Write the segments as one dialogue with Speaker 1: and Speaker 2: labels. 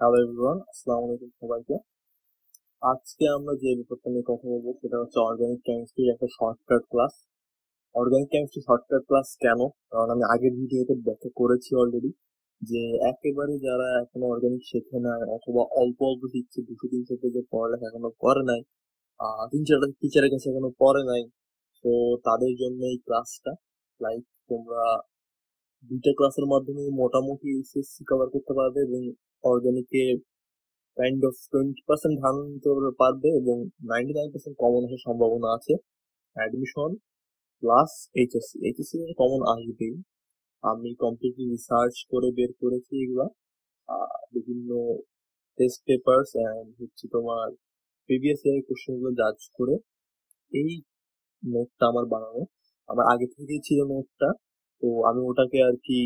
Speaker 1: Hello everyone, আসসালামু আলাইকুম সবাইকে। আজকে আমরা যে বিষয়টা নিয়ে কথা বলবো সেটা হচ্ছে অর্গানিক কেমিস্ট্রির একটা shortcut class. Organic chemistry shortcut class কেন? কারণ আমি আগের ভিডিওতে ব্যাখ্যা করেছি অলরেডি যে একেবারে যারা এখনো অর্গানিক শেখে না অথবা অল্প অল্প শিখছে, 200-300 পেজের পড়ালেখা এখনো করে নাই, 3-4টা টিচারের কাছে এখনো পড়ে নাই, তো তাদের জন্য এই ক্লাসটা। লাইক তোমরা দুইটা ক্লাসের মাধ্যমে মোটামুটি এসএসসি কভার করতে পারবে এবং অর্গানিকে কাইন্ড অফ 20% ধারণা নিতে পারবে এবং 99% কমন আসার সম্ভাবনা আছে। অ্যাডমিশন প্লাস এইচএসসি এর কমন আসবেই। আমি কমপ্লিটলি রিসার্চ করে বের করেছি এগুলা, বিভিন্ন টেস্ট পেপারস এন্ড হচ্ছে তোমার প্রিভিয়াস ইয়ার কোশ্চেন গুলো জাজ করে এই নোটটা আমার বানানো। আমার আগে থেকেই ছিল নোটটা, তো আমি ওটাকে আর কি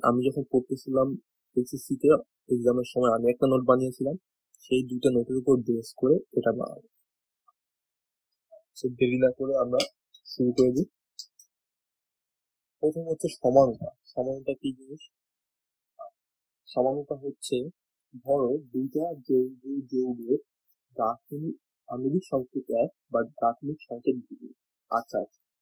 Speaker 1: আমি যখন পড়তেছিলাম এইচএসসি তে এক্সামের সময় আমি একটা নোট বানিয়েছিলাম, সেই দুইটা নোটের উপর বেস করে এটা বানাবো। সো দেরি না করে আমরা শুরু করে দিই। প্রথম হচ্ছে সমানুতা। সমানুতা কি জিনিস? সমানুতা হচ্ছে, ধরো দুইটা যৌগের গাঠনিক আণবিক সংকেত এক বা গাঠনিক সংকেত দুই। আচ্ছা,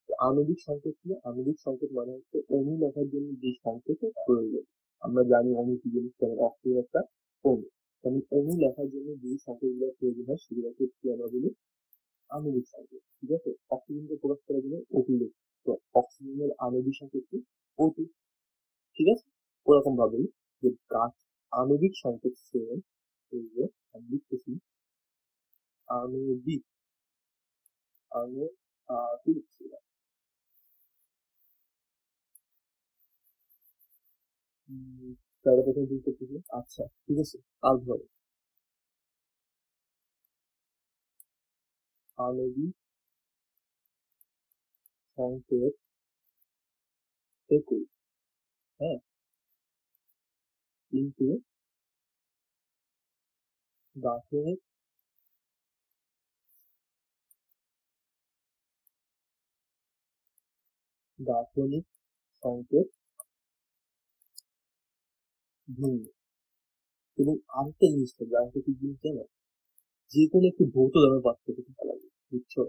Speaker 1: তো আণবিক সংকেত কি? আণবিক সংকেত মানে হচ্ছে অণু লেখার জন্য যে সংকেতের প্রয়োজন। আমরা জানি অণু কি জিনিস, যেমন অক্সিজেন একটা অণু। তেমন অণু লেখার জন্য যে সংকেতগুলো প্রয়োজন হয় সেগুলোকে কি আমরা বলি? আণবিক সংকেত। ঠিক আছে, অক্সিজেনকে প্রকাশ করার জন্য O2 লিখি, তো অক্সিজেনের আণবিক সংকেত কি? O2। ঠিক আছে, ওরকম ভাবেই যে গাছ আণবিক সংকেত সেম, এই যে আমি লিখতেছি আণবিক আণু কি লিখছি এটা? তাহলে প্রথমে কি করতেছি? আচ্ছা ঠিক আছে, আর ধরো আণবিক সংকেত একই, হ্যাঁ, কিন্তু গাঠনিক গাঠনিক সংকেত ভিন্ন। এবং আরেকটা জিনিস থাকবে, আরেকটা কি জিনিস জানো? যে কোনো একটি ভৌত দ্রব্যের পার্থক্য থাকা লাগবে, বুঝছো?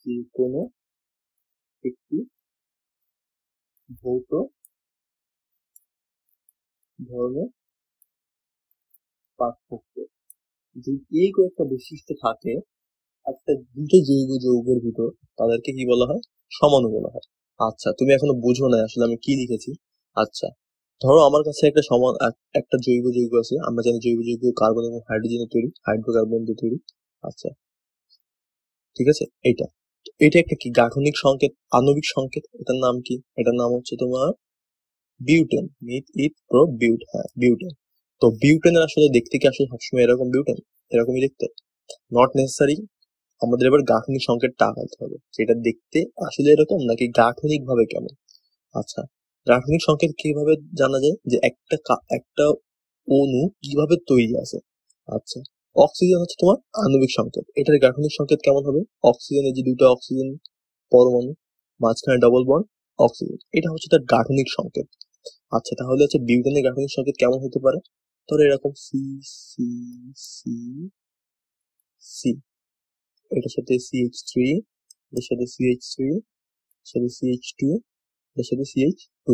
Speaker 1: যে কোনো একটি ভৌত ধর্মের পার্থক্য। যদি এই কয়েকটা বৈশিষ্ট্য থাকে একটা দুটো জৈব যৌগের ভিতর, তাদেরকে কি বলা হয়? সমাণু বলা হয়। আচ্ছা, তুমি এখনো বুঝো না আসলে আমি কি লিখেছি। আচ্ছা, ধরো আমার কাছে একটা জৈব যৌগ আছে। আমরা জানি জৈব যৌগ কার্বন এবং হাইড্রোজেনের তৈরি, হাইড্রোকার্বন দিয়ে তৈরি। আচ্ছা, ঠিক আছে, এইটা এটা একটা কি গাঠনিক সংকেত, আণবিক সংকেত। এটার নাম কি? এটার নাম হচ্ছে তোমার বিউটেন। মিথ ইথ প্রো বিউট, হ্যাঁ বিউটেন। তো বিউটেনের আসলে দেখতে কি আসলে সবসময় এরকম বিউটেন? এরকমই দেখতে? Not necessary. আমাদের এবার গাঠনিক সংকেতটা আগাতে হবে, সেটা দেখতে আসলে এরকম নাকি গাঠনিক ভাবে কেমন। আচ্ছা, গাঠনিক সংকেত কিভাবে জানা যায় যে একটা অণু কিভাবে তৈরি আছে? আচ্ছা, অক্সিজেন হচ্ছে তোমার আণবিক সংকেত, এটার গাঠনিক সংকেত কেমন হবে? অক্সিজেনের যে দুটো অক্সিজেন পরমাণু, মাঝখানে ডবল বন্ড, অক্সিজেন, এটা হচ্ছে তার গাঠনিক সংকেত। আচ্ছা, তাহলে হচ্ছে বিউটেনের গাঠনিক সংকেত কেমন হতে পারে? ধরো এরকম সি সি সি সি, এটার সাথে CH3, এর সাথে CH3, এর সাথে CH2, এর সাথে CH2।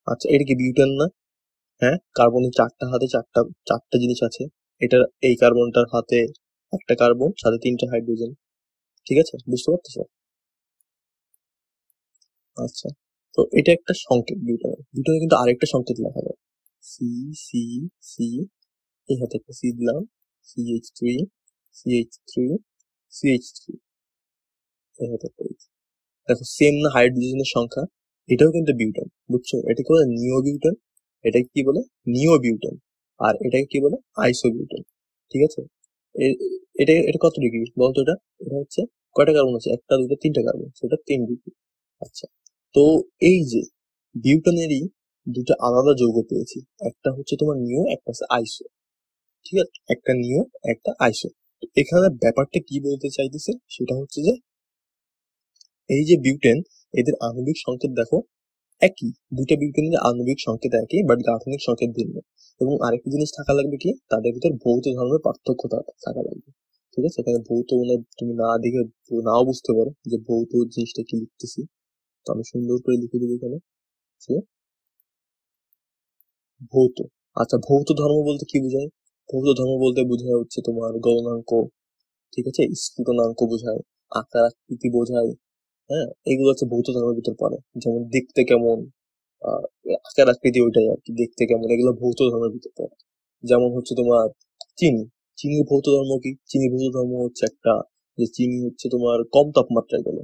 Speaker 1: আচ্ছা, এটা কি বিউটেন না? হ্যাঁ, কার্বনের চারটা হাতে চারটা চারটা জিনিস আছে। এটা এই কার্বনটার হাতে একটা কার্বন, সাথে তিনটা হাইড্রোজেন। ঠিক আছে, বুঝতে পারতেছো? আচ্ছা, তো এটা একটা সংকেত বিউটেনের। বিউটেনের কিন্তু আরেকটা সংকেত লেখা যায়, সি সি সি, এই হাতে একটা সি দিলাম, CH3, CH3, CH3, এই হাতে একটা H। দেখো সেম না হাইড্রোজেনের সংখ্যা? এটাও কিন্তু বিউটেন, বুঝছো? এটাকে বলে নিও বিউটেন, এটাকে কি বলে? নিও বিউটেন। আর এটাকে কি বলে? আইসো বিউটেন। ঠিক আছে, এটা এটা কত ডিগ্রি বলতো? এটা এটা হচ্ছে কয়টা কার্বন আছে? একটা, দুটো, তিনটা কার্বন, সেটা 3 ডিগ্রি। আচ্ছা, তো এই যে বিউটেনেরই দুটো আলাদা যৌগ পেয়েছি, একটা হচ্ছে তোমার নিও, একটা হচ্ছে আইসো। ঠিক আছে, একটা নিও, একটা আইসো। এখানে ব্যাপারটা কি বলতে চাইতেছে সেটা হচ্ছে যে এই যে বিউটেন, এদের আণবিক সংকেত দেখো, একই, দুইটা বিজ্ঞানীর আণবিক সংকেত একই বাট গাঠনিক সংকেত ভিন্ন। এবং আরেকটা জিনিস থাকা লাগবে কি, তাদের ভিতর ভৌত ধর্মের পার্থক্য থাকা লাগবে। ঠিক আছে, এখানে ভৌত মানে তুমি না দেখে নাও বুঝতে পারো যে ভৌত জিনিসটা কি লিখতেছি, তো আমি সুন্দর করে লিখে দেবো এখানে যে ভৌত। আচ্ছা, ভৌত ধর্ম বলতে কি বোঝায়? ভৌত ধর্ম বলতে বোঝায় হচ্ছে তোমার গলনাঙ্ক, ঠিক আছে, স্ফুটনাঙ্ক বোঝায়, আকার আকৃতি বোঝায়। হ্যাঁ, এগুলো হচ্ছে ভৌত ধর্মের ভিতর পড়ে। যেমন দেখতে কেমন, আহ আকার আকৃতি, ওইটাই আর কি, দেখতে কেমন, এগুলো ভৌত ধর্মের ভিতর পড়ে। যেমন হচ্ছে তোমার চিনি, চিনির ভৌত ধর্ম কি? চিনি ভৌত ধর্ম হচ্ছে একটা, যে চিনি হচ্ছে তোমার কম তাপমাত্রায় গেলে,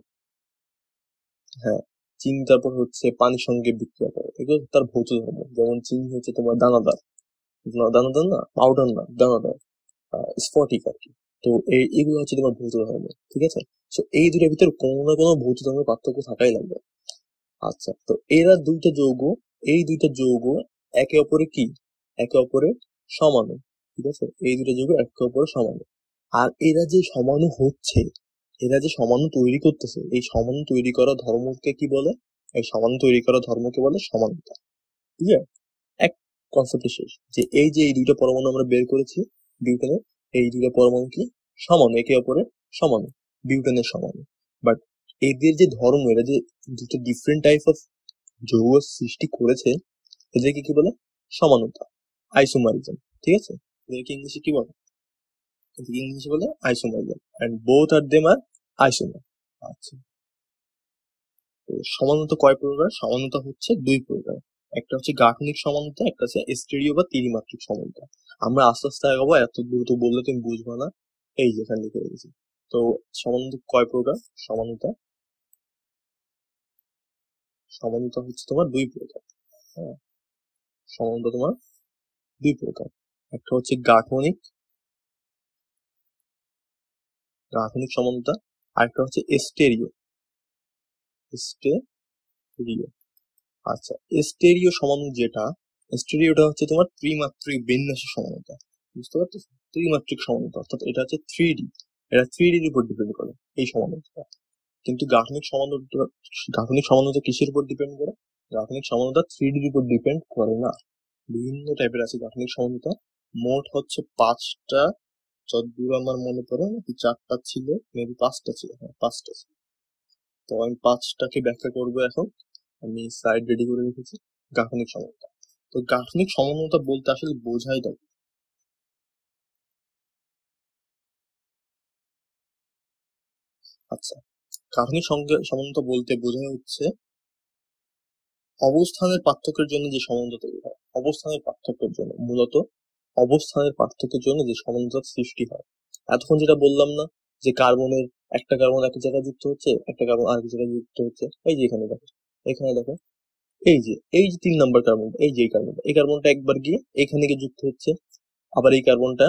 Speaker 1: হ্যাঁ, চিনি তারপর হচ্ছে পানির সঙ্গে বিক্রিয়া করে, এগুলো তার ভৌত ধর্ম। যেমন চিনি হচ্ছে তোমার দানাদার, দানাদার না, পাউডার না, দানাদার, স্ফটিক আর কি। তো এগুলো হচ্ছে তোমার ভৌত ধর্ম। ঠিক আছে, তো এই দুটোর ভিতর কোনো না কোনো ভৌত ধর্মের পার্থক্য থাকাই লাগবে। আচ্ছা, তো এরা দুইটা যৌগ, এই দুইটা যৌগ একে অপরে কি, একে অপরের সমাণু। ঠিক আছে, এই দুটো যৌগ একে অপরের সমাণু। আর এরা যে সমাণু হচ্ছে, এরা যে সমাণু তৈরি করতেছে, এই সমাণু তৈরি করা ধর্মকে কি বলে? এই সমাণু তৈরি করা ধর্মকে বলে সমানতা। ঠিক আছে, এক কনসেপ্ট শেষ। যে এই যে এই দুইটা পরমাণু আমরা বের করেছি বিউটেনের, এই দুইটা পরমাণু কি সমাণু, একে অপরের সমাণু, বিউটেনের সমাণু। বাট এদের যে ধর্ম, এরা যে দুটো ডিফারেন্ট টাইপ অফ যৌগ সৃষ্টি করেছে, এদেরকে কি বলে? সমানতা, আইসোমারিজম। ঠিক আছে, এদেরকে ইংলিশে কি বলে? এদেরকে ইংলিশে বলে isomerism, and both are them are isomer. আচ্ছা, তো সমানতা কয় প্রকার? সমানতা হচ্ছে দুই প্রকার। একটা হচ্ছে গাঠনিক সমানতা, একটা হচ্ছে স্টেরিও বা ত্রিমাত্রিক সমানতা। আমরা আস্তে আস্তে আগাবো, এত দ্রুত বললে তুমি বুঝবা না। এই যেখানে লিখে রেখেছি। তো সমানতা কয় প্রকার? সমানতা, সমানতা হচ্ছে তোমার দুই প্রকার। হ্যাঁ, সমানতা তোমার দুই প্রকার। একটা হচ্ছে গাঠনিক, গাঠনিক সমানতা, আর একটা হচ্ছে স্টেরিও, স্টেরিও। আচ্ছা, স্টেরিও সমানু যেটা, স্টেরিওটা হচ্ছে তোমার ত্রিমাত্রিক বিন্যাসের সমানতা। বুঝতে পারতেছো? ত্রিমাত্রিক সমানতা, অর্থাৎ এটা হচ্ছে 3D, এটা 3D-র উপর ডিপেন্ড করে এই সমানতা। কিন্তু গাঠনিক সমানতা, গাঠনিক সমানতা কিসের উপর ডিপেন্ড করে? গাঠনিক সমানতা 3D-র উপর ডিপেন্ড করে না। বিভিন্ন টাইপের আছে গাঠনিক সমানতা। মোট হচ্ছে 5টা, যতদূর আমার মনে পড়ে, নাকি 4টা ছিল, মেবি 5টা ছিল, হ্যাঁ 5টা ছিল। তো আমি 5টাকে ব্যাখ্যা করবো এখন। আমি স্লাইড রেডি করে রেখেছি। গাঠনিক সমানতা, তো গাঠনিক সমানতা বলতে আসলে বোঝাই না। আচ্ছা, গাঠনিক সমানতা বলতে বোঝানো হচ্ছে অবস্থানের পার্থক্যের জন্য যে সমানতা তৈরি হয়, অবস্থানের পার্থক্যের জন্য, মূলত অবস্থানের পার্থক্যের জন্য যে সমানতার সৃষ্টি হয়। এতক্ষণ যেটা বললাম না, যে কার্বনের, একটা কার্বন এক জায়গায় যুক্ত হচ্ছে, একটা কার্বন আরেক জায়গায় যুক্ত হচ্ছে, এই যে এখানে দেখো, এখানে দেখো, এই যে 3 নম্বর কার্বন, এই যে এই কার্বনটা একবার গিয়ে এখানে গিয়ে যুক্ত হচ্ছে, আবার এই কার্বনটা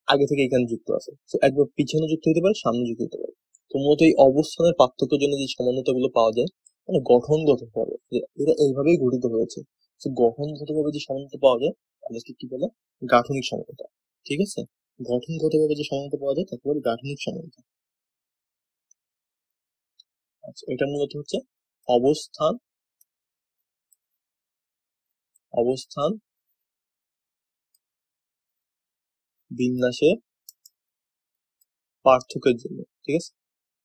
Speaker 1: আগে থেকে এখানে যুক্ত আছে, তো একবার পিছনে যুক্ত হতে পারে, সামনে যুক্ত হতে পারে। তো মূলত এই অবস্থানের পার্থক্যের জন্য যে সমানতা গুলো পাওয়া যায়, মানে গঠনগত ভাবে যে এরা এইভাবেই গঠিত হয়েছে, তো গঠনগত ভাবে যে সমানতা পাওয়া যায় তাদেরকে কি বলে? গাঠনিক সমানতা। ঠিক আছে, গঠনগত ভাবে যে সমানতা পাওয়া যায় তাকে বলে গাঠনিক সমানতা। আচ্ছা, এটা মূলত হচ্ছে অবস্থান, অবস্থান বিন্যাসের পার্থক্যের জন্য। ঠিক আছে,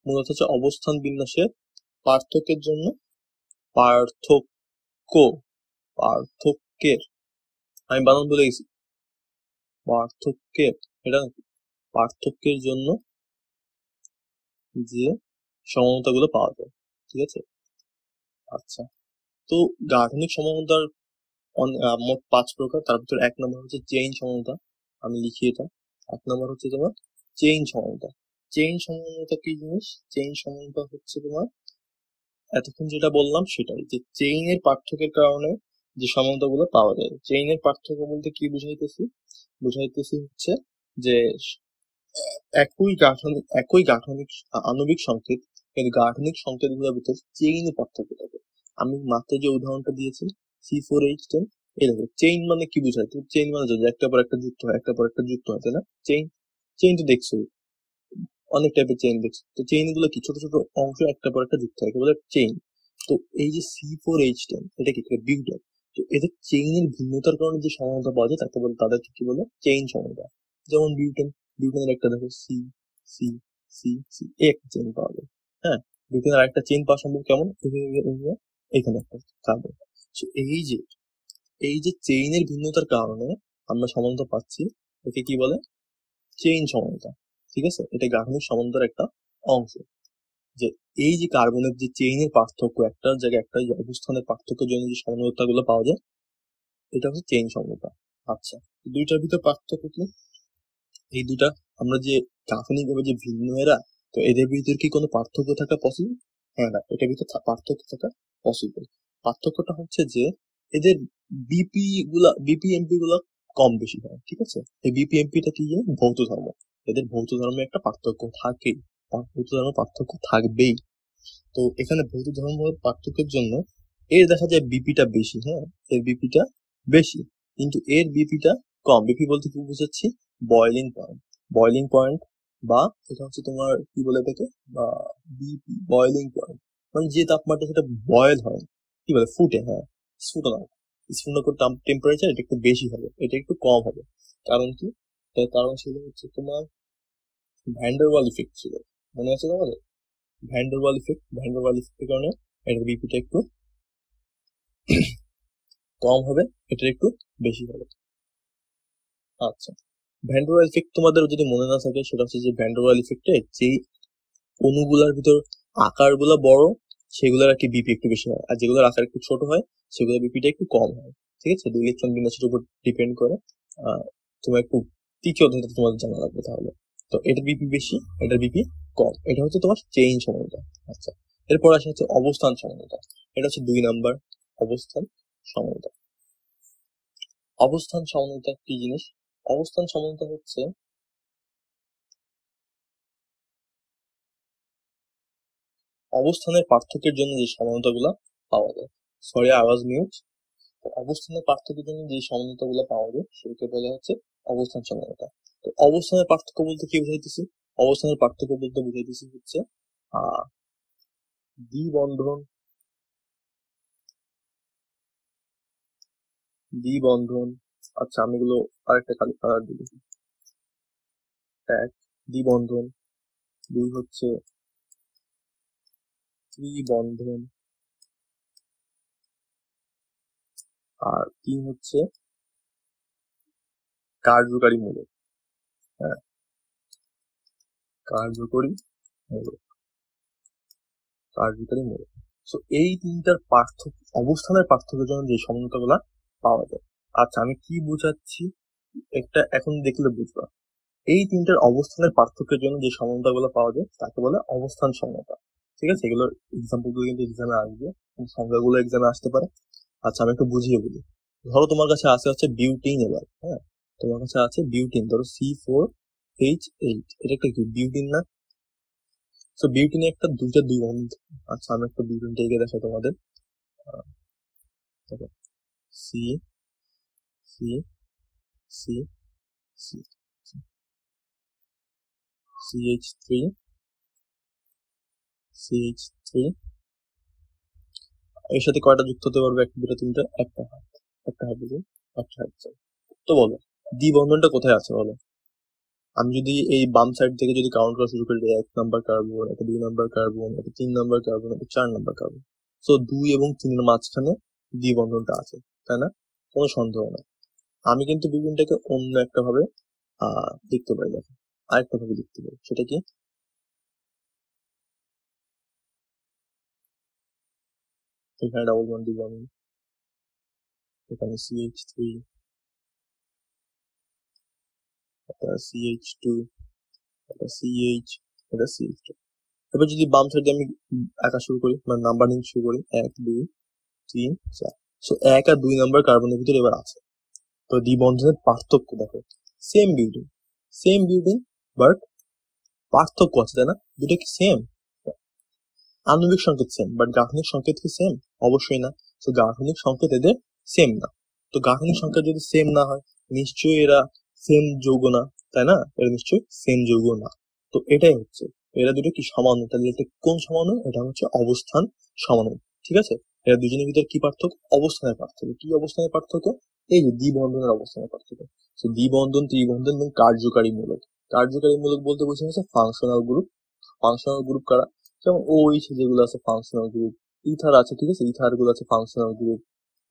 Speaker 1: মূলত হচ্ছে অবস্থান বিন্যাসের পার্থক্যের জন্য, পার্থক্য, পার্থক্যের, আমি বানান বলে গেছি, পার্থক্যের, এটা নাকি? পার্থক্যের জন্য যে সমানতা গুলো পাওয়া যায়। ঠিক আছে, আচ্ছা, তো গাঠনিক সমানতার মোট 5 প্রকার। তার ভিতর 1 নম্বর হচ্ছে চেইন সমানতা। আমি লিখি এটা। 1 নম্বর হচ্ছে তোমার চেইন সমানতা। চেইন সমানতা কি জিনিস? চেইন সমানতা হচ্ছে তোমার এতক্ষণ যেটা বললাম সেটাই, যে চেইনের পার্থক্যের কারণে যে সমানতা গুলো পাওয়া যায়। চেইনের পার্থক্য বলতে কি বুঝাইতেছি? বুঝাইতেছি হচ্ছে যে একই গাঠনিক আণবিক সংকেত, কিন্তু গাঠনিক সংকেত গুলোর ভিতর চেইনে পার্থক্য থাকে। আমি মাত্র যে উদাহরণটা দিয়েছি, C4H10, এই দেখো, চেইন মানে কি বুঝায়? তুমি চেইন মানে যদি একটা পর একটা যুক্ত হয়, একটা পর একটা যুক্ত হয়, তাই না? চেইন, চেইন তো দেখছো, অনেক টাইপের চেইন দেখছো। তো চেইন গুলো কি ছোট ছোট অংশ একটা পর একটা যুক্ত হয়, বলে চেইন। তো এই যে C4H10 এটা কি বিউটেন। তো এদের চেইনের ভিন্নতার কারণে যে সমানতা পাওয়া যায় তাকে বলে, তাদেরকে কি বলে, চেইন সমানতা। যেমন বিউটেনের একটা দেখো সি সি সি সি একটা চেইন পাওয়া যায়। হ্যাঁ, বিউটেনের আরেকটা চেইন পাওয়া সম্ভব কেমন, এখানে একটা কার্বন। এই যে চেইনের ভিন্নতার কারণে আমরা সমানতা পাচ্ছি, একে কি বলে, চেইন সমানতা। ঠিক আছে, এটা গাঠনিক সমানতার একটা অংশ। যে এই যে কার্বনের যে চেইনের পার্থক্য, একটা জায়গায় একটা অবস্থানের পার্থক্যের জন্য যে সমতা গুলো পাওয়া যায়, এটা হচ্ছে চেইন সমতা। আচ্ছা, দুইটার ভিতর পার্থক্য কি? এই দুটা আমরা যে গাঠনিক ভাবে যে ভিন্ন এরা, তো এদের ভিতর কি কোনো পার্থক্য থাকা পসিবল? হ্যাঁ না, এটার ভিতর পার্থক্য থাকা পসিবল। পার্থক্যটা হচ্ছে যে এদের বিপিএমপি গুলা কম বেশি হয়। ঠিক আছে, এই বিপিএমপিটা কি, ভৌত ধর্ম। এদের ভৌত ধর্মে একটা পার্থক্য থাকে, ভৌত ধর্ম পার্থক্য থাকবেই। তো এখানে ভৌত ধর্ম পার্থক্যের জন্য এর দেখা যায় বিপিটা বেশি। হ্যাঁ, এর বিপিটা বেশি, কিন্তু এর বিপিটা কম। বিপি বলতে কি বুঝাচ্ছি, বয়লিং পয়েন্ট, বা এটা হচ্ছে তোমার কি বলে এটাকে, বা বিপি বয়লিং পয়েন্ট, মানে যে তাপমাত্রা সেটা বয়েল হয়, কি বলে, ফুটে। হ্যাঁ, স্ফুটনাঙ্ক, স্ফুটনাঙ্ক টেম্পারেচার এটা একটু বেশি হবে, এটা একটু কম হবে। কারণ কি? তার কারণ ছিল হচ্ছে তোমার ভ্যান্ডারওয়াল ইফেক্ট ছিল, মনে আছে তোমাদের? ভ্যান্ডারওয়াল ইফেক্টের কারণে এটার বিপিটা একটু কম হবে, এটার একটু বেশি হবে। আচ্ছা, ভ্যান্ডারওয়াল ইফেক্ট তোমাদের যদি মনে না থাকে, সেটা হচ্ছে যে ভ্যান্ডারওয়াল ইফেক্টে যেই অণুগুলার ভিতর আকারগুলো বড়, সেগুলোর আর কি বিপি একটু বেশি হয়, আর যেগুলোর আকার একটু ছোট হয় সেগুলোর বিপিটা একটু কম হয়। ঠিক আছে, ইলেকট্রন বিন্যাসের উপর ডিপেন্ড করে। তোমার একটু তৃতীয় অধ্যায়টা তোমাদের জানা লাগবে তাহলে। তো এটার বিপি বেশি, এটার বিপি কম, এটা হচ্ছে তোমার চেইন সমানতা। আচ্ছা, এরপর আসে হচ্ছে অবস্থান সমানতা। এটা হচ্ছে 2 নাম্বার, অবস্থান সমানতা। অবস্থান সমানতা কি জিনিস? অবস্থান সমানতা হচ্ছে অবস্থানের পার্থক্যের জন্য যে সমানতা গুলা পাওয়া যায়। সরি, আওয়াজ মিউট। অবস্থানের পার্থক্যের জন্য যে সমানতা গুলা পাওয়া যায় সেটাকে বলা হচ্ছে অবস্থান সমানতা। তো অবস্থানের পার্থক্য বলতে কি বুঝাইতেছি? অবস্থানের পার্থক্য বলতে বুঝাইতেছি হচ্ছে আহ দ্বিবন্ধন, দ্বিবন্ধন। আচ্ছা, আমি এগুলো আরেকটা খালি কালার দিই। এক, দ্বিবন্ধন। দুই হচ্ছে ত্রিবন্ধন। আর তিন হচ্ছে কার্যকারী মূলক। হ্যাঁ, কার্যকরী মূলক, কার্যকারী মূলক। তো এই তিনটার পার্থক্য, অবস্থানের পার্থক্যের জন্য যে সমতা গুলা পাওয়া যায়। আচ্ছা, আমি কি বুঝাচ্ছি একটা এখন দেখলে বুঝবা। এই তিনটার অবস্থানের পার্থক্যের জন্য যে সমতা গুলো পাওয়া যায় তাকে বলে অবস্থান সমতা। ঠিক আছে, এগুলোর এক্সাম্পল গুলো কিন্তু এক্সামে আসবে, সংজ্ঞাগুলো এক্সামে আসতে পারে। আচ্ছা, আমি একটু বুঝিয়ে বলি। ধরো তোমার কাছে আছে হচ্ছে বিউটিন। এবার হ্যাঁ, তোমার কাছে আছে বিউটিন, ধরো C4H8, এটা একটা কি বিউটিন না? তো বিউটিনে একটা দুইটা দুই বন্ধ। আচ্ছা, আমি একটা বিউটিন টেকে দেখাই তোমাদের। দেখো, C C C C CH3 CH3, এর সাথে কয়টা যুক্ত হতে পারবে? একটা, দুটো, তিনটা, একটা হাইড্রোজেন, একটা হাইড্রোজেন। তো বলো, দ্বিবন্ধনটা কোথায় আছে বলো? আমি যদি এই বাম সাইড থেকে যদি কাউন্ট করা শুরু করি, 1 নাম্বার কার্বন, একটা 2 নাম্বার কার্বন, একটা 3 নাম্বার কার্বন, একটা 4 নাম্বার কার্বন। তো 2 এবং 3 এর মাঝখানে দ্বিবন্ধনটা আছে, তাই না? কোনো সন্দেহ না। আমি কিন্তু বিবরণটাকে অন্য একটা ভাবে দেখতে পাই, দেখো, আরেকটা ভাবে দেখতে পাই। সেটা কি? এখানে ডাবল বন্ড দিলাম, এখানে CH3, একটা CH2, একটা CH, এটা CH2। এবার যদি বাম সাইডে আমি আঁকা শুরু করি, মানে নাম্বারিং শুরু করি, 1 2 3 4। সো 1 আর 2 নাম্বার কার্বনের ভিতরে এবার আছে। তো দ্বিবন্ধনের পার্থক্য দেখো, same butene, same butene, but পার্থক্য আছে, তাই না? দুটো কি সেম? আণবিক সংকেত সেম, বাট গাঠনিক সংকেত কি সেম? অবশ্যই না। তো গাঠনিক সংকেত এদের সেম না। তো গাঠনিক সংকেত যদি সেম না হয়, নিশ্চয়ই এরা সেম যৌগ না, তাই না? এরা নিশ্চয়ই সেম যৌগ না। তো এটাই হচ্ছে, এরা দুটো কি সমান? তাহলে এটা কোন সমাণু? এটা হচ্ছে অবস্থান সমাণু। ঠিক আছে? এরা দুজনের ভিতর কি পার্থক্য? অবস্থানের পার্থক্য। কি অবস্থানের পার্থক্য? এই যে দ্বিবন্ধনের অবস্থানের পার্থক্য। দ্বিবন্ধন, ত্রিবন্ধন এবং কার্যকারী মূলক। কার্যকারী মূলক বলতে বোঝাচ্ছে ফাংশনাল গ্রুপ। ফাংশনাল গ্রুপ কারা? যেমন OH যেগুলো আছে ফাংশনাল গ্রুপ, ইথার আছে, ঠিক আছে, ইথার গুলো আছে ফাংশনাল গ্রুপ।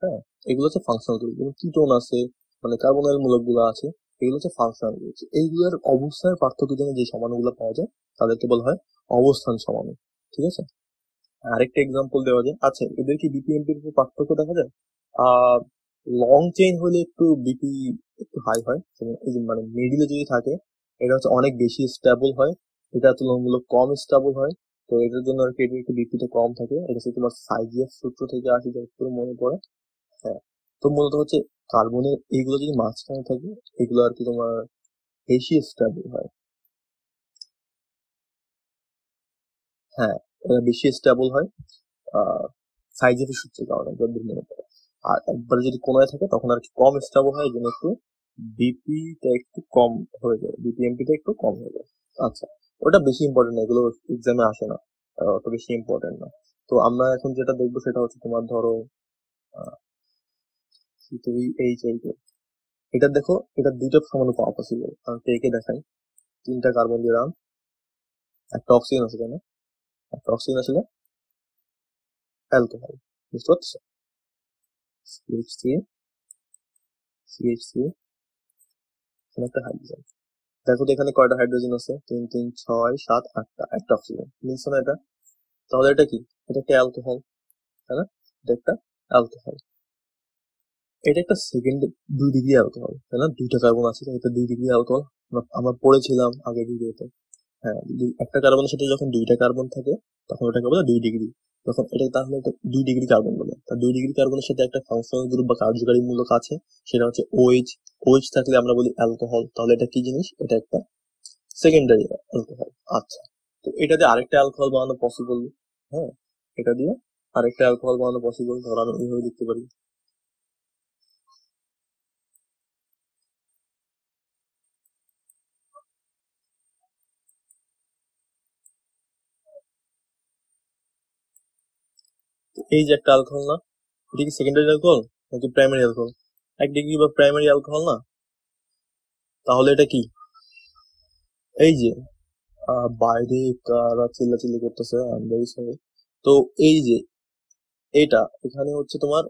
Speaker 1: হ্যাঁ, এগুলো হচ্ছে ফাংশনাল গ্রুপ। এবং কিটোন আছে, মানে কার্বনাইল মূলক গুলো আছে, এগুলো হচ্ছে ফাংশনাল গ্রুপ। এইগুলোর অবস্থানের পার্থক্যের জন্য যে সমাণুগুলো পাওয়া যায় তাদেরকে বলা হয় অবস্থান সমাণু। ঠিক আছে, আরেকটা এক্সাম্পল দেওয়া যায়। আচ্ছা, এদের কি বিপিএমপির উপর পার্থক্য দেখা যায়? আহ লং চেইন হলে একটু বিপি একটু হাই হয়, এই যে মানে মিডিলে যদি থাকে এটা হচ্ছে অনেক বেশি স্টেবল হয়, এটা তুলনামূলক কম স্টেবল হয়। তো এটার জন্য আর কি এটা একটু বিপিতে কম থাকে। এটা হচ্ছে তোমার সাইজিএফ সূত্র থেকে আসে, যা একটু মনে পড়ে। হ্যাঁ, তো মূলত হচ্ছে কার্বনের এইগুলো যদি মাঝখানে থাকে এগুলো আর কি তোমার বেশি স্টেবল হয়। হ্যাঁ, এটা বেশি স্টেবল হয় সাইজের সূত্রের কারণে, যতদূর মনে পড়ে। আর একবার যদি কোনায় থাকে তখন আর কি কম স্টেবল হয়, এই জন্য একটু বিপিটা একটু কম হয়ে যায়, বিপিএমপিটা একটু কম হয়ে যায়। আচ্ছা, ওটা বেশি ইম্পর্টেন্ট না, এগুলো এক্সামে আসে না, অত বেশি ইম্পর্টেন্ট না। তো আমরা এখন যেটা দেখবো সেটা হচ্ছে তোমার ধরো C3H8, এটা দেখো, এটা দুইটা সমাণু পাওয়া পসিবল। আমি একে দেখাই, তিনটা কার্বন দিলাম, একটা অক্সিজেন আছে, কেন একটা অক্সিজেন আসলে অ্যালকোহল, বুঝতে পারছো? CH3, CH3, একটা হাইড্রোজেন। দেখো তো এখানে কয়টা হাইড্রোজেন আছে? 3 3 6 7 8টা, একটা অক্সিজেন মিলছে না এটা? তাহলে এটা কি? এটা একটা অ্যালকোহল, তাই না? এটা একটা অ্যালকোহল। এটা একটা সেকেন্ড 2 ডিগ্রি অ্যালকোহল, তাই না? দুইটা কার্বন আছে, এটা 2 ডিগ্রি অ্যালকোহল। আমরা পড়েছিলাম আগের ভিডিওতে। হ্যাঁ, একটা কার্বনের সাথে যখন দুইটা কার্বন থাকে তখন ওটাকে বলে 2 ডিগ্রি। তখন এটা তাহলে এটা 2 ডিগ্রি কার্বন বলে। তা 2 ডিগ্রি কার্বনের সাথে একটা ফাংশনাল গ্রুপ বা কার্যকারী মূলক আছে, সেটা হচ্ছে OH। OH থাকলে আমরা বলি অ্যালকোহল। তাহলে এটা কি জিনিস? এটা একটা সেকেন্ডারি অ্যালকোহল। আচ্ছা, তো এটা দিয়ে আরেকটা অ্যালকোহল বানানো পসিবল। হ্যাঁ, এটা দিয়ে আরেকটা অ্যালকোহল বানানো পসিবল। ধর আমি এইভাবে লিখতে পারি। এই যে একটা অ্যালকোহল না, এটা কি সেকেন্ডারি অ্যালকোহল নাকি প্রাইমারি অ্যালকোহল? 1 ডিগ্রি বা প্রাইমারি অ্যালকোহল না? তাহলে এটা কি? এই যে বাইরে কারা চিল্লাচিল্লি করতেছে, আই এম ভেরি সরি। তো এই যে এটা এখানে হচ্ছে তোমার,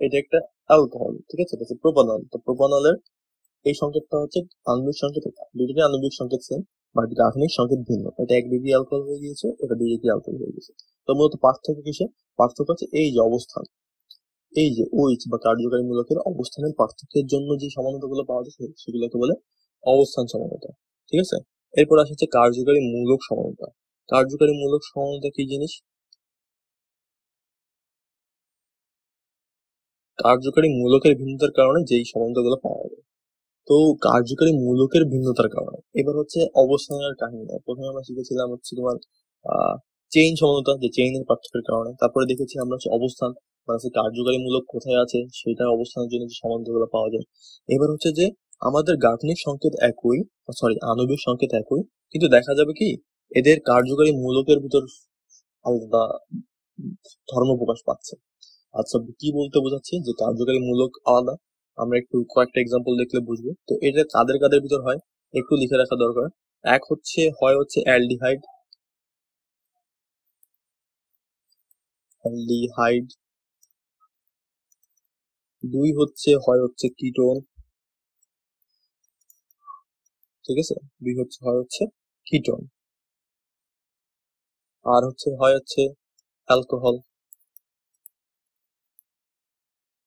Speaker 1: এটা একটা অ্যালকোহল, ঠিক আছে, এটা হচ্ছে প্রোপানল। তো প্রোপানলের এই সংকেতটা হচ্ছে আণবিক সংকেত, দুটোকে আণবিক সংকেত সেম, বাট রাসায়নিক সংকেত ভিন্ন। এটা 1 ডিগ্রি অ্যালকোহল হয়ে গিয়েছে, এটা 2 ডিগ্রি অ্যালকোহল হয়ে গেছে। তো মূলত পার্থক্য কিসে? পার্থক্য হচ্ছে এই যে অবস্থান, এই যে OH বা কার্যকারী মূলকের অবস্থানের পার্থক্যের জন্য যে সমানতাগুলো পাওয়া যায় সেগুলোকে বলে অবস্থান সমানতা। ঠিক আছে, এরপর আসে হচ্ছে কার্যকারী মূলক সমানতা। কার্যকারী মূলক সমানতা কি জিনিস? কার্যকারী মূলকের ভিন্নতার কারণে যেই সমানতাগুলো পাওয়া যায়। তো কার্যকারী মূলকের ভিন্নতার কারণে এবার হচ্ছে অবস্থানের কাহিনী। প্রথমে আমরা শিখেছিলাম হচ্ছে তোমার চেইন সমানতা, যে চেইনের পার্থক্যের কারণে। তারপরে দেখেছি আমরা হচ্ছে অবস্থান, মানে হচ্ছে কার্যকারী মূলক কোথায় আছে সেটা অবস্থানের জন্য যে সমান্তরালগুলো পাওয়া যায়। এবার হচ্ছে যে আমাদের গাঠনিক সংকেত একই, সরি আণবিক সংকেত একই, কিন্তু দেখা যাবে কি এদের কার্যকারী মূলকের ভিতর আলাদা ধর্ম প্রকাশ পাচ্ছে। আচ্ছা, কি বলতে বোঝাচ্ছি যে কার্যকারী মূলক আলাদা? আমরা একটু কয়েকটা এক্সাম্পল দেখলে বুঝবো। তো এটা কাদের কাদের ভিতর হয় একটু লিখে রাখা দরকার। এক হচ্ছে হচ্ছে অ্যালডিহাইড, অ্যালডিহাইড। দুই হচ্ছে হচ্ছে কিটোন, ঠিক আছে, দুই হচ্ছে কিটোন। আর হচ্ছে অ্যালকোহল,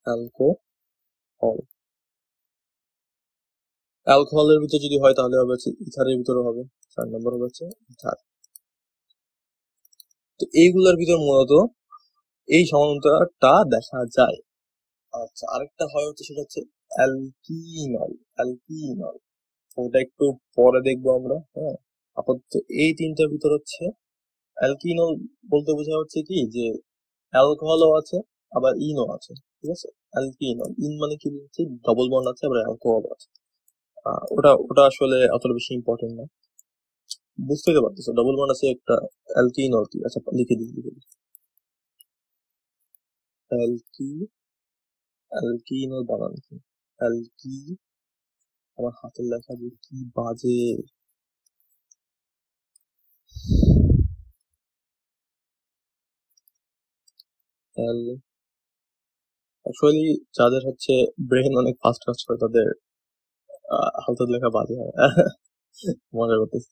Speaker 1: অ্যালকোহল। অ্যালকোহলের ভিতর যদি হয় তাহলে হবে হচ্ছে ইথারের ভিতরে হবে, 4 নম্বর হবে হচ্ছে ইথার। তো এইগুলোর ভিতর মূলত এই সমান্তরালটা দেখা যায়। আচ্ছা, আরেকটা হচ্ছে সেটা হচ্ছে অ্যালকিনল, অ্যালকিনল। ওটা একটু পরে দেখবো আমরা। হ্যাঁ, আপাতত এই তিনটার ভিতর হচ্ছে অ্যালকিনল বলতে বোঝা হচ্ছে কি যে অ্যালকোহলও আছে আবার ইনও আছে, ঠিক আছে। অ্যালকিনল, ইন মানে কি বলছি, ডবল বন্ড আছে আবার অ্যালকোহল আছে। ওটা ওটা আসলে অতটা বেশি ইম্পর্টেন্ট না, বুঝতে তো পারতেছো, ডবল বন্ড আছে একটা, অ্যালকিনল কি। আচ্ছা, লিখে দিই। অ্যালকি অ্যালকিনোর বানান কি? অ্যালকি, আমার হাতের লেখা যে কি বাজে। অ্যাকচুয়ালি যাদের হচ্ছে ব্রেন অনেক ফাস্ট কাজ করে তাদের হাতের লেখা বাজে হয়। মজা করতেছি,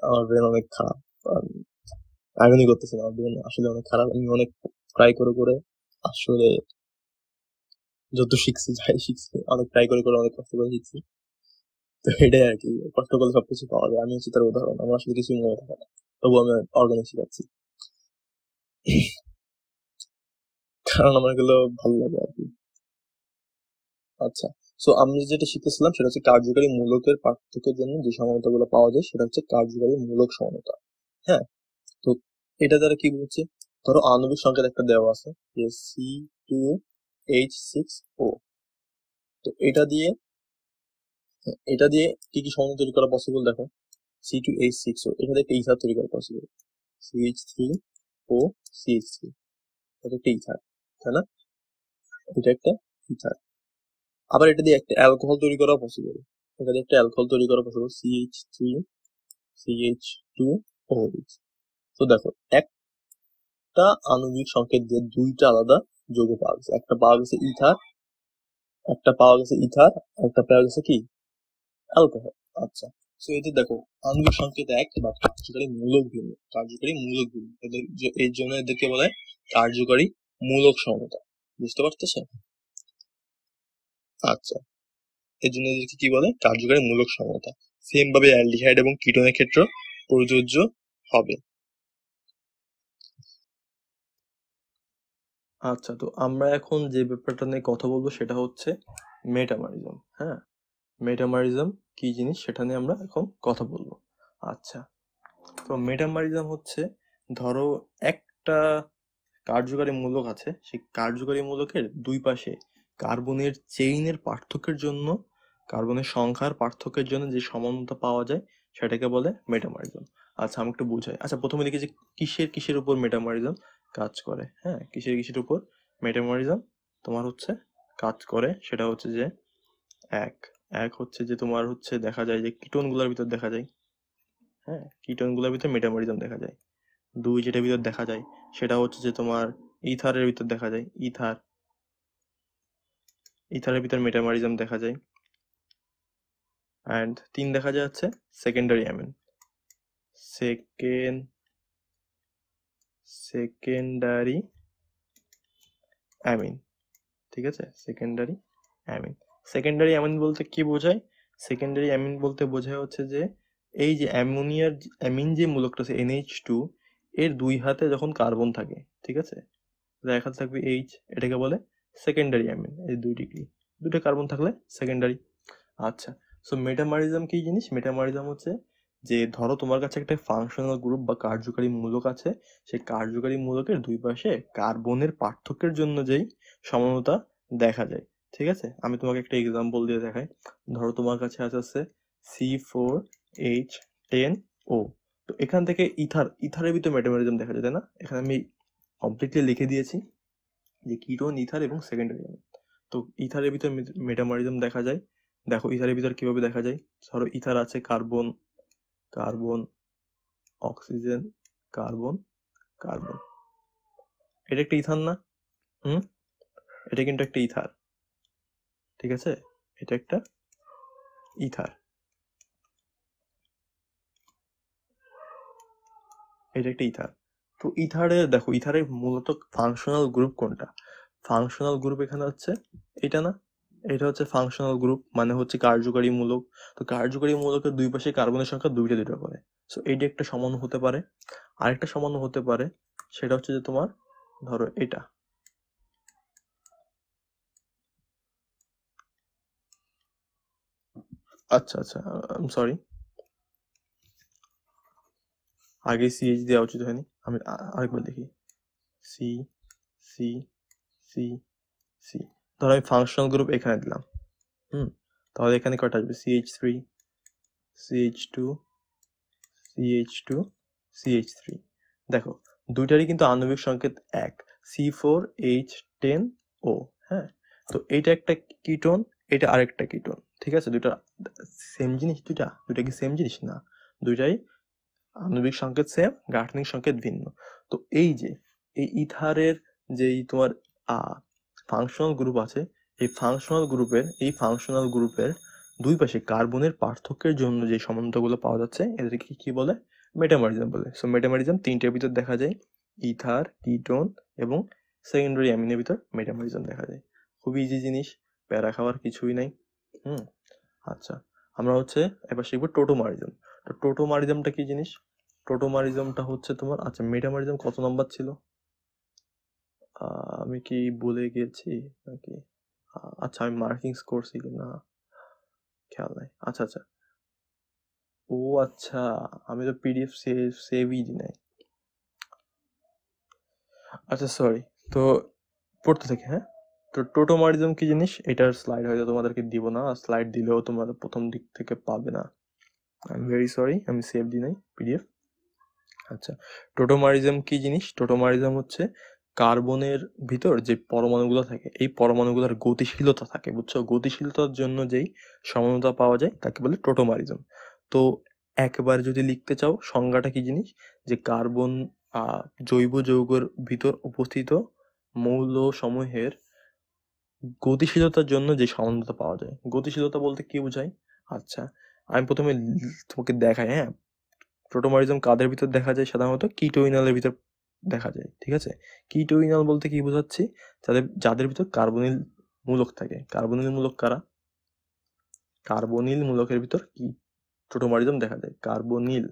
Speaker 1: আমার ব্রেন অনেক খারাপ। আইরনি করতেছি না, আমার ব্রেন আসলে অনেক খারাপ। আমি অনেক ট্রাই করে করে আসলে যত শিখছি, যাই শিখছি অনেক ট্রাই করে করে অনেক কষ্ট করে শিখছি। তো এটাই আর কি, কষ্ট করলে সবকিছু পাওয়া যায়। আমি হচ্ছে তার উদাহরণ, আমার আসলে কিছু মনে থাকে না, তবু আমি অর্গানিক শিখাচ্ছি কারণ আমার এগুলো ভালো লাগে আর কি। আচ্ছা, সো আমরা যেটা শিখতেছিলাম সেটা হচ্ছে কার্যকারী মূলকের পার্থক্যের জন্য যে সমানতাগুলো পাওয়া যায় সেটা হচ্ছে কার্যকারী মূলক সমানতা। হ্যাঁ, তো এটা দ্বারা কি বলছে, ধরো আণবিক সংকেত একটা দেওয়া আছে যে C2H6O। তো এটা দিয়ে কি কি সমাধান তৈরি করা পসিবল দেখো। C2H6O, এখানে একটা ইথার তৈরি করা পসিবল। CH3O CH3, এটা একটা ইথার, তাই না? এটা একটা ইথার। আবার এটা দিয়ে একটা অ্যালকোহল তৈরি করা পসিবল। এটা দিয়ে একটা অ্যালকোহল তৈরি করা পসিবল, CH3CH2OH। তো দেখো, একটা আণবিক সংকেত দিয়ে দুইটা আলাদা যৌগ পাওয়া গেছে। একটা পাওয়া গেছে ইথার, একটা পাওয়া গেছে ইথার, একটা পাওয়া গেছে কি অ্যালকোহল। আচ্ছা, তো এতে দেখো আণবিক সংকেত এক বা কার্যকারী মূলক ভিন্ন। কার্যকারী মূলক ভিন্ন, এর জন্য এদেরকে বলে কার্যকারী মূলক সমতা। বুঝতে পারতেছো? আচ্ছা, এর জন্য এদেরকে কি বলে কার্যকারী মূলক সমতা। সেম ভাবে অ্যালডিহাইড এবং কিটোনের ক্ষেত্রে প্রযোজ্য হবে। আচ্ছা, তো আমরা এখন যে ব্যাপারটা নিয়ে কথা বলবো সেটা হচ্ছে মেটামারিজম। হ্যাঁ, মেটামারিজম কি জিনিস সেটা নিয়ে আমরা এখন কথা বলবো। আচ্ছা, তো মেটামারিজম হচ্ছে, ধরো একটা কার্যকারী মূলক আছে, সেই কার্যকারী মূলকের দুই পাশে কার্বনের চেইনের পার্থক্যের জন্য, কার্বনের সংখ্যার পার্থক্যের জন্য যে সমানতা পাওয়া যায় সেটাকে বলে মেটামারিজম। আচ্ছা, আমি একটু বুঝাই। আচ্ছা, প্রথমে দেখি যে কিসের কিসের উপর মেটামারিজম কাজ করে। হ্যাঁ, কিসের কিসের উপর মেটামারিজম তোমার হচ্ছে কাজ করে, সেটা হচ্ছে যে এক এক হচ্ছে যে তোমার হচ্ছে দেখা যায় যে কিটোনগুলোর ভিতর দেখা যায়। হ্যাঁ, কিটোনগুলোর ভিতর মেটামরিজম দেখা যায়। দুই, যেটার ভিতর দেখা যায় সেটা হচ্ছে যে তোমার ইথারের ভিতর দেখা যায়। ইথারের ভিতর মেটামরিজম দেখা যায়। অ্যান্ড তিন দেখা যায় হচ্ছে সেকেন্ডারি অ্যামিন। সেকেন্ডারি অ্যামিন, ঠিক আছে? Secondary amine. সেকেন্ডারি অ্যামিন বলতে কি বোঝায়? সেকেন্ডারি অ্যামিন বলতে বোঝায় হচ্ছে যে এই যে অ্যামিন যে মূলকটা আছে NH2, এর দুই হাতে যখন কার্বন থাকে, ঠিক আছে, এক হাতে থাকবে H, এটাকে বলে সেকেন্ডারি অ্যামিন। এই দুটো কার্বন থাকলে সেকেন্ডারি। আচ্ছা, সো মেটামারিজম কি জিনিস? মেটামারিজম হচ্ছে যে ধরো তোমার কাছে একটা ফাংশনাল গ্রুপ বা কার্যকারী মূলক আছে, সেই কার্যকারী মূলকের দুই পাশে কার্বনের পার্থক্যের জন্য যেই সমানতা দেখা যায়। ঠিক আছে, আমি তোমাকে একটা এক্সাম্পল দিয়ে দেখাই। ধরো তোমার কাছে আছে C4H10O। তো এখান থেকে ইথারের ভিতরে মেটামারিজম দেখা যায়, তাই না? এখানে আমি কমপ্লিটলি লিখে দিয়েছি যে কিটোন, ইথার এবং সেকেন্ডারি অ্যামিন। তো ইথারের ভিতর মেটামারিজম দেখা যায়। দেখো ইথারের ভিতর কিভাবে দেখা যায়। ধরো ইথার আছে carbon, carbon, oxygen, carbon, carbon. এটা একটা ইথার না? হুম, এটা কিন্তু একটা ইথার, ঠিক আছে? এটা একটা ইথার, এটা একটা ইথার। তো দেখো ইথারের মূলত ফাংশনাল গ্রুপ কোনটা? ফাংশনাল গ্রুপ এখানে হচ্ছে এটা না, এটা হচ্ছে ফাংশনাল গ্রুপ, মানে হচ্ছে কার্যকারী মূলক। তো কার্যকারী মূলকের দুই পাশে কার্বনের সংখ্যা দুইটা দুইটা করে। সো এইটা একটা সমান হতে পারে। আরেকটা সমান হতে পারে, সেটা হচ্ছে যে তোমার ধরো এটা। আচ্ছা আচ্ছা, সরি, আগে CH দেওয়া উচিত হয়নি। আমি আরেকবার দেখি। সি সি সি সি, ধরো আমি ফাংশনাল গ্রুপ এখানে দিলাম। তাহলে এখানে কয়টা আসবে? CH3, CH2, CH2, CH3। দেখো দুইটারই কিন্তু আণবিক সংকেত এক। C4H10O। হ্যাঁ, তো এইটা একটা কিটোন, এটা আরেকটা কিটোন, ঠিক আছে? দুইটা সেম জিনিস? দুইটা কি সেম জিনিস? না, দুইটাই আণবিক সংকেত সেম, গাঠনিক সংকেত ভিন্ন। তো এই যে এই ইথারের যেই তোমার ফাংশনাল গ্রুপ আছে, এই ফাংশনাল গ্রুপের দুই পাশে কার্বনের পার্থক্যের জন্য যে সমান্তরালগুলো পাওয়া যাচ্ছে এদেরকে কি বলে? মেটামরিজম বলে। সো মেটামরিজম তিনটের ভিতর দেখা যায়, ইথার, কিটোন এবং সেকেন্ডারি অ্যামিনের ভিতর মেটামরিজম দেখা যায়। খুবই ইজি জিনিস, প্যারা খাওয়ার কিছুই নাই। আচ্ছা, আমরা হচ্ছে এবার শিখবো টোটোমারিজম। তো টোটোমারিজমটা কি জিনিস? টোটোমারিজমটা হচ্ছে তোমার, আচ্ছা মেটামরিজম কত নম্বর ছিল আমি কি ভুলে গেছি নাকি? আচ্ছা, আমি মার্কিংস করছি কিনা খেয়াল নাই। আচ্ছা আচ্ছা, ও আচ্ছা, আমি তো পিডিএফ সেভই দিই নাই। আচ্ছা সরি, তো পড়তে থেকে। হ্যাঁ, তো টোটোমারিজম কি জিনিস এটার স্লাইড হয়তো তোমাদেরকে দিব না, স্লাইড দিলেও তোমরা প্রথম দিক থেকে পাবে না। আই এম ভেরি সরি, আমি সেভ দিই নাই পিডিএফ। আচ্ছা, টোটোমারিজম কি জিনিস? টোটোমারিজম হচ্ছে কার্বনের ভিতর যে পরমাণুগুলো থাকে, এই পরমাণুগুলোর গতিশীলতা থাকে, বুঝছো? গতিশীলতার জন্য যেই সমানতা পাওয়া যায় তাকে বলে টোটোমারিজম। তো একবার যদি লিখতে চাও সংজ্ঞাটা কি জিনিস, যে কার্বন জৈব যৌগের ভিতর উপস্থিত মৌল সমূহের গতিশীলতার জন্য যে সমানতা পাওয়া যায়। গতিশীলতা বলতে কি বোঝায়? আচ্ছা, আমি প্রথমে তোমাকে দেখাই। হ্যাঁ, টোটোমারিজম কাদের ভিতর দেখা যায়? সাধারণত কিটোইনালের ভিতর দেখা যায়, ঠিক আছে? কিটোইনাল বলতে কি বোঝাচ্ছি? যাদের ভিতর কার্বনিল মূলক থাকে। কার্বনিল মূলক কারা? কার্বনিল মূলকের ভিতর কি টোটোমারিজম দেখা যায়? Carbonyl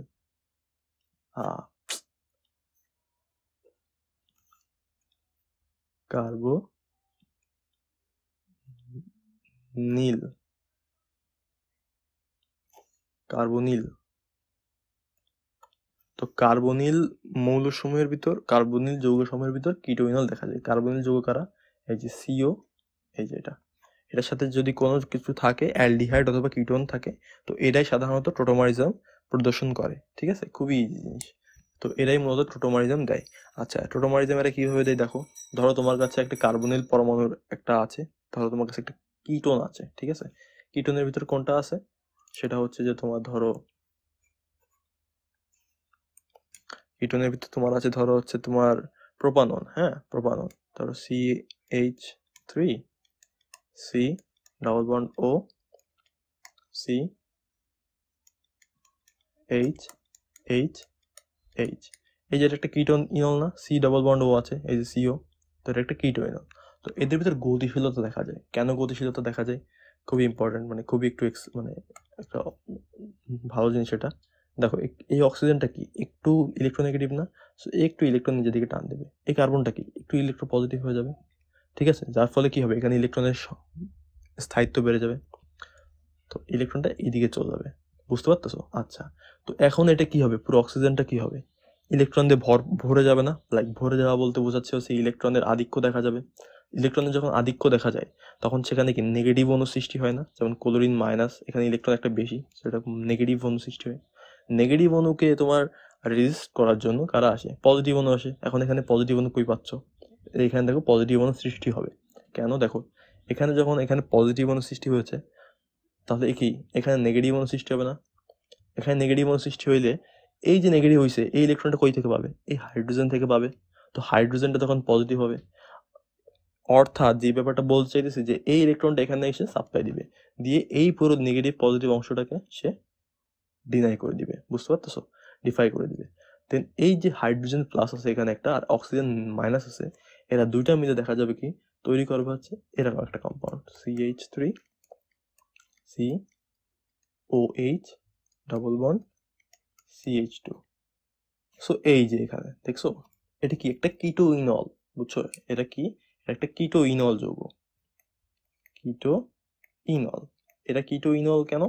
Speaker 1: carbonyl. তো কার্বনিল মৌলসমূহের ভিতর, কার্বনিল যৌগসমূহের ভিতর কিটোইনাল দেখা যায়। কার্বনিল যৌগ কারা? এই যে সিও, এই যে এটার সাথে যদি কোনো কিছু থাকে, অ্যালডিহাইড অথবা কিটোন থাকে, তো এটাই সাধারণত টোটোমারিজম প্রদর্শন করে, ঠিক আছে? খুবই ইজি জিনিস। তো এরাই মূলত টোটোমারিজম দেয়। আচ্ছা, টোটোমারিজম এরা কিভাবে দেয় দেখো। ধরো তোমার কাছে একটা কার্বনিল পরমাণুর একটা আছে, ধরো তোমার কাছে একটা কিটোন আছে, ঠিক আছে? কিটোনের ভিতর কোনটা আছে? সেটা হচ্ছে যে তোমার ধরো কিটোনের ভিতর তোমার আছে, ধরো হচ্ছে তোমার প্রোপানন। হ্যাঁ, প্রোপানন, ধরো CH3, C double bond O, CH, এই যে একটা কিটোন ইনল না, C ডাবল বন্ড O আছে, এই যে CO, তো এটা একটা কিটো ইনল। তো এদের ভিতর গতিশীলতা দেখা যায়। কেন গতিশীলতা দেখা যায়? খুবই ইম্পর্টেন্ট, মানে খুবই একটু মানে একটা ভালো জিনিস এটা। দেখো এই অক্সিজেনটা কি একটু ইলেকট্রোনেগেটিভ না? সো একটু ইলেকট্রন নিজের দিকে টান দেবে। এই কার্বনটা কি একটু ইলেকট্রো পজিটিভ হয়ে যাবে, ঠিক আছে? যার ফলে কি হবে, এখানে ইলেকট্রনের স্থায়িত্ব বেড়ে যাবে, তো ইলেকট্রনটা এইদিকে চলে যাবে। বুঝতে পারতেছো? আচ্ছা, তো এখন এটা কি হবে, পুরো অক্সিজেনটা কি হবে? ইলেকট্রন দিয়ে ভরে যাবে না? লাইক ভরে যাওয়া বলতে বোঝাচ্ছে হচ্ছে ইলেকট্রনের আধিক্য দেখা যাবে। ইলেকট্রনের যখন আধিক্য দেখা যায় তখন সেখানে কি নেগেটিভ অণু সৃষ্টি হয় না? যেমন ক্লোরিন মাইনাস, এখানে ইলেকট্রন একটা বেশি, সেটা নেগেটিভ অণু সৃষ্টি হয়। নেগেটিভ অণুকে তোমার রেজিস্ট করার জন্য কারা আসে? পজিটিভ অণু আসে। এখন এখানে পজিটিভ অণু কই পাচ্ছ? এখানে দেখো পজিটিভ অণু সৃষ্টি হবে। কেন? দেখো এখানে যখন এখানে পজিটিভ অণু সৃষ্টি হয়েছে, তাহলে কি এখানে নেগেটিভ অণু সৃষ্টি হবে না? এখানে নেগেটিভ অণু সৃষ্টি হইলে এই যে নেগেটিভ হয়েছে, এই ইলেকট্রনটা কই থেকে পাবে? এই হাইড্রোজেন থেকে পাবে। তো হাইড্রোজেনটা তখন পজিটিভ হবে, অর্থাৎ যে ব্যাপারটা বলতে চাইতেছি যে এই ইলেকট্রনটা এখানে এসে সাপ্লাই দিবে, দিয়ে এই পুরো নেগেটিভ পজিটিভ অংশটাকে সে ডিনাই করে দিবে। বুঝতে পারতেছো? ডিফাই করে দিবে। দেন এই যে হাইড্রোজেন প্লাস আছে এখানে একটা, আর অক্সিজেন মাইনাস আছে, এরা দুইটা মিলে দেখা যাবে কি তৈরি করবে হচ্ছে এরকম একটা compound, CH3, COH double bond CH2। So এই যে এখানে দেখছো, এটা কি একটা কিটো ইনল, বুঝছো? এটা কি একটা কিটো ইনল যৌগ, কিটো ইনল। এটা কিটো ইনল কেন?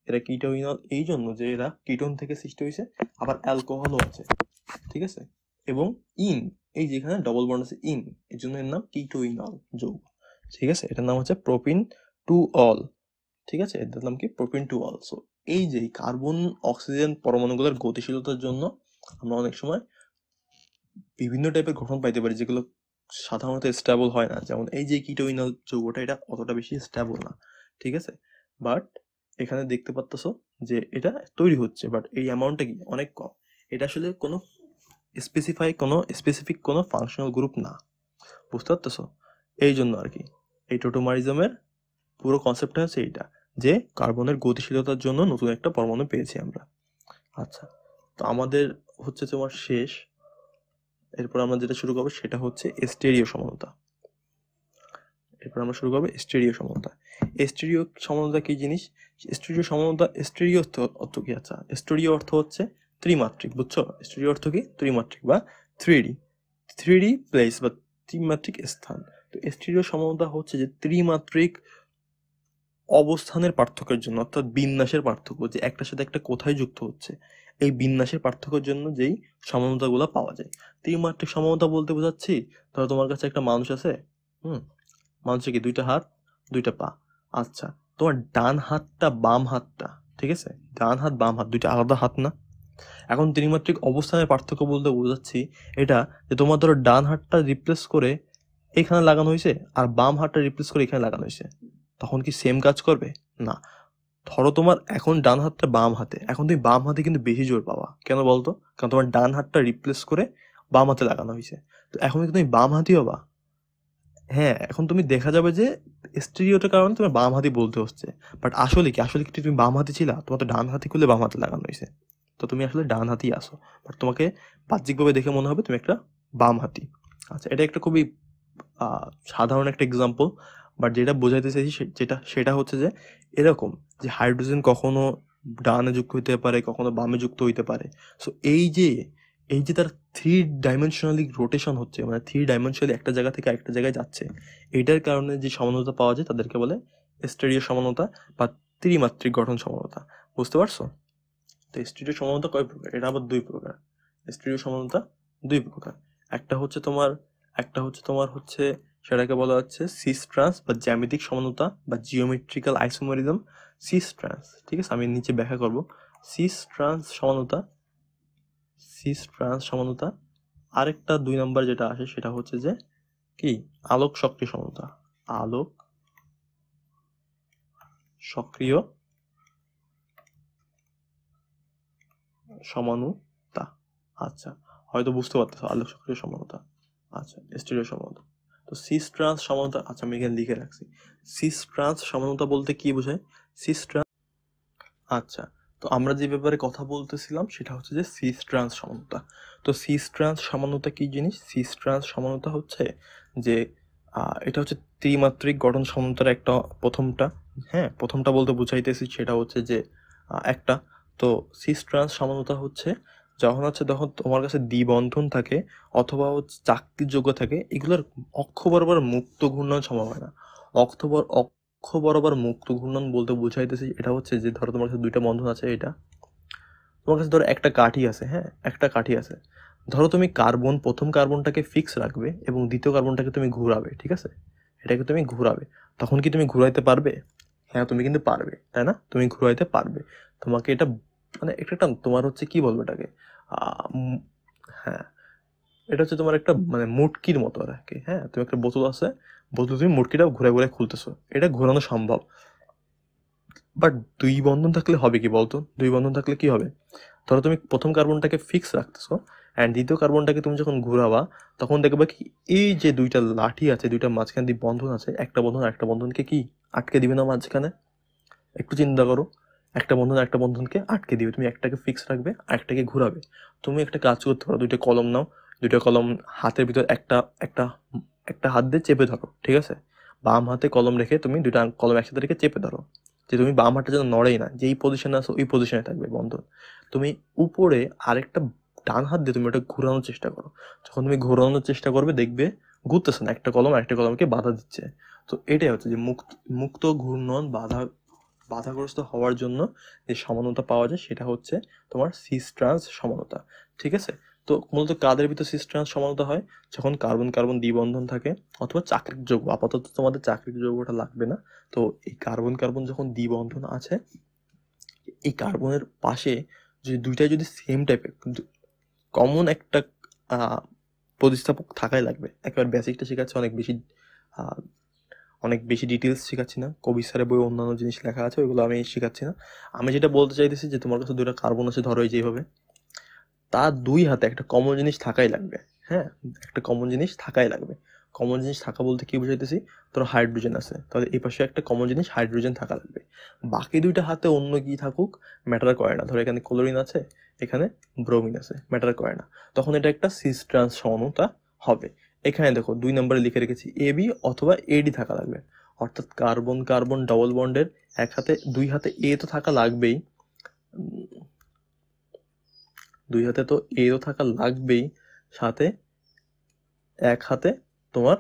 Speaker 1: এটা কিটো ইনল এই জন্য যে এরা কিটোন থেকে সৃষ্টি হয়েছে, আবার অ্যালকোহলও আছে, ঠিক আছে? এবং এই যেখানে ডবল বন্ড আছে এর জন্য এর নাম কিটো ইনল যৌগ, ঠিক আছে? এটার নাম হচ্ছে প্রোপিন টু অল, ঠিক আছে? এটার নাম কি? Propene to all. সো এই যে কার্বন অক্সিজেন পরমাণুগুলোর গতিশীলতার জন্য আমরা অনেক সময় বিভিন্ন টাইপের গঠন পাইতে পারি, যেগুলো সাধারণত স্টেবল হয় না, যেমন এই যে কিটোইনাল যৌগটা এটা অতটা বেশি স্টেবল না, ঠিক আছে। বাট এখানে দেখতে পাচ্ছ যে এটা তৈরি হচ্ছে, বাট এই অ্যামাউন্টটা কি অনেক কম। এটা আসলে কোনো স্পেসিফিক কোনো ফাংশনাল গ্রুপ না, বুঝতে পারতেছো? এই জন্য আর কি এই টোটোমারিজমের পুরো কনসেপ্টটা হচ্ছে এইটা, যে কার্বনের গতিশীলতার জন্য নতুন একটা পরমাণু পেয়েছি আমরা। আচ্ছা, তো আমাদের হচ্ছে তোমার শেষ, এরপর আমরা যেটা শুরু করবো সেটা হচ্ছে স্টেরিও সমানতা। স্টেরিও সমানতা কি জিনিস? স্টেরিও অর্থ কি? আচ্ছা, স্টেরিও অর্থ হচ্ছে ত্রিমাত্রিক, বুঝছো? স্টেরিও অর্থ কি? ত্রিমাত্রিক বা 3D প্লেস বা ত্রিমাত্রিক স্থান। তো স্টেরিও সমানতা হচ্ছে যে ত্রিমাত্রিক অবস্থানের পার্থক্যের জন্য, অর্থাৎ বিন্যাসের পার্থক্য, যে একটার সাথে একটা কোথায় যুক্ত হচ্ছে, এই বিন্যাসের পার্থক্যের জন্য যেই সমানতাগুলো পাওয়া যায়। ত্রিমাত্রিক সমানতা বলতে বোঝাচ্ছি, ধরো তোমার কাছে একটা মানুষ আছে, মানুষের কি দুইটা হাত দুইটা পা। আচ্ছা, তোমার ডান হাতটা বাম হাতটা, ঠিক আছে, ডান হাত বাম হাত দুইটা আলাদা হাত না? এখন ত্রিমাত্রিক অবস্থানের পার্থক্য বলতে বোঝাচ্ছি এটা, যে তোমার ধরো ডান হাতটা রিপ্লেস করে এখানে লাগানো হয়েছে আর বাম হাতটা রিপ্লেস করে এখানে লাগানো হয়েছে, তখন কি সেম কাজ করবে? না। ধরো তোমার এখন ডান হাতটা বাম হাতে, এখন তুমি বাম হাতে কিন্তু বেশি জোর পাবা, কেন বলতো? কারণ তোমার ডান হাতটা রিপ্লেস করে বাম হাতে লাগানো হয়েছে, তো এখন কি তুমি বাম হাতি হবা? হ্যাঁ, এখন তুমি দেখা যাবে যে স্টেরিওটার কারণে তোমার বাম হাতি বলতে হচ্ছে, বাট আসলে কি তুমি বাম হাতি ছিলা? তোমার তো ডান হাতি খুলে বাম হাতে লাগানো হয়েছে, তো তুমি আসলে ডান হাতি আসো, বাট তোমাকে বাহ্যিকভাবে দেখে মনে হবে তুমি একটা বাম হাতি। আচ্ছা, এটা একটা খুবই সাধারণ একটা এক্সাম্পল, বাট যেটা বোঝাইতে চাইছি সেটা হচ্ছে যে এরকম, যে হাইড্রোজেন কখনো ডানে যুক্ত হইতে পারে, কখনো বামে যুক্ত হইতে পারে। সো এই যে তার 3 ডাইমেনশনালি রোটেশন হচ্ছে, মানে 3 ডাইমেনশনালি একটা জায়গা থেকে আরেকটা জায়গায় যাচ্ছে, এটার কারণে যে সমানতা পাওয়া যায় তাদেরকে বলে স্টেরিও সমানতা বা ত্রিমাত্রিক গঠন সমানতা। বুঝতে পারছো? তো স্টেরিও সমানতা কয় প্রকার? এটা আবার 2 প্রকার। স্টেরিও সমানতা 2 প্রকার। একটা হচ্ছে তোমার হচ্ছে সেটাকে বলা হচ্ছে সিস ট্রান্স বা জ্যামিতিক সমানতা বা জিওমেট্রিক্যাল আইসোমেরিজম। সিস ট্রান্স, ঠিক আছে, আমি নিচে ব্যাখ্যা করব। সিস ট্রান্স সমানতা। আরেকটা 2 নাম্বার যেটা আসে সেটা হচ্ছে যে কি, আলোক সক্রিয় সমানতা। আলোক সক্রিয় সমানুতা। আচ্ছা, হয়তো বুঝতে পারতেছো আলোক সক্রিয় সমানুতা। আচ্ছা, স্টেরিও সমানুতা। তো সিস ট্রান্স সমানুতা, আচ্ছা আমি এখানে লিখে রাখছি। সিস ট্রান্স সমানুতা বলতে কি বোঝায়? সিস ট্রান্স, আচ্ছা, তো আমরা যে ব্যাপারে কথা বলতেছিলাম সেটা হচ্ছে যে সিস ট্রান্স সমানুতা। তো সিস ট্রান্স সমানুতা কি জিনিস? সিস ট্রান্স সমানুতা হচ্ছে যে এটা হচ্ছে ত্রিমাত্রিক গঠন সমানুতার একটা প্রথমটা বলতে বুঝাইতেছি সেটা হচ্ছে যে একটা, তো সিস ট্রান্স সমানুতা হচ্ছে তখন তোমার কাছে দ্বিবন্ধন থাকে অথবা হচ্ছে চাকতিযোগ্য থাকে, এগুলোর অক্ষ বরাবর মুক্ত ঘূর্ণন সম্ভব হয় না। অক্ষ বরাবর মুক্ত ঘূর্ণন বলতে বুঝাইতেছি এটা হচ্ছে যে ধরো তোমার কাছে 2টা বন্ধন আছে, তোমার কাছে ধরো একটা কাঠি আছে, একটা কাঠি আছে। ধরো তুমি প্রথম কার্বনটাকে ফিক্স রাখবে এবং দ্বিতীয় কার্বনটাকে তুমি ঘুরাবে, ঠিক আছে, এটাকে তুমি ঘুরাবে, তখন কি তুমি ঘুরাইতে পারবে? হ্যাঁ, তুমি কিন্তু পারবে, তাই না? তুমি ঘুরাইতে পারবে। তোমাকে এটা মানে একটা তোমার হচ্ছে কি বলবো এটাকে, হ্যাঁ, এটা হচ্ছে তোমার একটা মানে মুটকির মতো আর কি। হ্যাঁ, তুমি একটা বোতল আছে, বোতল তুমি মুটকিটা ঘুরে ঘুরে খুলতেছো, এটা ঘোরানো সম্ভব। বাট 2 বন্ধন থাকলে হবে কি বলতো? 2 বন্ধন থাকলে কি হবে? ধরো তুমি প্রথম কার্বনটাকে ফিক্স রাখতেছো অ্যান্ড দ্বিতীয় কার্বনটাকে তুমি যখন ঘুরাবা তখন দেখবা কি এই যে 2টা লাঠি আছে, 2টার মাঝখানে দিয়ে বন্ধন আছে, একটা বন্ধন আরেকটা বন্ধনকে কি আটকে দিবে না মাঝখানে? একটু চিন্তা করো, একটা বন্ধন একটা বন্ধনকে আটকে দিবে, তুমি একটাকে ফিক্স রাখবে আরেকটাকে ঘুরাবে। তুমি একটা কাজ করতে পারো, 2টা কলম নাও, 2টা কলম হাতের ভিতর একটা একটা একটা হাত দিয়ে চেপে ধরো, ঠিক আছে, বাম হাতে কলম রেখে তুমি 2টা কলম একসাথে রেখে চেপে ধরো, যে তুমি বাম হাতটা যেন নড়েই না, যেই পজিশনে আছো ওই পজিশনে থাকবে বন্ধন। তুমি উপরে আরেকটা ডান হাত দিয়ে তুমি ওটা ঘোরানোর চেষ্টা করো, যখন তুমি ঘোরানোর চেষ্টা করবে দেখবে ঘুরতেছে না, একটা কলম আরেকটা কলমকে বাধা দিচ্ছে। তো এটাই হচ্ছে যে মুক্ত ঘূর্ণন বাধাগ্রস্ত হওয়ার জন্য যে সমানতা পাওয়া যায় সেটা হচ্ছে তোমার সিস ট্রান্স সমানতা, ঠিক আছে। তো মূলত কাদের ভিতর সিস ট্রান্স সমানতা হয়? যখন কার্বন কার্বন দ্বিবন্ধন থাকে অথবা চাকরিক যৌগ, আপাতত তোমাদের চাকরিক যৌগটা লাগবে না। তো এই কার্বন কার্বন যখন দ্বিবন্ধন আছে, এই কার্বনের পাশে যদি দুইটাই যদি সেম টাইপের কমন একটা প্রতিস্থাপক থাকাই লাগবে। একেবারে বেসিকটা শেখাচ্ছে, অনেক বেশি ডিটেলস শেখাচ্ছি না। কবি স্যারের বই অন্যান্য জিনিস লেখা আছে, ওইগুলো আমি শেখাচ্ছি না। আমি যেটা বলতে চাইতেছি যে তোমার কাছে দুইটা কার্বন আছে ধরো এই যেভাবে, তার দুই হাতে একটা কমন জিনিস থাকাই লাগবে। হ্যাঁ, একটা কমন জিনিস থাকাই লাগবে। কমন জিনিস থাকা বলতে কি বুঝাইতেছি, ধরো হাইড্রোজেন আছে, তাহলে এই পাশে একটা কমন জিনিস হাইড্রোজেন থাকা লাগবে। বাকি দুইটা হাতে অন্য কি থাকুক ম্যাটার করে না। ধরো এখানে ক্লোরিন আছে, এখানে ব্রোমিন আছে, ম্যাটার করে না। তখন এটা একটা সিস ট্রান্স সমতা হবে। এখানে দেখো 2 নম্বরে লিখে রেখেছি এবি অথবা এডি থাকা লাগবে। অর্থাৎ কার্বন কার্বন ডবল বন্ডের দুই হাতে এ তো থাকা লাগবেই, দুই হাতে তো এ তো থাকা লাগবেই, সাথে এক হাতে তোমার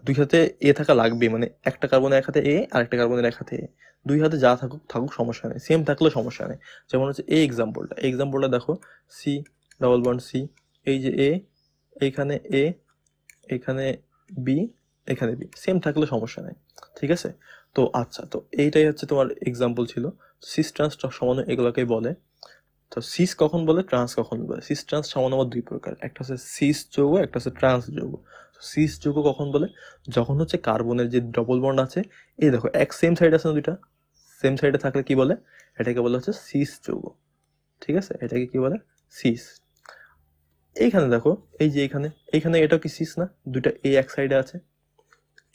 Speaker 1: দুই হাতে এ থাকা লাগবে, মানে একটা কার্বনের এক হাতে এ আর একটা কার্বনের এক হাতে এ। দুই হাতে যা থাকুক থাকুক সমস্যা নেই, সেম থাকলে সমস্যা নেই। যেমন হচ্ছে এক্সাম্পলটা দেখো, সি ডবল বন্ড সি, এই যে এ, এইখানে এ, এখানে বি, এখানে বি, সেম থাকলে সমস্যা নেই। ঠিক আছে, তো আচ্ছা, তো এইটাই হচ্ছে তোমার এক্সাম্পল ছিল। সিস ট্রান্স সমানো এগুলোকেই বলে। তো সিস কখন বলে, ট্রান্স কখন বলে? সিস ট্রান্স সমান আবার দুই প্রকার, একটা হচ্ছে সিস যৌগ, একটা হচ্ছে ট্রান্স যৌগ। সিস যৌগ কখন বলে, যখন হচ্ছে কার্বনের যে ডবল বন্ড আছে, এই দেখো এক সেম সাইড আছে না, দুইটা সেম সাইডে থাকলে কি বলে, এটাকে বলে হচ্ছে সিস যৌগ। ঠিক আছে, এটাকে কি বলে, সিস। এইখানে দেখো, এই যে এইখানে এইখানে এটাও কি সিস না, দুইটা এ এক সাইডে আছে,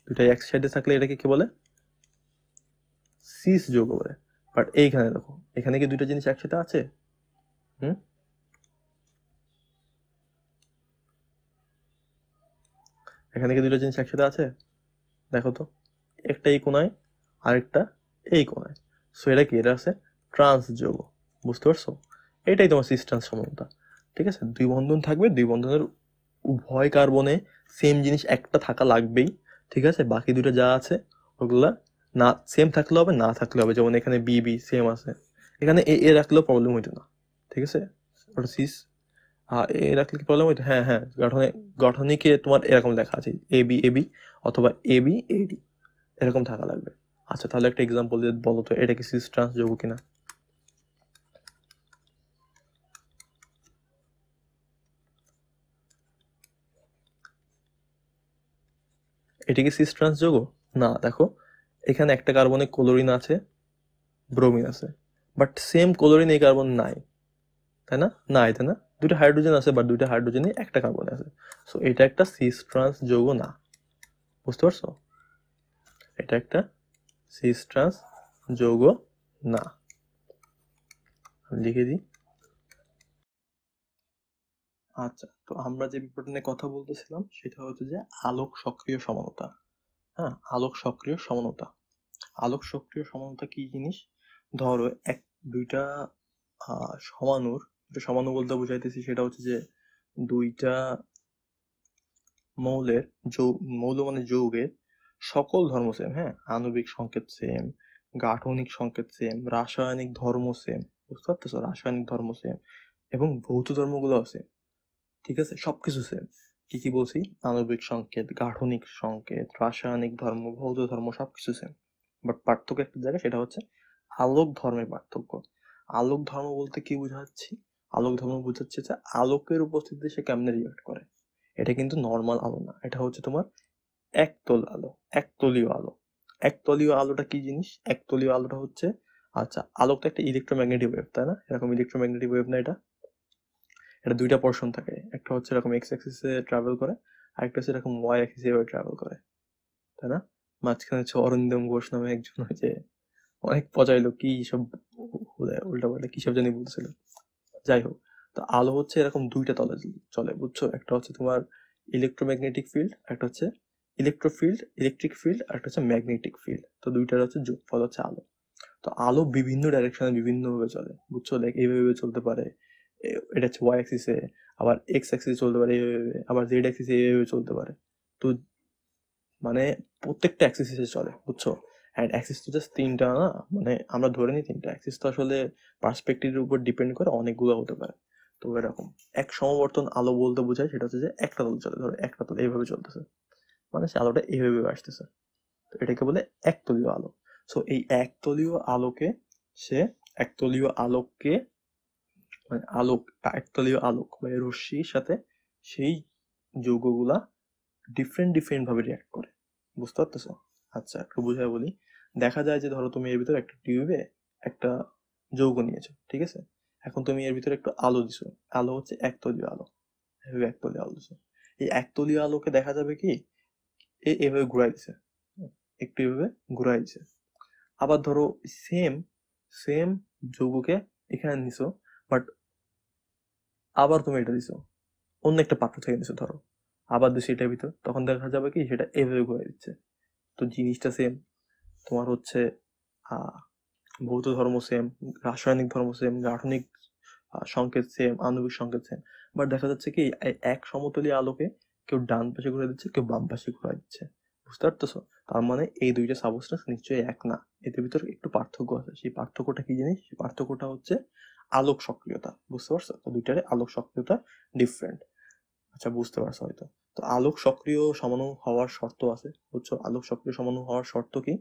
Speaker 1: দুইটা এক সাইডে থাকলে এটাকে কি বলে, সিস যৌগ বলে। বাট এইখানে দেখো, এখানে কি দুইটা জিনিস একসাথে আছে? এখানে কি দুটো জিনিস একসাথে আছে? দেখো তো, একটা এই কোনায় আরেকটা এই কোনায়। সো এটা কি, এটা আছে ট্রান্স যৌগ। বুঝতে পারছো? এটাই তোমার সিস ট্রান্স সমতা। ঠিক আছে, দুই বন্ধন থাকবে, দুই বন্ধনের উভয় কার্বনে সেম জিনিস একটা থাকা লাগবেই। ঠিক আছে, বাকি দুটো যা আছে ওগুলা না সেম থাকলে হবে, না থাকলে হবে। যেমন এখানে বি বি সেম আছে, এখানে এ এ রাখলেও প্রবলেম হইতো না। ঠিক আছে, ওটা সিস এ রাখলে কি প্রবলেম হইতো? হ্যাঁ হ্যাঁ, গঠনিকে তোমার এরকম লেখা আছে, এ বি এ বি অথবা এ বি এ ডি, এরকম থাকা লাগবে। আচ্ছা, তাহলে একটা এক্সাম্পল দিয়ে বলো তো, এটা কি সিস ট্রান্স যৌগ কিনা? এটা কি সিস ট্রান্স যৌগ? না। দেখো, এখানে একটা কার্বনে ক্লোরিন আছে, ব্রোমিন আছে, বাট সেম ক্লোরিন এই কার্বন নাই, তাই না? নাই, তাই না? দুইটা হাইড্রোজেন আছে, বাট দুইটা হাইড্রোজেনই একটা কার্বনে আছে। সো এটা একটা সিস ট্রান্স যৌগ না। বুঝতে পারছো? এটা একটা সিস ট্রান্স যৌগ না। লিখে দিই। আচ্ছা, তো আমরা যে ব্যাপারটা নিয়ে কথা বলতেছিলাম সেটা হচ্ছে যে আলোক সক্রিয় সমানতা। হ্যাঁ, আলোক সক্রিয় সমানতা। আলোক সক্রিয় সমানতা কি জিনিস? ধরো দুইটা সমাণু বলতে বুঝাইতেছি সেটা হচ্ছে যে দুইটা মৌলের, মৌল মানে যৌগের সকল ধর্ম সেম। হ্যাঁ, আণবিক সংকেত সেম, গাঠনিক সংকেত সেম, রাসায়নিক ধর্ম সেম। বুঝতে পারতেছো? রাসায়নিক ধর্ম সেম এবং ভৌত ধর্মগুলো সেম। ঠিক আছে, সবকিছু সেম। কি কি বলছি? আণবিক সংকেত, গাঠনিক সংকেত, রাসায়নিক ধর্ম, ভৌত ধর্ম, সবকিছু সেম। বাট পার্থক্য একটা জায়গায়, সেটা হচ্ছে আলোক ধর্মের পার্থক্য। আলোক ধর্ম বলতে কি বুঝাচ্ছি? আলোক ধর্ম বুঝাচ্ছে যে আলোকের উপস্থিতিতে সে কেমনে রিয়াক্ট করে। এটা কিন্তু নর্মাল আলো না, এটা হচ্ছে তোমার একতলীয় আলো। একতলীয় আলোটা কি জিনিস? একতলীয় আলোটা হচ্ছে, আচ্ছা, আলোক তো একটা ইলেকট্রোম্যাগনেটিক ওয়েভ, তাই না? এরকম ইলেকট্রোম্যাগনেটিক ওয়েভ না এটা? এটা দুইটা পোর্শন থাকে, একটা হচ্ছে এরকম এক্স অ্যাক্সিসে ট্রাভেল করে, আরেকটা হচ্ছে এরকম ওয়াই অ্যাক্সিসে ট্রাভেল করে, তাই না? মাঝখানে হচ্ছে অরিন্দম ঘোষ নামে একজন, ওই যে অনেক পচাইলো কি সব উল্টা পাল্টা কি সব জানি বলছিল। যাই হোক, তো আলো হচ্ছে এরকম দুইটা তলে চলে, বুঝছো? একটা হচ্ছে তোমার ইলেকট্রোম্যাগনেটিক ফিল্ড, একটা হচ্ছে ইলেকট্রিক ফিল্ড, আর একটা হচ্ছে ম্যাগনেটিক ফিল্ড। তো দুইটার হচ্ছে যোগফল হচ্ছে আলো। তো আলো বিভিন্ন ডাইরেকশনে বিভিন্ন ভাবে চলে, বুঝছো? লাইক এইভাবে চলতে পারে, এটা হচ্ছে ওয়াই অ্যাক্সিসে, আবার এক্স অ্যাক্সিসে চলতে পারে এইভাবে, আবার জেড অ্যাক্সিসে এইভাবে চলতে পারে। তো মানে প্রত্যেকটা অ্যাক্সিসে চলে, বুঝছো? অ্যান্ড অ্যাক্সিস তো জাস্ট তিনটা না, মানে আমরা ধরে নিই তিনটা। অ্যাক্সিস তো আসলে পার্সপেক্টিভের উপর ডিপেন্ড করে, অনেকগুলো হতে পারে। তো এরকম এক সমবর্তন আলো বলতে বোঝায় সেটা হচ্ছে যে একটা তল চলে, ধরো একটা তল এইভাবে চলতেছে, মানে সে আলোটা এইভাবে আসতেছে, তো এটাকে বলে একতলীয় আলো। সো এই সে একতলীয় আলোককে, মানে একতলীয় আলোক বা রশ্মির সাথে সেই যৌগগুলা ডিফারেন্ট ভাবে রিয়াক্ট করে। বুঝতে পারতেছো? আচ্ছা, একটু বুঝাই বলি। দেখা যায় যে ধরো তুমি এর ভিতরে একটা টিউবে একটা যৌগ নিয়েছো, ঠিক আছে? এখন তুমি এর ভিতরে একটু আলো দিছো। আলো হচ্ছে একতলীয় আলো, এভাবে একতলীয় আলো দিছো। এই একতলীয় আলোকে দেখা যাবে কি এভাবে ঘুরাই দিছে, একটু এভাবে ঘুরাই দিছে। আবার ধরো সেম সেম যৌগকে এখানে নিছো, বাট আবার তুমি এটা দিছো অন্য একটা পাত্র থেকে দিছো, ধরো আবার দিছো এটার ভিতর, তখন দেখা যাবে কি সেটা এভাবে ঘুরাই দিচ্ছে। তো জিনিসটা সেম, তোমার হচ্ছে আহ ভৌত ধর্ম সেম, রাসায়নিক ধর্ম সেম, গাঠনিক সংকেত সেম, আণবিক সংকেত সেম, বাট দেখা যাচ্ছে কি এক সমতলী আলোকে কেউ ডান পাশে ঘুরে দিচ্ছে, কেউ বাম পাশে ঘুরে দিচ্ছে। বুঝতে পারতেছো? তার মানে এই দুইটা সাবস্টেন্স নিশ্চয়ই এক না, এদের ভিতরে একটু পার্থক্য আছে। সেই পার্থক্যটা কি জিনিস? সেই পার্থক্যটা হচ্ছে আলোক সক্রিয়তা। বুঝতে পারছো? তো দুইটারে আলোক সক্রিয়তা ডিফারেন্ট। আচ্ছা, বুঝতে পারছো হয়তো। তো আলোক সক্রিয় সমাণু হওয়ার শর্ত আছে, বুঝছো? আলোক সক্রিয় সমাণু হওয়ার শর্ত কি?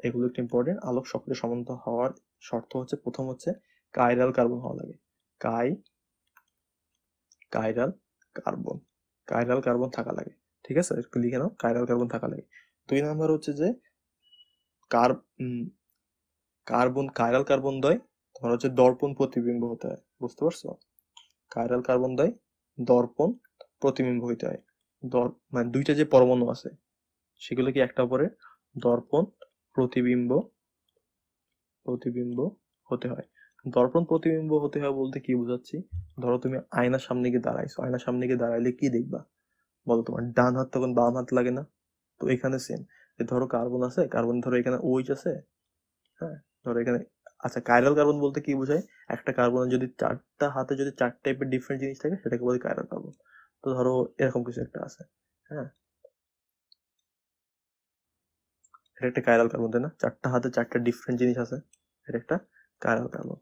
Speaker 1: এগুলো একটু ইম্পর্টেন্ট। আলোক সক্রিয় সমাণু হওয়ার শর্ত হচ্ছে, প্রথম হচ্ছে কাইরাল কার্বন হওয়া লাগে। কাইরাল কার্বন কাইরাল কার্বন থাকা লাগে, ঠিক আছে? একটু লিখে নাও, কাইরাল কার্বন থাকা লাগে। 2 নাম্বার হচ্ছে যে কার কাইরাল কার্বন দ্বয় তোমার হচ্ছে দর্পণ প্রতিবিম্ব হতে হয়। বুঝতে পারছো? কাইরাল কার্বন দ্বয় দর্পণ প্রতিবিম্ব হইতে হয়। মানে দুইটা যে পরমাণু আছে সেগুলো কি একটা অপরের দর্পণ প্রতিবিম্ব প্রতিবিম্ব হতে হয়। দর্পণ প্রতিবিম্ব হতে হয় বলতে কি বোঝাচ্ছি? ধরো তুমি আয়নার সামনে গিয়ে দাঁড়াইছো, আয়নার সামনে গিয়ে দাঁড়াইলে কি দেখবা বলো? তোমার ডান হাত তখন বাম হাত লাগে না? তো এখানে সেম, ধরো কার্বন আছে, কার্বন ধরো এখানে OH আছে, হ্যাঁ, ধরো এখানে। আচ্ছা, কাইরাল কার্বন বলতে কি বোঝায়? একটা কার্বনের যদি চারটা হাতে যদি 4 টাইপের ডিফারেন্ট জিনিস থাকে সেটাকে বলে কাইরাল কার্বন। তো ধরো এরকম কিছু একটা আছে, হ্যাঁ, এটা একটা কাইরাল কার্বন, তাই না? 4টা হাতে 4টা ডিফারেন্ট জিনিস আছে, এটা একটা কাইরাল কার্বন।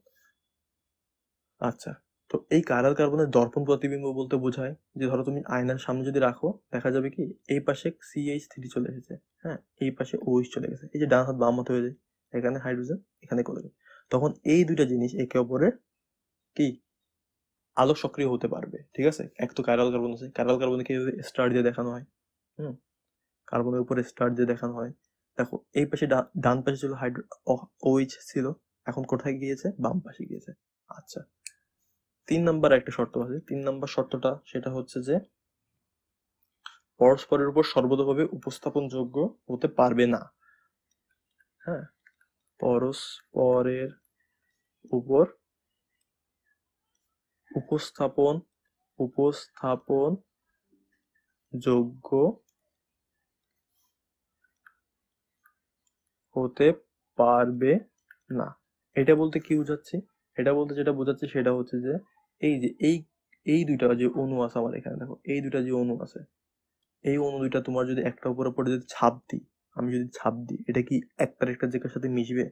Speaker 1: আচ্ছা, তো এই কাইরাল কার্বনের দর্পণ প্রতিবিম্ব বলতে বোঝায় যে ধরো তুমি আয়নার সামনে যদি রাখো, দেখা যাবে কি এই পাশে CH3 চলে এসেছে, হ্যাঁ, এই পাশে OH চলে গেছে। এই যে ডান হাত বাম হাত হয়ে যায়, এখানে হাইড্রোজেন, এখানে ক্লোরিন। তখন এই দুইটা জিনিস একে অপরের কি আলোক সক্রিয় হতে পারবে, ঠিক আছে? এক তো কাইরাল কার্বন আছে, কাইরাল কার্বনকে এইভাবে স্টার দিয়ে দেখানো হয়। হুম, কার্বনের উপরে স্টার দিয়ে দেখানো হয়। দেখো এই পাশে ডান পাশে ছিল OH ছিল, এখন কোথায় গিয়েছে? বাম পাশে গিয়েছে। আচ্ছা, 3 নাম্বার একটা শর্ত আছে। 3 নাম্বার শর্তটা সেটা হচ্ছে যে পরস্পরের উপর সর্বতোভাবে উপস্থাপনযোগ্য হতে পারবে না। হ্যাঁ, পরস্পরের উপর উপস্থাপন উপস্থাপন যোগ্য হতে পারবে না। এটা বলতে কি বোঝাচ্ছি? এটা বলতে যেটা বোঝাচ্ছি সেটা হচ্ছে যে এই যে এই দুইটা যে অণু আছে আমার এখানে, দেখো এই দুইটা যে অণু আছে, এই অণু দুইটা তোমার যদি একটা উপর যদি ছাপ দিই, আমি যদি ছাপ দিই, এটা কি একটার একটা জায়গার সাথে মিশবে?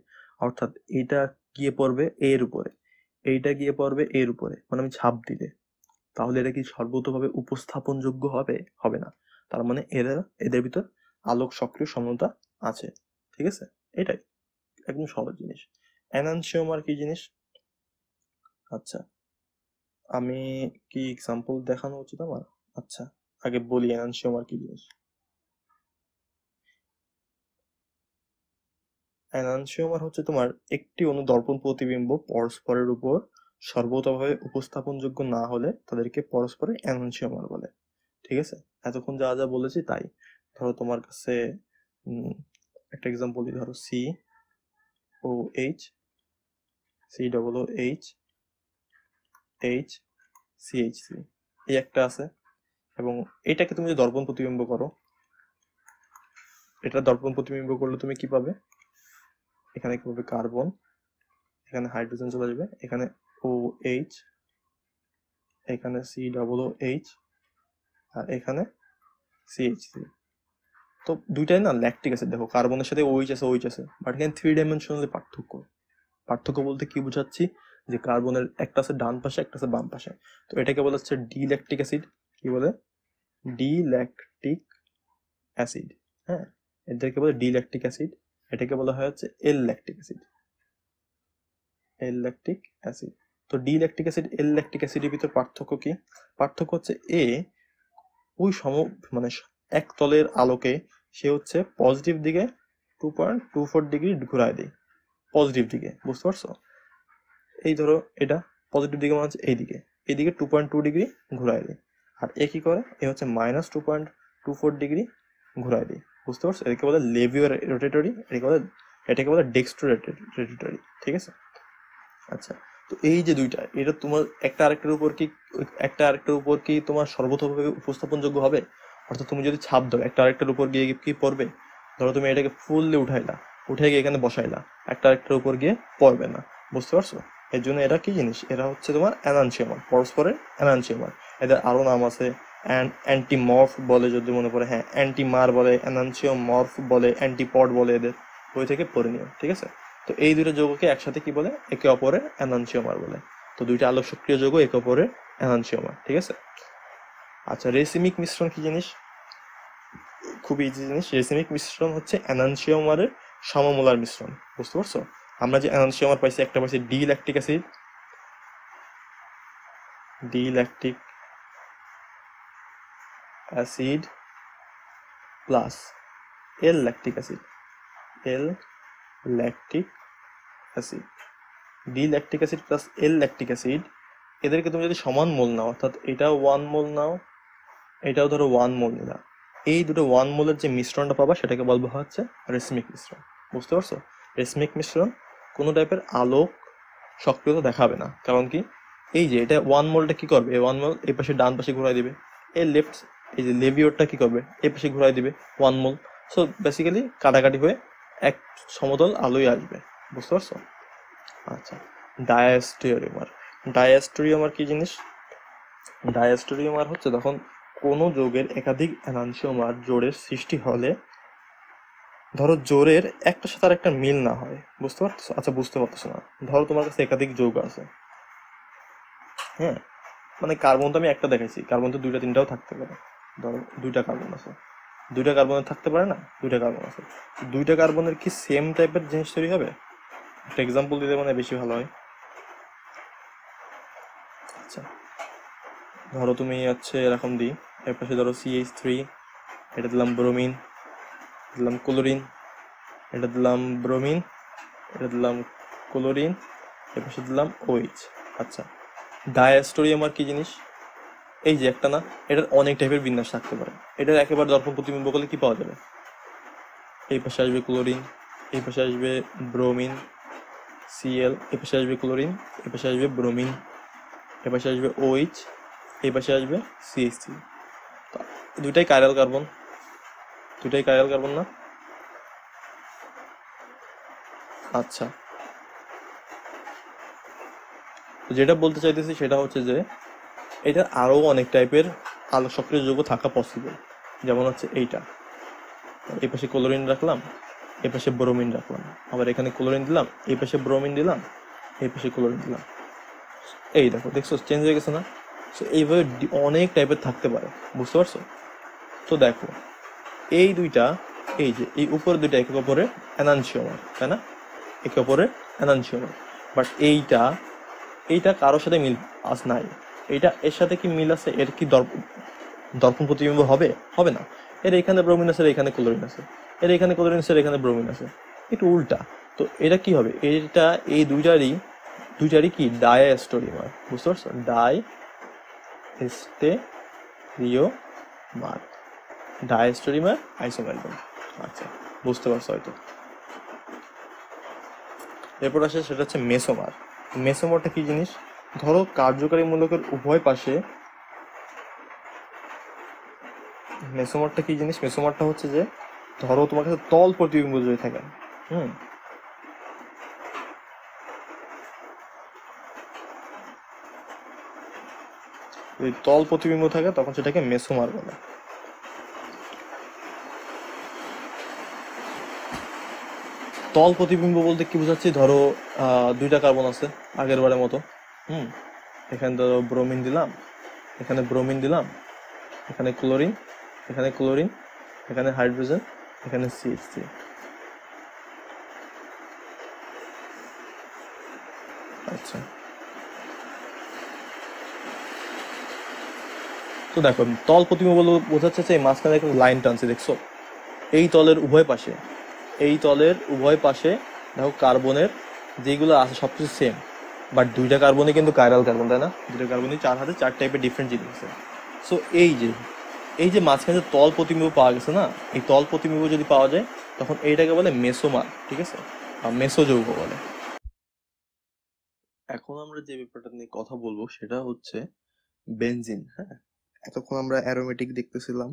Speaker 1: অর্থাৎ এটা গিয়ে পড়বে এর উপরে, এইটা গিয়ে পড়বে এর উপরে, মানে আমি ছাপ দিলে, তাহলে এটা কি সর্বতোভাবে উপস্থাপনযোগ্য হবে? হবে না। তার মানে এদের ভিতর আলোক সক্রিয় সমতা আছে, ঠিক আছে? এটাই একদম সহজ জিনিস। এনানসিওমার কি জিনিস? আচ্ছা, আমি কি এক্সাম্পল দেখানো উচিত আমার? আচ্ছা, আগে বলি এনানসিওমার কি জিনিস। এনানসিওমার হচ্ছে তোমার একটি অণু দর্পণ প্রতিবিম্ব পরস্পরের উপর সর্বতোভাবে উপস্থাপনযোগ্য না হলে তাদেরকে পরস্পরের এনানসিওমার বলে, ঠিক আছে? এতক্ষণ যা যা বলেছি তাই। ধরো তোমার কাছে একটা এক্সাম্পল দিই, ধরো COH COOH এই একটা আছে, এবং এটাকে তুমি যদি দর্পণ প্রতিবিম্ব করো, এটা দর্পণ প্রতিবিম্ব করলে তুমি কি পাবে? এখানে কি পাবে? কার্বন, এখানে হাইড্রোজেন চলে যাবে, এখানে OH, এখানে COOH, আর এখানে CH3। তো দুইটাই না ল্যাকটিক অ্যাসিড। দেখো কার্বনের সাথে OH আছে, OH আছে, বাট এখানে 3 ডাইমেনশনাল পার্থক্য। পার্থক্য বলতে কি বুঝাচ্ছি? যে কার্বনের একটা আছে ডান পাশে, একটা আছে বাম পাশে। তো এটাকে বলা হচ্ছে ডিল্যাকটিক অ্যাসিড। কি বলে? D lactic acid. হ্যাঁ, এদেরকে বলে ডিল্যাকটিক অ্যাসিড। এটাকে বলা হয় হচ্ছে L lactic acid. L lactic acid. তো D lactic acid L lactic অ্যাসিডের ভিতর পার্থক্য কি? পার্থক্য হচ্ছে এ ওই মানে এক তলের আলোকে সে হচ্ছে পজিটিভ দিকে 2.24 ডিগ্রি ঘুরায় দেয়, পজিটিভ দিকে, বুঝতে পারছো? এই ধরো এটা পজিটিভ দিকে মানে হচ্ছে এইদিকে 2.2 ডিগ্রি ঘুরায় দেয়। আর এ কি করে, এ হচ্ছে -2.24 ডিগ্রি ঘুরায় দেয়, বুঝতে পারছো? এটাকে বলে লেভিও রোটেটরি, এটাকে বলে ডেক্সট্রো রোটেটরি, ঠিক আছে? আচ্ছা, তো এই যে দুইটা, এটা তোমার একটা আরেকটার উপর কি তোমার সর্বতোভাবে উপস্থাপনযোগ্য হবে? অর্থাৎ তুমি যদি ছাপ দাও একটা আরেকটার উপর গিয়ে কি পড়বে? ধরো তুমি এটাকে ফুললি উঠে গিয়ে এখানে বসাইলা, একটা আরেকটার উপর গিয়ে পড়বে না, বুঝতে পারছো? এর জন্য এরা কি জিনিস, এরা হচ্ছে তোমার এনানসিওমার, পরস্পরের এনানসিওমার। এদের আরো নাম আছে, অ্যান্টিমর্ফ বলে যদি মনে পড়ে, হ্যাঁ অ্যান্টিমার বলে, এনানসিওমর্ফ বলে, অ্যান্টিপড বলে, এদের বই থেকে পড়ে নিও, ঠিক আছে? তো এই দুইটা যৌগকে একসাথে কি বলে, একে অপরের এনানসিওমার বলে। তো দুইটা আলোক সক্রিয় যৌগ একে অপরের এনানসিওমার, ঠিক আছে? আচ্ছা, রেসিমিক মিশ্রণ কি জিনিস? খুব ইজি জিনিস। রেসিমিক মিশ্রণ হচ্ছে এনানসিওমারের সমমোলার মিশ্রণ, বুঝতে পারছো? আমরা যে এনানসিওমার পাইছি, একটা পাইছি D lactic acid plus L lactic acid, D lactic acid plus L lactic acid, এদেরকে তুমি যদি সমান মোল নাও, অর্থাৎ এটাও 1 মোল নাও, এটাও ধরো 1 মোল নিলাম, এই দুটো 1 মোলের যে মিশ্রণটা পাবা সেটাকে বলবো হচ্ছে রেসমিক মিশ্রণ, বুঝতে পারছো? রেসমিক মিশ্রণ কোনো টাইপের আলোক সক্রিয়তা দেখাবে না, কারণ কি, এই যে এটা 1 মোলটা কি করবে, এই 1 মোল এই পাশে ডান পাশে ঘুরাই দিবে, এই যে লেভিওরটা কি করবে, এই পাশে ঘুরাই দিবে 1 মোল। সো বেসিক্যালি কাটাকাটি হয়ে এক সমতল আলোই আসবে, বুঝতে পারছো? আচ্ছা, ডায়াস্টোরিওমার কি জিনিস? ডায়াস্টোরিওমার হচ্ছে যখন কোনো যৌগের একাধিক এনানসিওমার জোড়ের সৃষ্টি হলে, ধরো জোড়ের একটার সাথে আর একটা মিল না হয়, বুঝতে পারছো? আচ্ছা, বুঝতে পারছো না, ধরো তোমার কাছে একাধিক যৌগ আছে, হ্যাঁ, মানে কার্বন তো আমি একটা দেখাইছি, কার্বন তো 2টা 3টাও থাকতে পারে। ধরো 2টা কার্বন আছে, 2টা কার্বনের থাকতে পারে না, 2টা কার্বন আছে, 2টা কার্বনের কি সেম টাইপের জিনিস তৈরি হবে? একটা এক্সাম্পল দিলে মানে বেশি ভালো হয়। আচ্ছা, ধরো তুমি হচ্ছে এরকম দিই, এর পাশে ধরো CH3, এটা দিলাম ব্রোমিন, দিলাম ক্লোরিন, এটা দিলাম ব্রোমিন, এটা দিলাম ক্লোরিন, এর পাশে দিলাম OH। আচ্ছা, ডায়াস্টোরিয়ামার কি জিনিস? এই যে একটা না, এটার অনেক টাইপের বিন্যাস থাকতে পারে। এটার একেবারে দর্পণ প্রতিবিম্ব করলে কি পাওয়া যাবে? এই পাশে আসবে ক্লোরিন, এই পাশে আসবে ব্রোমিন Cl, এই পাশে আসবে ক্লোরিন, এই পাশে আসবে ব্রোমিন, এই পাশে আসবে OH, এই পাশে আসবে CH3। দুইটাই কাইরাল কার্বন না? আচ্ছা, যেটা বলতে চাইতেছি সেটা হচ্ছে যে এটা আরো অনেক টাইপের আলোক সক্রিয় যৌগ থাকা পসিবল। যেমন হচ্ছে এইটা, এই পাশে ক্লোরিন রাখলাম, এই পাশে ব্রোমিন রাখলাম, আবার এখানে ক্লোরিন দিলাম, এই পাশে ব্রোমিন দিলাম, এই পাশে ক্লোরিন দিলাম, এই দেখো, দেখছো চেঞ্জ হয়ে গেছে না? সো এইভাবে অনেক টাইপের থাকতে পারে, বুঝতে পারছো? তো দেখো, এই দুইটা, এই যে এই উপরের দুইটা একে অপরের এনানসিওমার, তাই না? একে অপরের এনানসিওমার। বাট এইটা কারোর সাথে মিল নাই। এইটা এর সাথে কি মিল আছে? এর কি দর্পণ প্রতিবিম্ব হবে? হবে না। এর এখানে ব্রোমিন আছে, এখানে ক্লোরিন আছে, এর এখানে ক্লোরিন আছে, এখানে ব্রোমিন আছে, একটু উল্টা। তো এটা কি হবে? এটা এই দুইটারই কি ডায়াস্টোরিমার, বুঝতে পারছো? ডায়াস্টোরিমার আইসোমার। আচ্ছা, বুঝতে পারছো হয়তো। এরপর আসে সেটা হচ্ছে মেসোমার। মেসোমারটা কি জিনিস? ধরো কার্যকারী মূলকের উভয় পাশে, মেসোমারটা কি জিনিস? মেসোমারটা হচ্ছে যে ধরো তোমার কাছে তল প্রতিবিম্ব যদি থাকে, যদি তল প্রতিবিম্ব থাকে তখন সেটাকে মেসোমার বলে। তল প্রতিবিম্ব বলতে কি বোঝাচ্ছি? ধরো 2টা কার্বন আছে আগের বারের মতো, এখানে ধরো ব্রোমিন দিলাম, এখানে ব্রোমিন দিলাম, এখানে ক্লোরিন, এখানে ক্লোরিন, এখানে হাইড্রোজেন, এখানে CH3। আচ্ছা, তো দেখো তল প্রতিবিম্ব বলে বোঝাচ্ছে যে এই মাঝখানে একটা লাইন টানছে, দেখছো? এই তলের উভয় পাশে, এই তলের উভয় পাশে দেখো কার্বনের যেগুলো আছে সবকিছু সেম, বাট দুইটা কার্বনই কিন্তু কাইরাল কার্বন, তাই না? দুইটা কার্বনই চার হাতে চার টাইপের ডিফারেন্ট জিনিস আছে। সো এই যে মাঝখানে যে তল প্রতিবিম্ব পাওয়া গেছে না, এই তল প্রতিবিম্ব যদি পাওয়া যায় তখন এইটাকে বলে মেসোমার, ঠিক আছে, বা মেসোযৌগ বলে। এখন আমরা যে ব্যাপারটা নিয়ে কথা বলবো সেটা হচ্ছে বেনজিন। হ্যাঁ, এতক্ষণ আমরা অ্যারোমেটিক দেখতেছিলাম।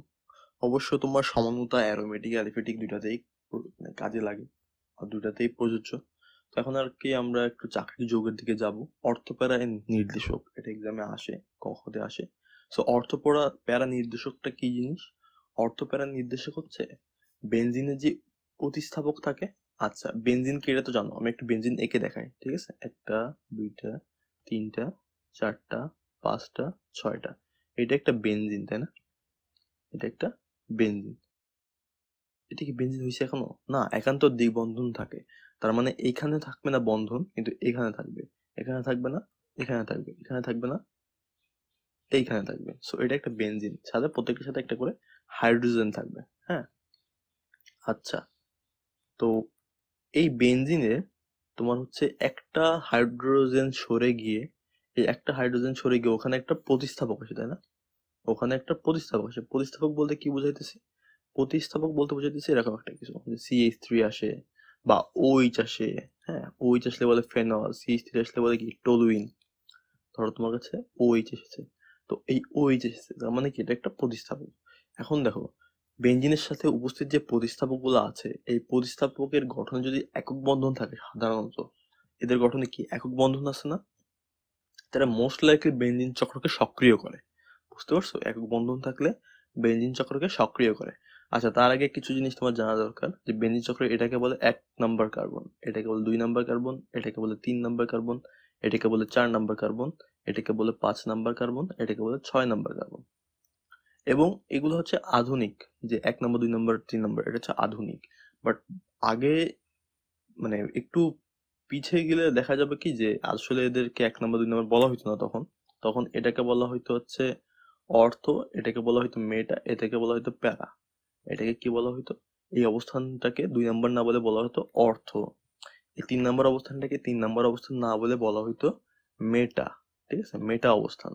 Speaker 1: অবশ্য তোমার সমানতা অ্যারোমেটিক অ্যালিফেটিক দুইটাতেই কাজে লাগে, আর দুইটাতেই প্রযোজ্য। তো এখন আর কি আমরা একটু চাকরি যোগের দিকে যাব। অর্থপ্যারা নির্দেশক, এটা এক্সামে আসে, কখতে আসে। সো অর্থপড়া প্যারা নির্দেশকটা কি জিনিস? অর্থপ্যারা নির্দেশক হচ্ছে বেনজিনের যে প্রতিস্থাপক থাকে। আচ্ছা, বেনজিনকে এটা তো জানো, আমি একটু বেনজিন এঁকে দেখাই, ঠিক আছে? একটা, দুইটা, তিনটা, চারটা, পাঁচটা, ছয়টা। এটা একটা বেনজিন, তাই না? এটা একটা বেনজিন। এটা কি বেনজিন হয়েছে এখনো? না, একান্ত দ্বিবন্ধন থাকে। তার মানে এইখানে থাকবে না বন্ধন, কিন্তু এখানে থাকবে। এখানে থাকবে না, এখানে থাকবে, এখানে থাকবে না, এইখানে থাকবে। সো এটা একটা বেনজিন, সাথে প্রত্যেকটার সাথে একটা করে হাইড্রোজেন থাকবে। হ্যাঁ, আচ্ছা। তো এই বেনজিনে তোমার হচ্ছে একটা হাইড্রোজেন সরে গিয়ে, এই একটা হাইড্রোজেন সরে গিয়ে ওখানে একটা প্রতিস্থাপক আসে, তাই না? ওখানে একটা প্রতিস্থাপক আসে। প্রতিস্থাপক বলতে কি বুঝাইতেছি? প্রতিস্থাপক বলতে বোঝাইতেছি এরকম একটা কিছু, CH3 আসে বা OH আসে। হ্যাঁ, OH আসলে বলে ফেনল, CH3 আসলে বলে কি টলুইন। ধরো তোমার কাছে OH এসেছে, তো এই OH এসেছে তার মানে কি এটা একটা প্রতিস্থাপক। এখন দেখো বেঞ্জিনের সাথে উপস্থিত যে প্রতিস্থাপকগুলো আছে, এই প্রতিস্থাপকের গঠনে যদি একক বন্ধন থাকে, সাধারণত এদের গঠনে কি একক বন্ধন আছে না, তারা মোস্ট লাইকলি বেঞ্জিন চক্রকে সক্রিয় করে। বুঝতে পারছো? একক বন্ধন থাকলে বেঞ্জিন চক্রকে সক্রিয় করে। আচ্ছা, তার আগে কিছু জিনিস তোমার জানা দরকার, যে বেঞ্জিন চক্র এটাকে বলে 1 নাম্বার কার্বন, এটাকে বলে 2 নাম্বার কার্বন, এটাকে বলে 3 নাম্বার কার্বন, এটাকে বলে 4 নাম্বার কার্বন, এটাকে বলে 5 নাম্বার কার্বন, এটাকে বলে 6 নাম্বার কার্বন। এবং এগুলো হচ্ছে আধুনিক, যে 1 নাম্বার, 2 নাম্বার, 3 নাম্বার, এটা হচ্ছে আধুনিক। বাট আগে মানে একটু পিছিয়ে গেলে দেখা যাবে কি যে আসলে এদেরকে 1 নাম্বার, 2 নাম্বার বলা হইতো না তখন। তখন এটাকে বলা হইতো হচ্ছে অর্থ, এটাকে বলা হইতো মেটা, এটাকে বলা হইতো প্যারা। এটাকে কি বলা হইতো? এই অবস্থানটাকে 2 নাম্বার না বলে বলা হতো অর্থ। এই 3 নাম্বার অবস্থানটাকে 3 নাম্বার অবস্থান না বলে বলা হইতো মেটা। ঠিক আছে, মেটা অবস্থান।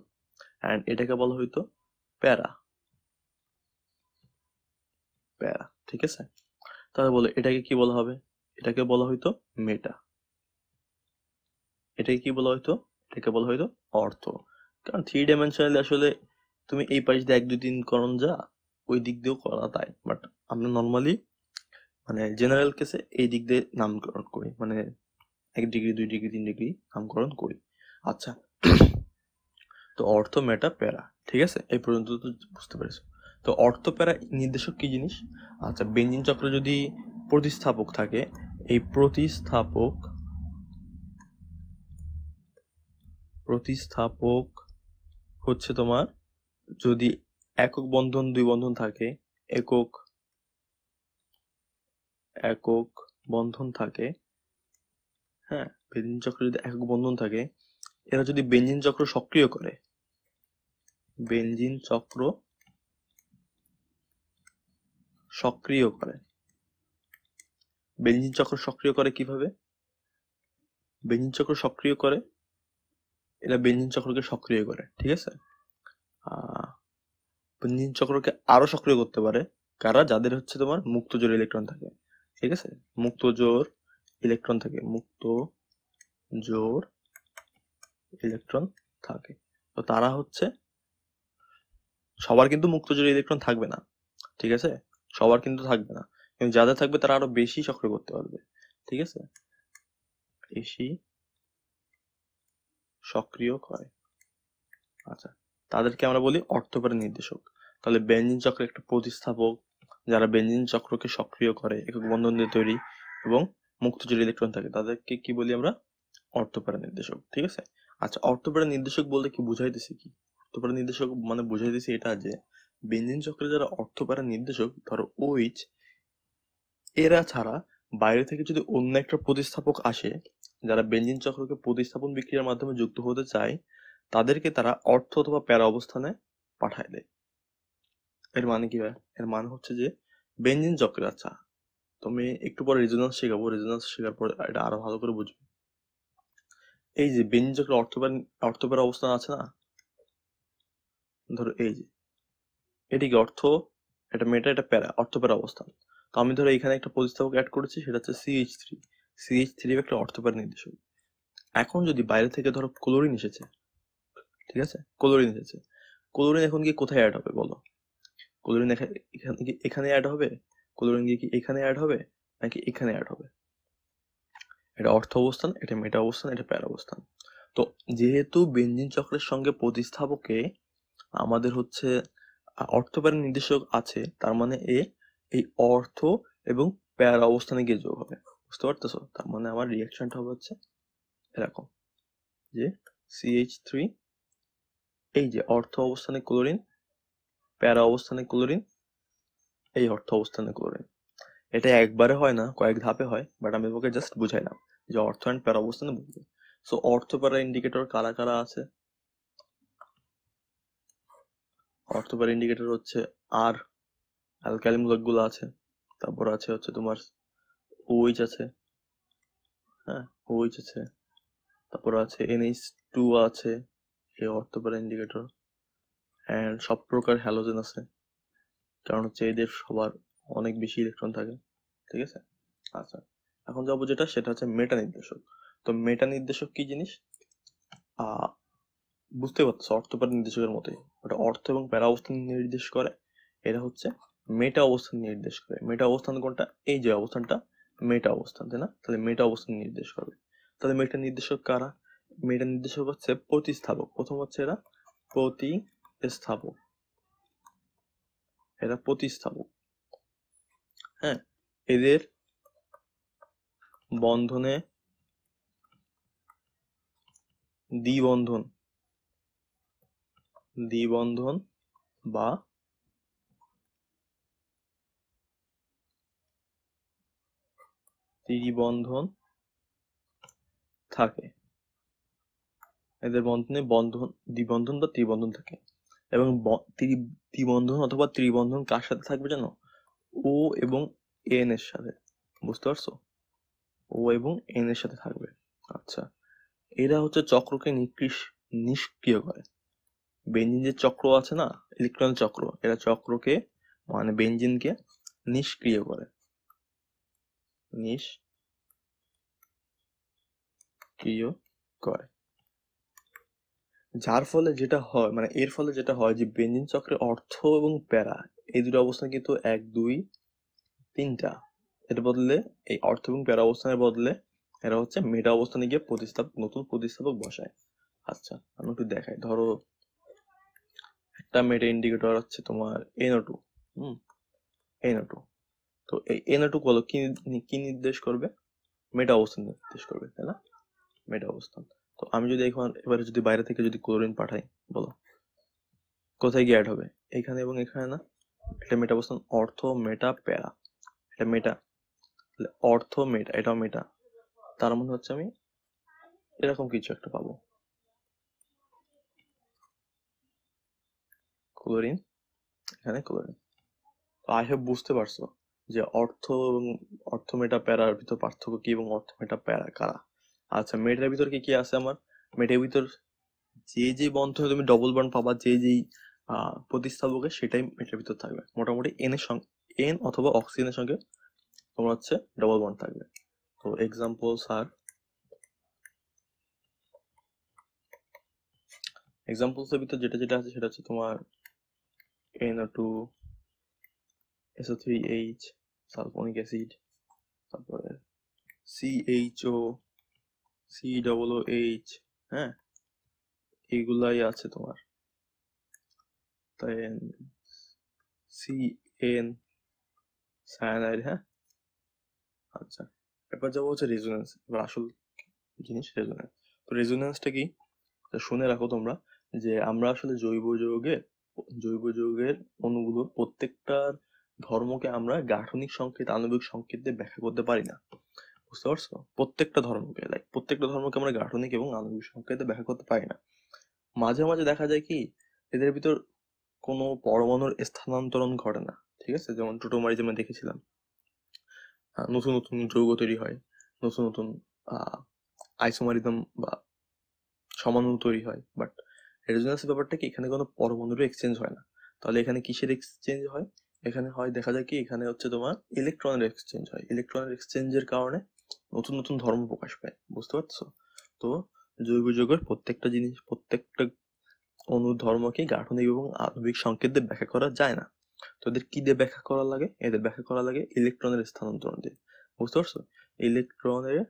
Speaker 1: অ্যান্ড এটাকে বলা হইতো প্যারা, প্যারা। ঠিক আছে, তাহলে বলে এটাকে কি বলা হবে? এটাকে বলা হইতো মেটা। এটাকে কি বলা হইতো? এটাকে বলা হইতো অর্থ। কারণ 3 ডাইমেনশনালি আসলে তুমি এই পাশ দিয়ে 1 2 3 করণ যা, ওই দিক দিয়েও করা তাই। বাট আমরা নর্মালি মানে জেনারেল কেসে এই দিক দিয়ে নামকরণ করি, মানে 1 ডিগ্রি 2 ডিগ্রি 3 ডিগ্রি নামকরণ করি। আচ্ছা, তো অর্থ মেটা প্যারা, ঠিক আছে, এই পর্যন্ত তো বুঝতে পেরেছো। তো অর্থ প্যারা নির্দেশক কি জিনিস? আচ্ছা, বেঞ্জিন চক্রে যদি প্রতিস্থাপক থাকে, এই প্রতিস্থাপক হচ্ছে তোমার, যদি একক বন্ধন 2 বন্ধন থাকে, একক একক বন্ধন থাকে, হ্যাঁ, বেঞ্জিন চক্রে যদি একক বন্ধন থাকে, এরা যদি বেঞ্জিন চক্র সক্রিয় করে, বেঞ্জিন চক্র সক্রিয় করে, বেঞ্জিন চক্র সক্রিয় করে কিভাবে? বেঞ্জিন চক্র সক্রিয় করে, এরা বেঞ্জিন চক্রকে সক্রিয় করে, ঠিক আছে। বেঞ্জিন চক্রকে আরো সক্রিয় করতে পারে কারা? যাদের হচ্ছে তোমার মুক্ত জোড় ইলেকট্রন থাকে, ঠিক আছে, মুক্ত জোড় ইলেকট্রন থাকে, মুক্ত জোড় ইলেকট্রন থাকে। তো তারা হচ্ছে, সবার কিন্তু মুক্ত জোড় ইলেকট্রন থাকবে না, ঠিক আছে, সবার কিন্তু থাকবে না, কিন্তু যাদের থাকবে তারা আরো বেশি সক্রিয় করতে পারবে, ঠিক আছে, বেশি সক্রিয় করে। আচ্ছা, তাদেরকে আমরা বলি অর্থপ্যারা নির্দেশক। তাহলে বেঞ্জিন চক্র একটা প্রতিস্থাপক, যারা বেঞ্জিন চক্রকে সক্রিয় করে, একক বন্ধন দিয়ে তৈরি এবং মুক্ত জোড় ইলেকট্রন থাকে, তাদেরকে কি বলি আমরা? অর্থপ্যারা নির্দেশক, ঠিক আছে। আচ্ছা, অর্থপ্যারা নির্দেশক বলতে কি বুঝাইতেছি? কি অর্থপ্যারা নির্দেশক মানে বুঝাইতেছি এটা যে বেঞ্জিন চক্রে যারা অর্থপ্যারা নির্দেশক, ধরো OH, এরা ছাড়া বাইরে থেকে যদি অন্য একটা প্রতিস্থাপক আসে, যারা বেঞ্জিন চক্রকে প্রতিস্থাপন বিক্রিয়ার মাধ্যমে যুক্ত হতে চায়, তাদেরকে তারা অর্থ অথবা প্যারা অবস্থানে পাঠায় দেয়। এর মানে কি হয়? এর মানে হচ্ছে যে বেঞ্জিন চক্রে, আচ্ছা তুমি একটু পরে রেজোন্যান্স শেখাবো, রেজোন্যান্স শেখার পরে এটা আরো ভালো করে বুঝবে। এই যে বেঞ্জিন চক্রে অর্থপের অবস্থান আছে না, ধরো এই যে এটি কি অর্থ, এটা মেটা, এটা প্যারা, অর্থপের অবস্থান। তো আমি ধরো এখানে একটা প্রতিস্থাপক অ্যাড করেছি, সেটা হচ্ছে CH3। CH3 একটা অর্থপের নির্দেশক। এখন যদি বাইরে থেকে ধরো ক্লোরিন এসেছে, ঠিক আছে, ক্লোরিন এসেছে, ক্লোরিন এখন কি কোথায় অ্যাড হবে বলো? ক্লোরিন এখানে কি এখানে অ্যাড হবে? ক্লোরিন গিয়ে কি এখানে অ্যাড হবে নাকি এখানে অ্যাড হবে? এটা অর্থ অবস্থান, এটা মেটা অবস্থান, এটা প্যারা অবস্থান। তো যেহেতু বেঞ্জিন চক্রের সঙ্গে প্রতিস্থাপকে আমাদের হচ্ছে অর্থপ্যারা নির্দেশক আছে, তার মানে এই অর্থ এবং প্যারা অবস্থানে গিয়ে যোগ হবে। বুঝতে পারতেছো? তার মানে আমার রিয়াকশনটা হবে হচ্ছে এরকম, যে CH3, এই যে অর্থ অবস্থানে ক্লোরিন, প্যারা অবস্থানে ক্লোরিন, এই অর্থ অবস্থানে ক্লোরিন। এটা একবারে হয় না, কয়েক ধাপে হয়, বাট আমি তোমাকে জাস্ট বুঝাইলাম যে অর্থ অ্যান্ড প্যারা অবস্থানে বুঝবে। সো অর্থ প্যারা ইন্ডিকেটর কারা কারা আছে? অর্থ প্যারা ইন্ডিকেটর হচ্ছে আর অ্যালকাইল মূলকগুলো আছে, তারপর আছে হচ্ছে তোমার OH আছে, হ্যাঁ OH আছে, তারপর আছে NH2 আছে, এই অর্থ প্যারা ইন্ডিকেটর, অ্যান্ড সব প্রকার হ্যালোজেন আছে, কারণ হচ্ছে এদের সবার অনেক বেশি ইলেকট্রন থাকে, ঠিক আছে। আচ্ছা, এখন যাবো যেটা, সেটা হচ্ছে মেটা নির্দেশক। তো মেটা নির্দেশক কি জিনিস? আহ বুঝতে পারছো, অর্থ প্যারা নির্দেশকের মতোই, ওটা অর্থ এবং প্যারা অবস্থান নির্দেশ করে। এটা হচ্ছে মেটা অবস্থান নির্দেশ করে। মেটা অবস্থান কোনটা? এই যে অবস্থানটা মেটা অবস্থান, তাই না? তাহলে মেটা অবস্থান নির্দেশ করবে। তাহলে মেটা নির্দেশক কারা? মেটা নির্দেশক হচ্ছে প্রতিস্থাপক। প্রথম হচ্ছে এরা প্রতিস্থাপক, এরা প্রতিস্থাপক, হ্যাঁ। এদের বন্ধনে দ্বিবন্ধন, দ্বিবন্ধন বা ত্রিবন্ধন থাকে। এদের বন্ধনে দ্বিবন্ধন বা ত্রিবন্ধন থাকে। এবং দ্বিবন্ধন অথবা ত্রিবন্ধন কার সাথে থাকবে জানো? ও এবং এন এর সাথে। বুঝতে পারছো? ও এবং এন এর সাথে থাকবে। আচ্ছা, এরা হচ্ছে চক্রকে নিষ্ক্রিয় করে। বেঞ্জিন যে চক্র আছে না, ইলেকট্রন চক্র, এরা চক্রকে মানে বেঞ্জিনকে নিষ্ক্রিয় করে, নিষ্ক্রিয় করে। যার ফলে যেটা হয়, মানে এর ফলে যেটা হয় যে বেঞ্জিন চক্রে অর্থ এবং প্যারা, এই দুটো অবস্থান কিন্তু 1 2 3টা। এর বদলে এই অর্থ এবং প্যারা অবস্থানের বদলে এরা হচ্ছে মেটা অবস্থানে গিয়ে নতুন প্রতিস্থাপক বসায়। আচ্ছা, আমি একটু দেখাই। ধরো একটা মেটা ইন্ডিকেটর হচ্ছে তোমার NO2। হুম, NO2। তো এই NO2 বলো কি নির্দেশ করবে? মেটা অবস্থান নির্দেশ করবে, তাই না? মেটা অবস্থান। তো আমি যদি এবারে যদি বাইরে থেকে যদি ক্লোরিন পাঠাই, বলো কোথায় গিয়ে অ্যাড হবে? এখানে এবং এখানে না? এটা মেটা অবস্থান, অর্থ মেটা প্যারা, এটা মেটা, অর্থ মেটা, এটাও মেটা। তার মানে হচ্ছে আমি এরকম কিছু একটা পাবো, ক্লোরিন, এখানে ক্লোরিন। তো আই হোপ বুঝতে পারছো যে অর্থ এবং অর্থ মেটা প্যারার ভিতর পার্থক্য কি এবং অর্থ মেটা প্যারা কারা। আচ্ছা, মেটার ভিতর কি কি আছে আমার? মেটার ভিতর যে বন্ধনে তুমি ডবল বন্ড পাবা, যেই প্রতিস্থাপকে, সেটাই মেটার ভিতর থাকবে। মোটামুটি এন এর সঙ্গে, এন অথবা অক্সিজেনের সঙ্গে তোমার হচ্ছে ডবল বন্ড থাকবে। তো এক্সাম্পলস এর ভিতর যেটা যেটা আছে সেটা হচ্ছে তোমার NO2, SO3H, সালফোনিক অ্যাসিড, তারপরে CHO, COOH, হ্যাঁ, এগুলাই আছে তোমার। তাই CN, সায়ানাইড, হ্যাঁ। আচ্ছা, এবার যাবো হচ্ছে রেজোন্যান্স। এবার আসল জিনিস রেজোন্যান্স। তো রেজোন্যান্সটা কি? তো শুনে রাখো তোমরা, যে আমরা আসলে জৈব যৌগের অণুগুলোর প্রত্যেকটার ধর্মকে আমরা গাঠনিক সংকেত, আণবিক সংকেত দিয়ে ব্যাখ্যা করতে পারি না। বুঝতে পারছো? প্রত্যেকটা ধর্মকে আমরা গাঠনিক এবং আণবিক সংকেতে ব্যাখ্যা করতে পারি না। মাঝে মাঝে দেখা যায় কি, এদের ভিতর কোনো পরমাণুর স্থানান্তরণ ঘটে না, ঠিক আছে। যেমন টোটোমারিজমে দেখেছিলাম নতুন নতুন যৌগ তৈরি হয়, নতুন নতুন আইসোমারিজম বা সমাণু তৈরি হয়। বাট রেজোন্যান্সের ব্যাপারটা কি, এখানে কোনো পরমাণুর এক্সচেঞ্জ হয় না। তাহলে এখানে কিসের এক্সচেঞ্জ হয়? এখানে হয় দেখা যায় কি, এখানে হচ্ছে তোমার ইলেকট্রনের এক্সচেঞ্জ হয়। ইলেকট্রনের এক্সচেঞ্জের কারণে নতুন নতুন ধর্ম প্রকাশ পায়, বুঝতে পারছো? তো জৈব যৌগের প্রত্যেকটা জিনিস, প্রত্যেকটা অণু ধর্মকে গাঠনিক এবং আণবিক সংকেত দিয়ে ব্যাখ্যা করা যায় না। তো এদের কি দিয়ে ব্যাখ্যা করা লাগে? এদের ব্যাখ্যা করা লাগে ইলেকট্রনের স্থানান্তরণ দিয়ে, বুঝতে পারছো? ইলেকট্রনের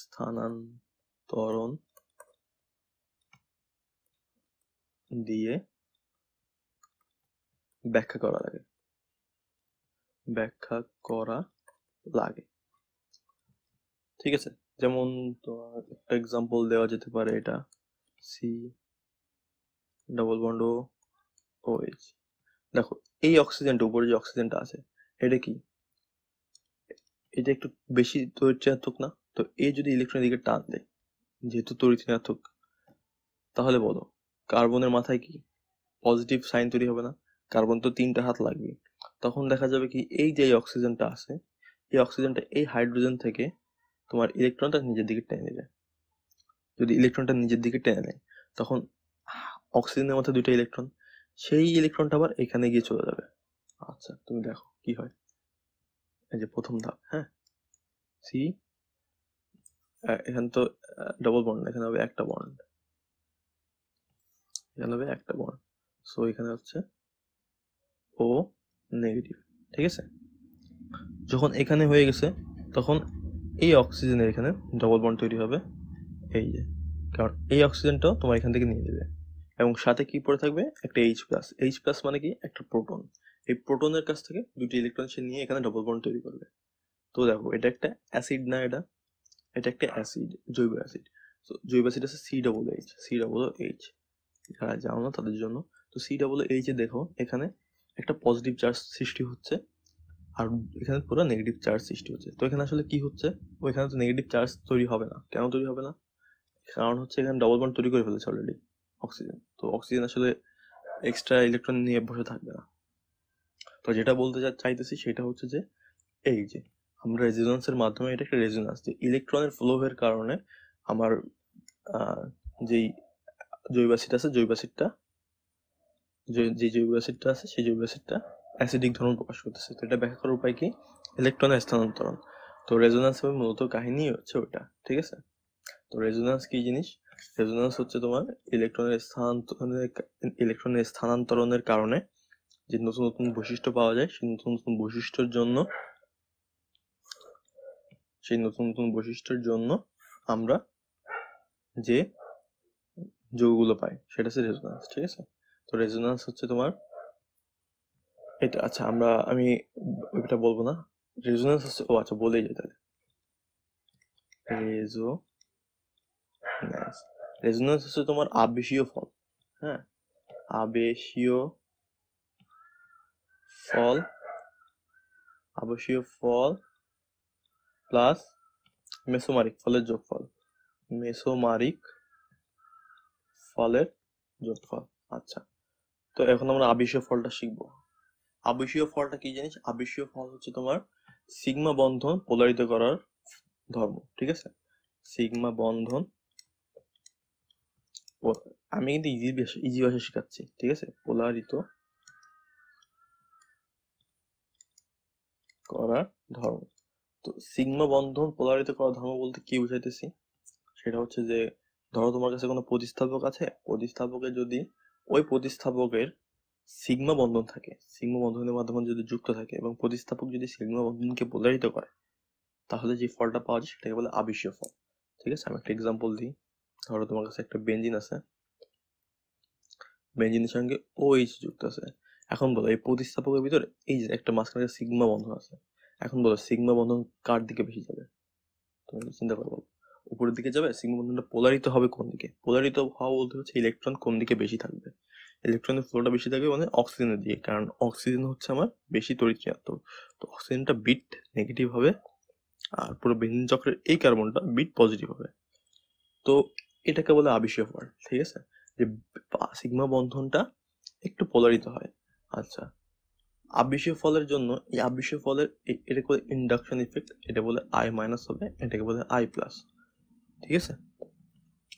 Speaker 1: স্থানান্তরণ দিয়ে ব্যাখ্যা করা লাগে, ব্যাখ্যা করা লাগে, ঠিক আছে। যেমন তোমার একটা এক্সাম্পল দেওয়া যেতে পারে, এটা C double bond O H. দেখো এই অক্সিজেনটা, উপরে যে অক্সিজেনটা আছে, এটা কি, এটা একটু বেশি তড়িৎ ঋণাত্মক না? তো এই যদি ইলেকট্রনের দিকে টান দেয়, যেহেতু তড়িৎ ঋণাত্মক, তাহলে বলো কার্বনের মাথায় কি পজিটিভ সাইন তৈরি হবে না? কার্বন তো 3টা হাত লাগবে। তখন দেখা যাবে কি, এই যে অক্সিজেনটা আছে, এই অক্সিজেনটা এই হাইড্রোজেন থেকে তোমার ইলেকট্রনটা নিজের দিকে টেনে নেবে। যদি ইলেকট্রনটা নিজের দিকে টেনে নেয়, তখন অক্সিজেনের মধ্যে 2টা ইলেকট্রন, সেই ইলেকট্রনটা আবার এখানে গিয়ে চলে যাবে। আচ্ছা তুমি দেখো কি হয়। এই যে প্রথম ধাপ, হ্যাঁ, সি, এখানে তো ডবল বন্ড, এখানে হবে একটা বন্ড, এখানে হবে একটা বন্ড, সো এখানে হচ্ছে ও নেগেটিভ, ঠিক আছে। যখন এখানে হয়ে গেছে, তখন এই অক্সিজেনের এখানে ডবল বন্ড তৈরি হবে, এই যে, কারণ এই অক্সিজেনটাও তোমার এখান থেকে নিয়ে নেবে, এবং সাথে কি পড়ে থাকবে, একটা এইচ প্লাস। এইচ প্লাস মানে কি, একটা প্রোটন। এই প্রোটনের কাছ থেকে 2টি ইলেকট্রন সে নিয়ে এখানে ডবল বন্ড তৈরি করবে। তো দেখো এটা একটা অ্যাসিড না, এটা এটা একটা অ্যাসিড, জৈব অ্যাসিড। তো জৈব অ্যাসিড আছে C double H, C double H, যারা জানো না তাদের জন্য। তো সি ডাবল এইচ এ দেখো এখানে একটা পজিটিভ চার্জ সৃষ্টি হচ্ছে, আর এখানে পুরো নেগেটিভ চার্জ সৃষ্টি হচ্ছে। তো এখানে আসলে কি হচ্ছে, ওইখানে তো নেগেটিভ চার্জ তৈরি হবে না। কেন তৈরি হবে না? কারণ হচ্ছে এখানে ডবল বন্ড তৈরি করে ফেলেছে অলরেডি অক্সিজেন। তো অক্সিজেন আসলে এক্সট্রা ইলেকট্রন নিয়ে বসে থাকবে না। তো যেটা বলতে চাইতেছি সেটা হচ্ছে যে, এই যে আমরা রেজোন্যান্সের মাধ্যমে, এটা একটা রেজোন্যান্স, যে ইলেকট্রনের ফ্লোহের কারণে আমার যেই জৈব অ্যাসিড আছে, জৈব অ্যাসিডটা, যে জৈব অ্যাসিডটা আছে, সেই জৈব অ্যাসিডটা অ্যাসিডিক ধর্ম প্রকাশ করতেছে। তো এটা ব্যাখ্যা করার উপায় কি, ইলেকট্রনের স্থানান্তরণ। তো রেজোন্যান্সের মূলত কাহিনী হচ্ছে ওটা, ঠিক আছে। তো রেজোন্যান্স কি জিনিস? রেজোন্যান্স হচ্ছে তোমার ইলেকট্রনের স্থানান্তরণের কারণে যে নতুন নতুন বৈশিষ্ট্য পাওয়া যায়, সেই নতুন নতুন বৈশিষ্ট্যের জন্য আমরা যে যৌগগুলো পাই সেটা হচ্ছে রেজোন্যান্স, ঠিক আছে। তো রেজোন্যান্স হচ্ছে তোমার এটা। আচ্ছা আমি এটা বলবো না, রেজোন্যান্স হচ্ছে, ও আচ্ছা বলেই যাই তাহলে। রেজোন্যান্স হচ্ছে তোমার আবেশীয় ফল, হ্যাঁ, আবেশীয় ফল প্লাস মেসোমারিক ফলের যোগফল, মেসোমারিক ফলের যোগফল। আচ্ছা, তো এখন আমরা আবেশীয় ফলটা শিখবো। আবেশীয় ফলটা কি জিনিস? আবেশীয় ফল হচ্ছে তোমার সিগমা বন্ধন পোলারিত করার ধর্ম, ঠিক আছে। সিগমা বন্ধন, আমি কিন্তু ইজি ভাষা শেখাচ্ছি, ঠিক আছে। পোলারিত করার ধর্ম। তো সিগমা বন্ধন পোলারিত করার ধর্ম বলতে কি বুঝাইতেছি, সেটা হচ্ছে যে, ধরো তোমার কাছে কোনো প্রতিস্থাপক আছে, প্রতিস্থাপকে যদি ওই প্রতিস্থাপকের সিগমা বন্ধন থাকে, সিগমা বন্ধনের মাধ্যমে যদি যুক্ত থাকে, এবং প্রতিস্থাপক যদি সিগমা বন্ধনকে পোলারিত করে, তাহলে যে ফলটা পাওয়া যায় সেটাকে বলে আবেশীয় ফল, ঠিক আছে। আমি একটা এক্সাম্পল দিই। ধরো তোমার কাছে একটা বেঞ্জিন আছে, বেঞ্জিনের সঙ্গে OH যুক্ত আছে। এখন বলো এই প্রতিস্থাপকের ভিতরে এই যে একটা মাঝখানে সিগমা বন্ধন আছে, এখন বলো সিগমা বন্ধন কার দিকে বেশি যাবে? তুমি চিন্তা করে বলো, উপরের দিকে যাবে? সিগমা বন্ধনটা পোলারিত হবে কোন দিকে? পোলারিত হওয়া বলতে হচ্ছে ইলেকট্রন কোন দিকে বেশি থাকবে, ইলেকট্রনের ফ্লোটা বেশি থাকবে মানে অক্সিজেনের দিকে, কারণ অক্সিজেন হচ্ছে আমার বেশি তড়িৎ ঋণাত্মক। তো অক্সিজেনটা বিট নেগেটিভ হবে, আর পুরো বেঞ্জিন চক্রের এই কার্বনটা বিট পজিটিভ হবে। তো এটাকে বলে আবেশীয় ফল, ঠিক আছে। যে সিগমা বন্ধনটা একটু পোলারিত হয়। আচ্ছা, আবেশীয় ফলের জন্য এই আবেশীয় ফলের এটা বলে ইন্ডাকশন ইফেক্ট, এটা বলে আই মাইনাস হবে, এটাকে বলে আই প্লাস। ঠিক আছে?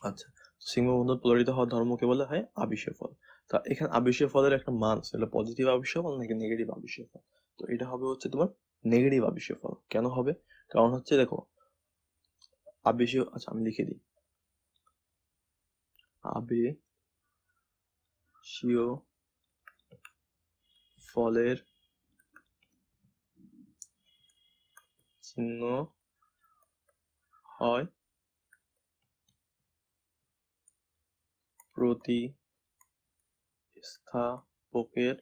Speaker 1: আচ্ছা, সিগমা বন্ধন পোলারিত হওয়ার ধর্মকে বলা হয় আবেশীয় ফল। তা এখানে আবেশীয় ফলের একটা মান আছে, এটা পজিটিভ আবেশীয় ফল নাকি নেগেটিভ আবেশীয় ফল। তো এটা হবে হচ্ছে তোমার নেগেটিভ আবেশীয় ফল। কেন হবে? কারণ হচ্ছে দেখো আবেশীয়, আচ্ছা আমি লিখে দিই, আবেশীয় ফলের চিহ্ন হয় প্রতিস্থাপকের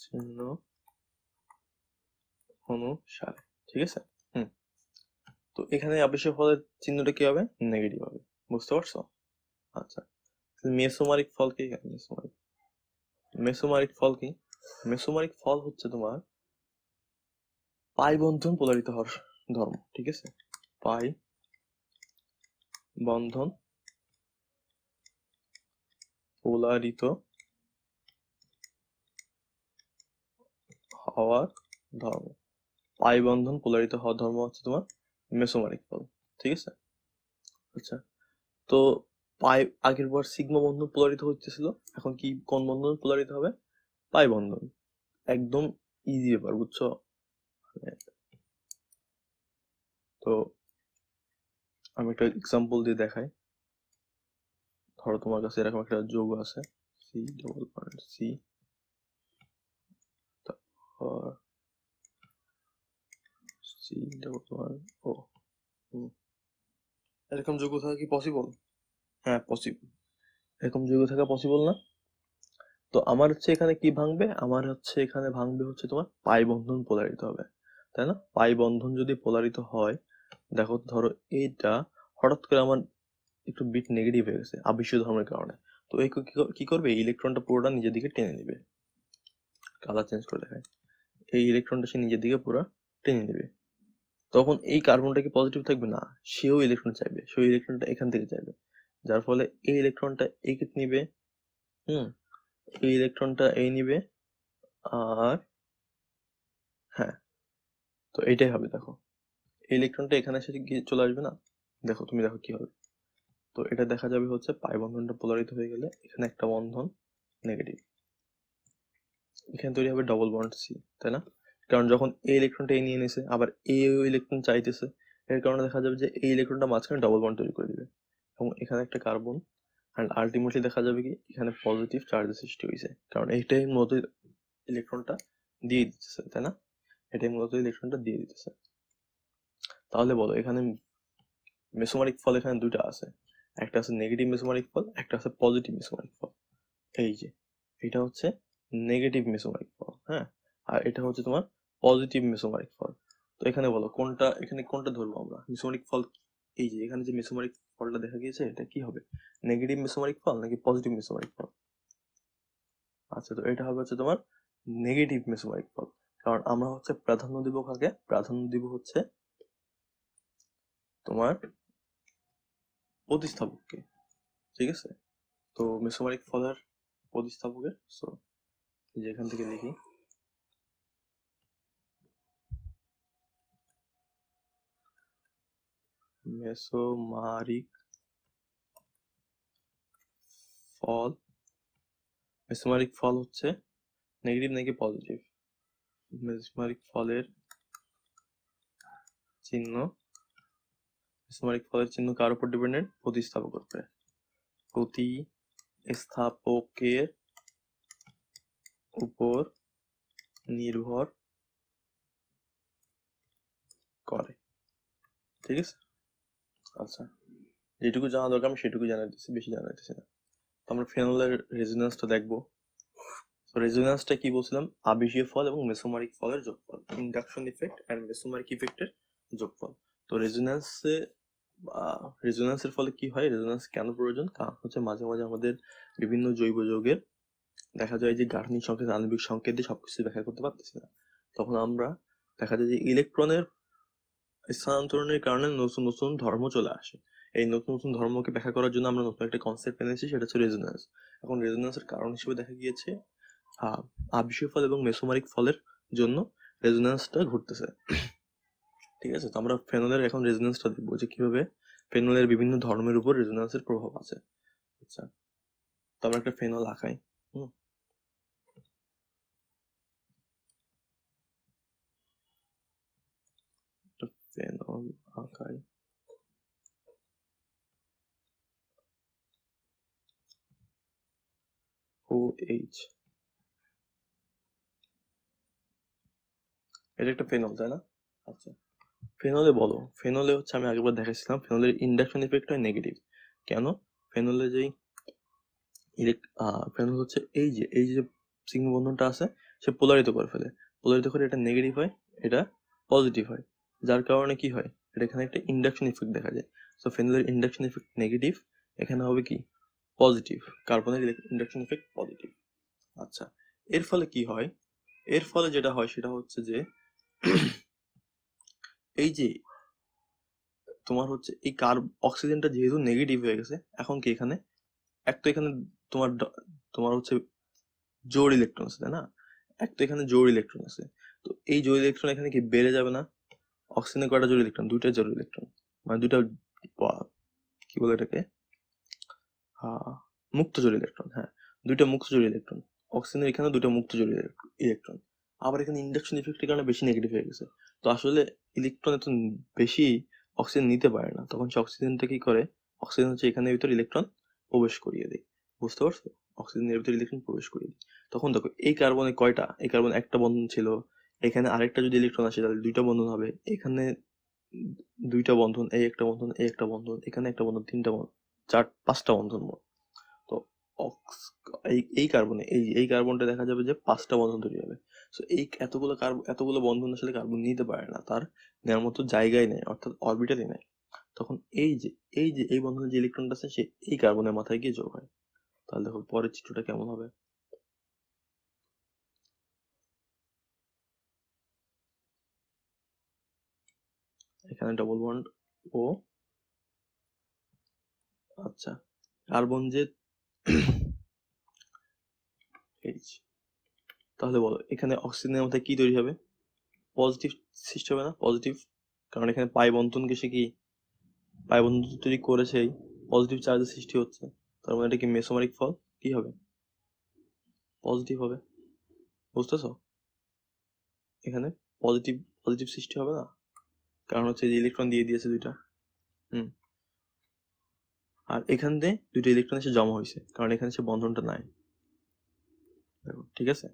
Speaker 1: চিহ্ন অনুসারে। ঠিক আছে? তো এখানে আবেশীয় ফলের চিহ্নটা কি হবে? নেগেটিভ হবে। বুঝতে পারছো? আচ্ছা, মেসোমারিক ফল কি? মেসোমারিক ফল কি? মেসোমারিক ফল হচ্ছে তোমার পাই বন্ধন পোলারিত হওয়ার ধর্ম। ঠিক আছে? পাই বন্ধন পোলারিত হওয়ার ধর্ম। পাই বন্ধন পোলারিত হওয়ার ধর্ম হচ্ছে তোমার মেসোমারিক ফল। ঠিক আছে? আচ্ছা, তো পাই আগের বার সিগমা বন্ধন পোলারিত হচ্ছিল, এখন কি কোন বন্ধন পোলারিত হবে? পাই বন্ধন। একদম ইজি ব্যাপার, বুঝছো? তো আমি একটা এক্সাম্পল দিয়ে দেখাই। ধরো তোমার কাছে এরকম একটা যৌগ আছে সি ডবল বন্ড সি, তারপর সি ডবল বন্ড ও। এরকম যৌগ থাকা কি পসিবল? হ্যাঁ পসিবল। এরকম যৌগ থাকা পসিবল না? তো আমার হচ্ছে এখানে কি ভাঙবে? আমার হচ্ছে এখানে ভাঙবে হচ্ছে তোমার পাই বন্ধন পোলারিত হবে, তাই না? পাই বন্ধন যদি পোলারিত হয়, দেখো ধরো এইটা হঠাৎ করে আমার একটু বিট নেগেটিভ হয়ে গেছে আবেশীয় ধর্মের কারণে। তো এই কি করবে? ইলেকট্রনটা পুরোটা নিজের দিকে টেনে নেবে। কালার চেঞ্জ করে দেখায়, এই ইলেকট্রনটা সে নিজের দিকে পুরো টেনে নেবে। তখন এই কার্বনটা কি পজিটিভ থাকবে? না, সেও ইলেকট্রন চাইবে, সেই ইলেকট্রনটা এখান থেকে চাইবে, যার ফলে এই ইলেকট্রনটা একে নিবে, হুম, এই ইলেকট্রনটা এই নিবে, আর হ্যাঁ, তো এইটাই হবে। দেখো এই ইলেকট্রনটা এখানে এসে গিয়ে চলে আসবে না? দেখো তুমি দেখো কি হবে। তো এটা দেখা যাবে হচ্ছে পাই বন্ধনটা পোলারিত হয়ে গেলে এখানে একটা বন্ধন নেগেটিভ, এখানে তৈরি হবে ডবল বন্ড সি, তাই না? কারণ যখন এই ইলেকট্রনটা এই নিয়ে নিছে, আবার এই ইলেকট্রন চাইতেছে, এর কারণে দেখা যাবে যে এই ইলেকট্রনটা মাঝখানে ডবল বন্ড তৈরি করে দিবে, এবং এখানে একটা কার্বন, অ্যান্ড আলটিমেটলি দেখা যাবে কি এখানে পজিটিভ চার্জের সৃষ্টি হয়েছে, কারণ এইটাই মূলত ইলেকট্রনটা দিয়ে দিতেছে, তাই না? এটাই মূলত ইলেকট্রনটা দিয়ে দিতেছে। তাহলে বলো এখানে মেসোমারিক ফল এখানে দুইটা আছে, একটা আছে নেগেটিভ মেসোমারিক ফল, একটা আছে পজিটিভ মেসোমারিক ফল। এই যে এটা হচ্ছে নেগেটিভ মেসোমারিক ফল, হ্যাঁ, আর এটা হচ্ছে তোমার পজিটিভ মেসোমারিক ফল। তো এখানে বলো কোনটা, এখানে কোনটা ধরবো আমরা? মেসোমারিক ফল এই যে এখানে যে মেসোমারিক ফলটা দেখা গিয়েছে, এটা কি হবে? নেগেটিভ মেসোমারিক ফল নাকি পজিটিভ মেসোমারিক ফল? আচ্ছা, তো এটা হবে হচ্ছে তোমার নেগেটিভ মেসোমারিক ফল, কারণ আমরা হচ্ছে প্রাধান্য দিব কাকে? প্রাধান্য দিব হচ্ছে তোমার প্রতিস্থাপককে। ঠিক আছে? তো মেসোমারিক ফলের প্রতিস্থাপকের, সো যে এখান থেকে লিখি মেসোমারিক ফল। মেসোমারিক ফল হচ্ছে নেগেটিভ নাকি পজিটিভ? মেসোমারিক ফলের চিহ্ন, মেসোমারিক ফলের চিহ্ন কার উপর ডিপেন্ডেন্ট? প্রতিস্থাপকের উপরে। প্রতিস্থাপকের উপর নির্ভর করে। ঠিক আছে? আচ্ছা, যেটুকু জানা দরকার আমি সেটুকু জানাই দিচ্ছি, বেশি জানাই দিচ্ছি না। তো আমরা ফেনলের রেজোন্যান্সটা দেখবো। তো রেজোন্যান্সটা কি বলছিলাম? আবেশীয় ফল এবং মেসোমারিক ফলের যোগফল, ইন্ডাকশন ইফেক্ট এন্ড মেসোমারিক ইফেক্টের যোগফল। তো রেজোন্যান্সের ফলে কি হয়? রেজোন্যান্স কেন প্রয়োজন? কারণ হচ্ছে মাঝে মাঝে আমাদের বিভিন্ন জৈব যৌগের দেখা যায় যে গাঠনিক সংকেত, আণবিক সংকেত দিয়ে সবকিছু ব্যাখ্যা করতে পারতেছি না, তখন আমরা দেখা যায় যে ইলেকট্রনের স্থানান্তরণের কারণে নতুন নতুন ধর্ম চলে আসে। এই নতুন নতুন ধর্মকে ব্যাখ্যা করার জন্য আমরা নতুন একটা কনসেপ্ট এনেছি, সেটা হচ্ছে রেজোন্যান্স। এখন রেজোন্যান্সের কারণ হিসেবে দেখা গিয়েছে আবিষীয় ফল এবং মেসোমারিক ফলের জন্য রেজোন্যান্সটা ঘটতেছে। ঠিক আছে, তো আমরা ফেনলের এখন রেজোন্যান্সটা দেখবো যে কিভাবে ফেনলের বিভিন্ন ধর্মের উপর রেজোন্যান্সের প্রভাব আছে। আচ্ছা, তো আমরা একটা ফেনল আঁকাই। ফেনল আঁকাই। OH, এটা একটা ফেনল, তাই না? আচ্ছা, ফেনলে বলো, ফেনলে হচ্ছে আমি আগেবার দেখাচ্ছিলাম ফেনলের ইন্ডাকশন ইফেক্ট হয় নেগেটিভ। কেন? ফেনলে যেই ফেনল হচ্ছে এই যে সিগমা বন্ধনটা আছে, সে পোলারিত করে ফেলে। পোলারিত করে এটা নেগেটিভ হয়, এটা পজিটিভ হয়, যার কারণে কি হয়, এটা এখানে একটা ইন্ডাকশন ইফেক্ট দেখা যায়। সো ফেনলের ইন্ডাকশন ইফেক্ট নেগেটিভ, এখানে হবে কি পজিটিভ, কার্বনের ইন্ডাকশন ইফেক্ট পজিটিভ। আচ্ছা, এর ফলে কি হয়? এর ফলে যেটা হয় সেটা হচ্ছে যে এই যে তোমার হচ্ছে এই অক্সিজেনটা যেহেতু নেগেটিভ হয়ে গেছে, এখন কি এখানে তো এখানে তোমার তোমার হচ্ছে জোড় ইলেকট্রন আছে, তাই না? তো এখানে জোড় ইলেকট্রন আছে, তো এই জোড় ইলেকট্রন এখানে কি বেড়ে যাবে না? অক্সিজেনে কয়টা জোড় ইলেকট্রন? দুইটা জোড় ইলেকট্রন, মানে দুইটা কি বলে এটাকে, মুক্ত জোড় ইলেকট্রন। হ্যাঁ, দুইটা মুক্ত জোড় ইলেকট্রন। অক্সিজেনের এখানে দুটো মুক্ত জোড় ইলেকট্রন। আবার এখানে ইন্ডাকশন ইফেক্টের কারণে বেশি নেগেটিভ হয়ে গেছে, তো আসলে ইলেকট্রন এত বেশি অক্সিজেন নিতে পারে না, তখন সে অক্সিজেনটা কি করে, অক্সিজেন হচ্ছে এখানের ভিতর ইলেকট্রন প্রবেশ করিয়ে দেয়। বুঝতে পারছো? অক্সিজেনের ভিতর ইলেকট্রন প্রবেশ করিয়ে দেয়। তখন দেখো এই কার্বনে কয়টা, এই কার্বনে একটা বন্ধন ছিল, এখানে আরেকটা যদি ইলেকট্রন আসে তাহলে দুইটা বন্ধন হবে, এখানে দুইটা বন্ধন, এই একটা বন্ধন, এই একটা বন্ধন, এখানে একটা বন্ধন, তিনটা বন্ধন, পাঁচটা বন্ধন মোট। তো এই কার্বনে এই কার্বনটা দেখা যাবে যে পাঁচটা বন্ধন তৈরি হবে। সো এই এতগুলো বন্ধন আসলে কার্বন নিতে পারে না, তার নেওয়ার মতো জায়গায় নেই, অর্থাৎ অরবিটালই নেই। তখন এই বন্ধনের যে ইলেকট্রনটা আছে সে এই কার্বনের মাথায় গিয়ে যোগ হয়। তাহলে দেখো পরের চিত্রটা কেমন হবে। এখানে ডবল বন্ড ও, আচ্ছা, কার্বন যে এইচ, তাহলে বলো এখানে অক্সিজেনের মধ্যে কি তৈরি হবে? পজিটিভ সৃষ্টি হবে না? পজিটিভ, কারণ এখানে পাই বন্ধনকে সে কি পাই বন্ধন তৈরি করেছেই, পজিটিভ চার্জের সৃষ্টি হচ্ছে, তার মানে এটা কি মেসোমারিক ফল, কি হবে? পজিটিভ হবে। বুঝতেছো? এখানে পজিটিভ পজিটিভ সৃষ্টি হবে না, কারণ হচ্ছে যে ইলেকট্রন দিয়ে দিয়েছে দুইটা। হুম, আর এখান দিয়ে দুইটা ইলেকট্রন এসে জমা হয়েছে, কারণ এখানে সে বন্ধনটা নাই। দেখো, ঠিক আছে,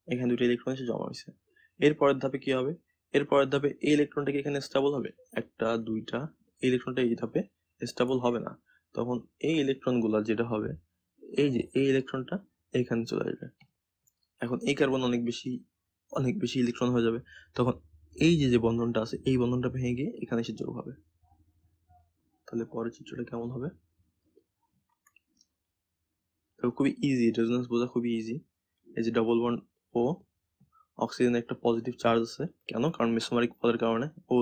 Speaker 1: এখানে দুইটা ইলেকট্রন এসে জমা হয়েছে। এর পরের ধাপে কি হবে? এর পরের ধাপে এই ইলেকট্রনটা কি এখানে স্টেবল হবে? একটা দুইটা, এই ইলেকট্রনটা এই ধাপে স্টেবল হবে না, তখন এই ইলেকট্রন গুলা যেটা হবে, এই ইলেকট্রনটা এখানে চলে আসবে। এখন এই কার্বন অনেক বেশি ইলেকট্রন হয়ে যাবে, তখন এই যে বন্ধনটা আছে এই বন্ধনটা ভেঙে গিয়ে এখানে এসে যোগ হবে। তাহলে পরের চিত্রটা কেমন হবে? খুবই ইজি, রেজোন্যান্স বোঝা খুবই ইজি। এই যে ডবল বন্ড ও, অক্সিজেনে একটা পজিটিভ চার্জ আছে, কেন? কারণ মেসোমারিক ফলের কারণে ও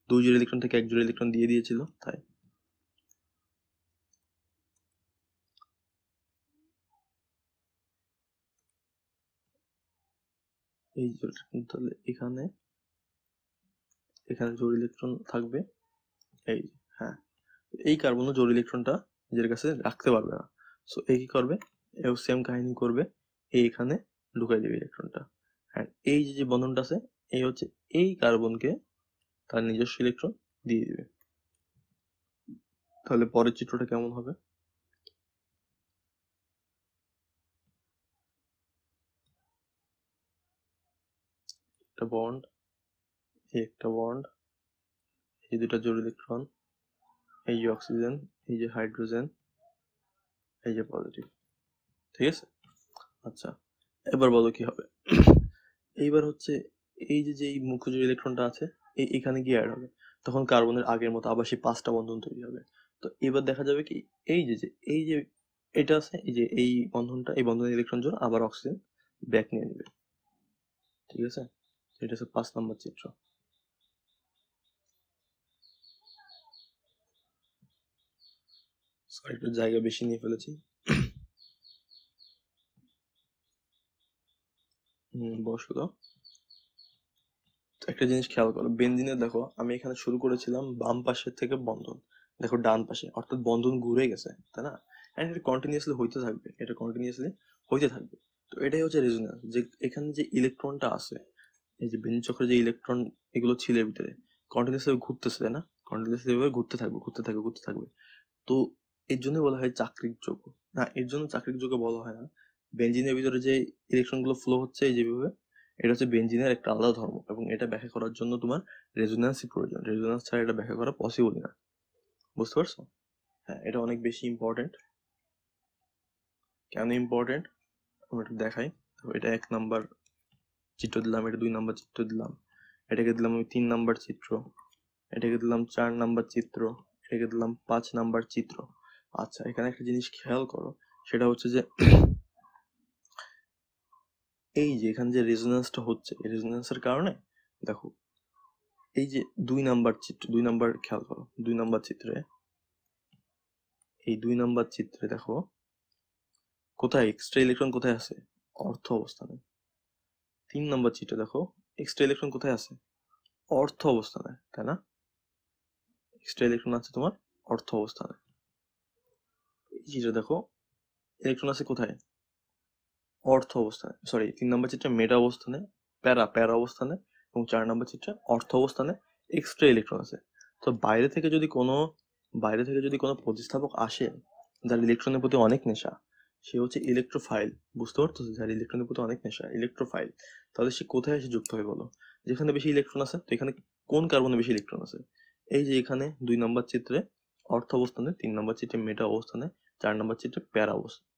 Speaker 1: দুই জোড় ইলেকট্রন থেকে এক জোড় ইলেকট্রন দিয়ে দিয়েছিল, তাই। এই জোড়, তাহলে এখানে জোড় ইলেকট্রন থাকবে, এই, হ্যাঁ, এই কার্বনও জোড় ইলেকট্রনটা নিজের কাছে রাখতে পারবে না, সো এই কি করবে, এও সেম কাহিনী করবে, এইখানে ঢুকাই দেবে ইলেকট্রনটা। হ্যাঁ, এই যে বন্ধনটা আছে, এই হচ্ছে এই কার্বনকে তার নিজস্ব ইলেকট্রন দিয়ে দিবে। তাহলে পরের চিত্রটা কেমন হবে? একটা বন্ড, একটা বন্ড, এই দুটা জোড় ইলেকট্রন, এই যে অক্সিজেন, এই যে হাইড্রোজেন, এই যে পজিটিভ। ঠিক আছে, আচ্ছা, এবার বলো কি হবে। এইবার হচ্ছে এই যে মুখ্য যে ইলেকট্রনটা আছে এখানে গিয়ে অ্যাড হবে, তখন কার্বনের আগের মতো আবার সেই পাঁচটা বন্ধন তৈরি হবে। তো এবার দেখা যাবে কি এই যে এটা আছে, এই যে এই বন্ধনটা, এই বন্ধনের ইলেকট্রন জোড় আবার অক্সিজেন ব্যাক নিয়ে নেবে। ঠিক আছে, এটা হচ্ছে 5 নম্বর চিত্র। একটু জায়গা বেশি নিয়ে ফেলেছি। বসো তো। একটা জিনিস খেয়াল করো, বেনজিনে দেখো আমি এখানে শুরু করেছিলাম বাম পাশের থেকে বন্ধন, দেখো ডান পাশে, অর্থাৎ বন্ধন ঘুরে গেছে, তাই না? এন্ড এটা কন্টিনিউয়াসলি হইতে থাকবে, এটা কন্টিনিউয়াসলি হইতে থাকবে। তো এটাই হচ্ছে রেজোন্যান্স, যে এখানে যে ইলেকট্রনটা আছে, এই যে বেঞ্চ চক্রে যে ইলেকট্রন এগুলো ছিল এর ভিতরে, কন্টিনিউয়াসলি ঘুরতেছে, তাই না? কন্টিনিউয়াসলি এভাবে ঘুরতে থাকবে, ঘুরতে থাকবে, ঘুরতে থাকবে। তো এর জন্য বলা হয় চাকরিক যৌগ। না, এর জন্য চাকরিক যৌগ বলা হয় না। বেঞ্জিনের ভিতরে যে ইলেকট্রন গুলো ফ্লো হচ্ছে এই যেভাবে, এটা হচ্ছে বেঞ্জিনের একটা আলাদা ধর্ম, এবং এটা ব্যাখ্যা করার জন্য তোমার রেজোন্যান্সই প্রয়োজন। রেজোন্যান্স ছাড়া এটা ব্যাখ্যা করা পসিবলই না। বুঝতে পারছো? হ্যাঁ, এটা অনেক বেশি ইম্পর্টেন্ট। কেন ইম্পর্টেন্ট আমি একটু দেখাই। তো এটা 1 নাম্বার চিত্র দিলাম, এটা 2 নাম্বার চিত্র দিলাম, এটাকে দিলাম আমি 3 নাম্বার চিত্র, এটাকে দিলাম 4 নাম্বার চিত্র, এটাকে দিলাম 5 নাম্বার চিত্র। আচ্ছা, এখানে একটা জিনিস খেয়াল করো, সেটা হচ্ছে যে এই যে এখানে যে রেজোন্যান্সটা হচ্ছে, এই রেজোন্যান্সের কারণে দেখো এই যে 2 নাম্বার চিত্র, 2 নাম্বার খেয়াল করো, 2 নাম্বার চিত্রে, এই 2 নাম্বার চিত্রে দেখো কোথায় এক্সট্রা ইলেকট্রন কোথায় আছে? অর্থ অবস্থানে। 3 নাম্বার চিত্রে দেখো এক্সট্রা ইলেকট্রন কোথায় আছে? অর্থ অবস্থানে, তাই না? এক্সট্রা ইলেকট্রন আছে তোমার অর্থ অবস্থানে। এই চিত্রে দেখো ইলেকট্রন আছে কোথায়? অর্থ অবস্থানে, সরি 3 নাম্বার চিত্রে মেটা অবস্থানে, প্যারা অবস্থানে, এবং 4 নাম্বার চিত্রে অর্থ অবস্থানে এক্সট্রা ইলেকট্রন আছে। তো বাইরে থেকে যদি কোনো প্রতিস্থাপক আসে যার ইলেকট্রনের প্রতি অনেক নেশা, সে হচ্ছে ইলেকট্রোফাইল। বুঝতে পারছো? যার ইলেকট্রনের প্রতি অনেক নেশা, ইলেকট্রোফাইল, তাহলে সে কোথায় এসে যুক্ত হয় বলো? যেখানে বেশি ইলেকট্রন আছে। তো এখানে কোন কার্বনে বেশি ইলেকট্রন আছে? এই যে এখানে 2 নাম্বার চিত্রে অর্থ অবস্থানে, 3 নাম্বার চিত্রে মেটা অবস্থানে, 4 নাম্বার চিত্রে প্যারা অবস্থানে,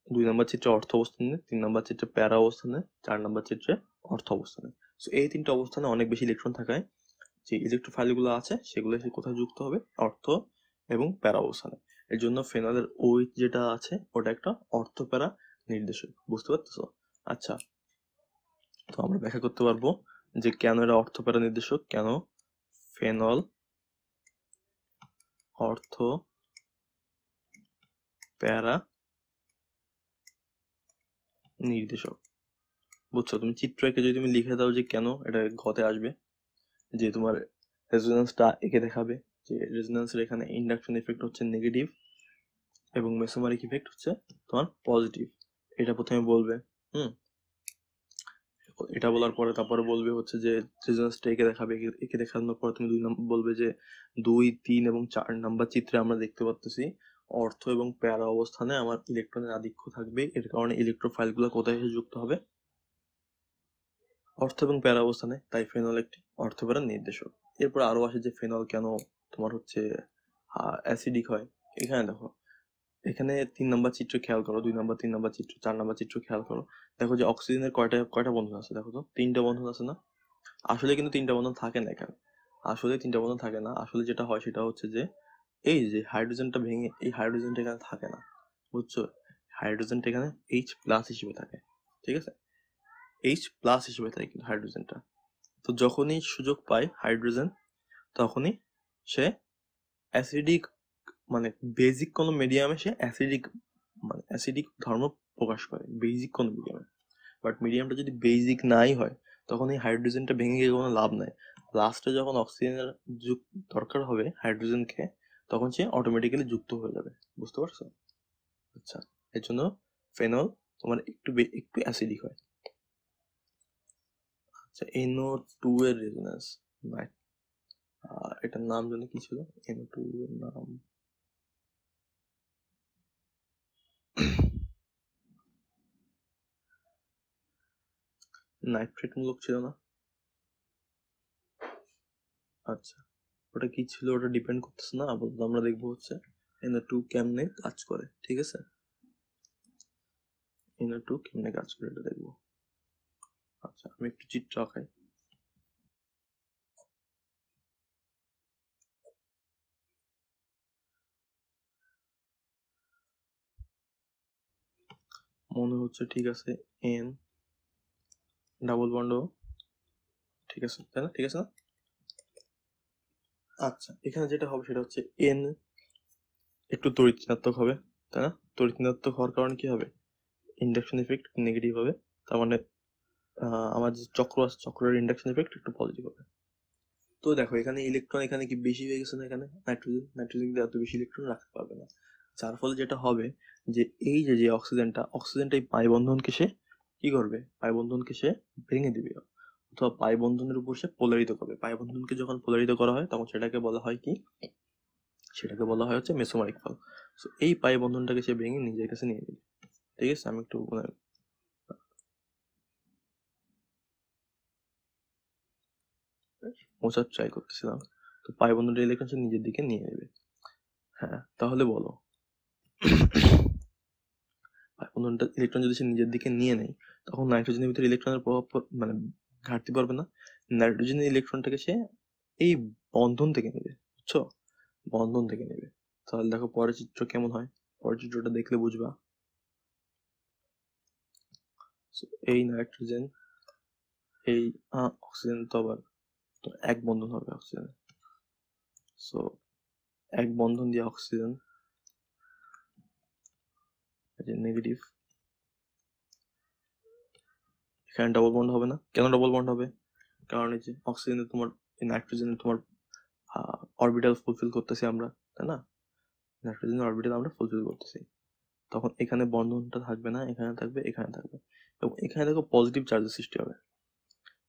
Speaker 1: 2 নাম্বার চিত্রে অর্থ অবস্থানে, 3 নাম্বার চিত্রে প্যারা অবস্থানে, 4 নাম্বার চিত্রে অর্থ অবস্থানে। সো এই 3টে অবস্থানে অনেক বেশি ইলেকট্রন থাকায় যে ইলেকট্রোফাইল গুলো আছে সেগুলো এসে কোথায় যুক্ত হবে? অর্থ এবং প্যারা অবস্থানে। এর জন্য ফেনলের OH যেটা আছে ওটা একটা অর্থ প্যারা নির্দেশক। বুঝতে পারতেছো? আচ্ছা, তো আমরা ব্যাখ্যা করতে পারবো যে কেন এটা অর্থ প্যারা নির্দেশক, কেন ফেনল অর্থ প্যারা নির্দেশক। বুঝছো? তুমি চিত্র এঁকে যদি তুমি লিখে দাও যে কেন, এটা ঘতে আসবে যে তোমার রেজোন্যান্সটা এঁকে দেখাবে যে রেজোন্যান্সের এখানে ইন্ডাকশন ইফেক্ট হচ্ছে নেগেটিভ এবং মেসোমারিক ইফেক্ট হচ্ছে তোমার পজিটিভ। এটা প্রথমে বলবে। হুম এটা বলার পরে তারপরে বলবে হচ্ছে যে রেজোন্যান্সটা এঁকে দেখাবে। এঁকে দেখানোর পর তুমি 2 নম্বর বলবে যে 2, 3 এবং 4 নাম্বার চিত্রে আমরা দেখতে পাচ্ছি অর্থ এবং প্যারা অবস্থানে আমার ইলেকট্রনের আধিক্য থাকবে। এর কারণে ইলেকট্রোফাইল গুলো কোথায় এসে যুক্ত হবে? অর্থ এবং প্যারা অবস্থানে। তাই ফেনল একটি অর্থ প্যারা নির্দেশক। এরপর আরো আসে যে ফেনল কেন তোমার হচ্ছে অ্যাসিডিক হয়। এখানে দেখো, এখানে 3 নাম্বার চিত্র খেয়াল করো, 2 নাম্বার, 3 নাম্বার চিত্র, 4 নাম্বার চিত্র খেয়াল করো। দেখো যে অক্সিজেনের কয়টা বন্ধন আছে? দেখো তো 3টে বন্ধন আছে না? আসলে কিন্তু 3টে বন্ধন থাকে না এখানে। আসলে 3টে বন্ধন থাকে না। আসলে যেটা হয় সেটা হচ্ছে যে এই যে হাইড্রোজেনটা ভেঙে এই হাইড্রোজেনটা এখানে থাকে না। বুঝছো? হাইড্রোজেনটা এখানে H+ হিসেবে থাকে। ঠিক আছে? H+ হিসেবে থাকে কিন্তু হাইড্রোজেনটা। তো যখনই সুযোগ পায় হাইড্রোজেন, তখনই সে অ্যাসিডিক, মানে বেসিক কোনো মিডিয়ামে সে অ্যাসিডিক, মানে অ্যাসিডিক ধর্ম প্রকাশ করে বেসিক কোনো মিডিয়ামে। বাট মিডিয়ামটা যদি বেসিক নাই হয়, তখন এই হাইড্রোজেনটা ভেঙে গিয়ে কোনো লাভ নাই। লাস্টে যখন অক্সিজেনের দরকার হবে হাইড্রোজেনকে, তখন সে অটোমেটিক্যালি যুক্ত হয়ে যাবে। বুঝতে পারছো? আচ্ছা, এর জন্য ফেনল তোমার একটু অ্যাসিডিক হয়। আচ্ছা, NO2 এর রেজোন্যান্স, এটার নাম জানি কি ছিল? NO2 এর নাম নাইট্রেট মূলক ছিল না? আচ্ছা, ওটা কি ছিল ওটা ডিপেন্ড করতেছে না। আপাতত আমরা দেখবো হচ্ছে NO2 কেমনে কাজ করে। ঠিক আছে? NO2 কেমনে কাজ করে এটা দেখবো। আচ্ছা, আমি একটু চিত্র আঁকাই। মনে হচ্ছে ঠিক আছে। N ডাবল বন্ড, ঠিক আছে, তাই না? ঠিক আছে না? আচ্ছা, এখানে যেটা হবে সেটা হচ্ছে N একটু তড়িৎ ঋণাত্মক হবে, তাই না? তড়িৎ ঋণাত্মক হওয়ার কারণে কি হবে? ইন্ডাকশন ইফেক্ট নেগেটিভ হবে। তার মানে আমার যে চক্র আছে, চক্রের ইন্ডাকশন ইফেক্ট একটু পজিটিভ হবে। তো দেখো এখানে ইলেকট্রন এখানে কি বেশি হয়ে গেছে না? এখানে নাইট্রোজেন এত বেশি ইলেকট্রন রাখতে পারবে না, যার ফলে যেটা হবে যে এই যে অক্সিজেনটা এই পাই বন্ধনকে সে কি করবে? পাই বন্ধনকে সে ভেঙে দিবে, অথবা পাই বন্ধনের উপর সে পোলারিত করবে। পাই বন্ধনকে যখন পোলারিত করা হয় তখন সেটাকে বলা হয় কি? সেটাকে বলা হয় হচ্ছে মেসোমারিক ফল। সো এই পাই বন্ধনটাকে সে ভেঙে নিজের কাছে নিয়ে নেবে। ঠিক আছে, আমি একটু মোছার ট্রাই করতেছিলাম। তো পাই বন্ধনটা ইলেকট্রন সে নিজের দিকে নিয়ে নেবে। হ্যাঁ, তাহলে বলো পাই বন্ধনটা ইলেকট্রন যদি সে নিজের দিকে নিয়ে নেয় তখন নাইট্রোজেনের ভিতরে ইলেকট্রনের প্রভাব মানে ঘাটতি পারবে না। নাইট্রোজেনের ইলেকট্রনটাকে সে এই বন্ধন থেকে নেবে, বুঝছো? বন্ধন থেকে নেবে। তাহলে দেখো পরের চিত্র কেমন হয়, পরের চিত্রটা দেখলে বুঝবা। এই নাইট্রোজেন, এই অক্সিজেন তো আবার তো এক বন্ধন হবে অক্সিজেন। সো এক বন্ধন দিয়ে অক্সিজেন নেগেটিভ, এখানে ডবল বন্ড হবে না। কেন ডবল বন্ড হবে? কারণ এই যে অক্সিজেনে তোমার, নাইট্রোজেনে তোমার অরবিটাল ফুলফিল করতেছি আমরা, তাই না? নাইট্রোজেনের অরবিটাল আমরা ফুলফিল করতেছি, তখন এখানে বন্ধনটা থাকবে না, এখানে থাকবে, এখানে থাকবে। এবং এখানে দেখো পজিটিভ চার্জের সৃষ্টি হবে।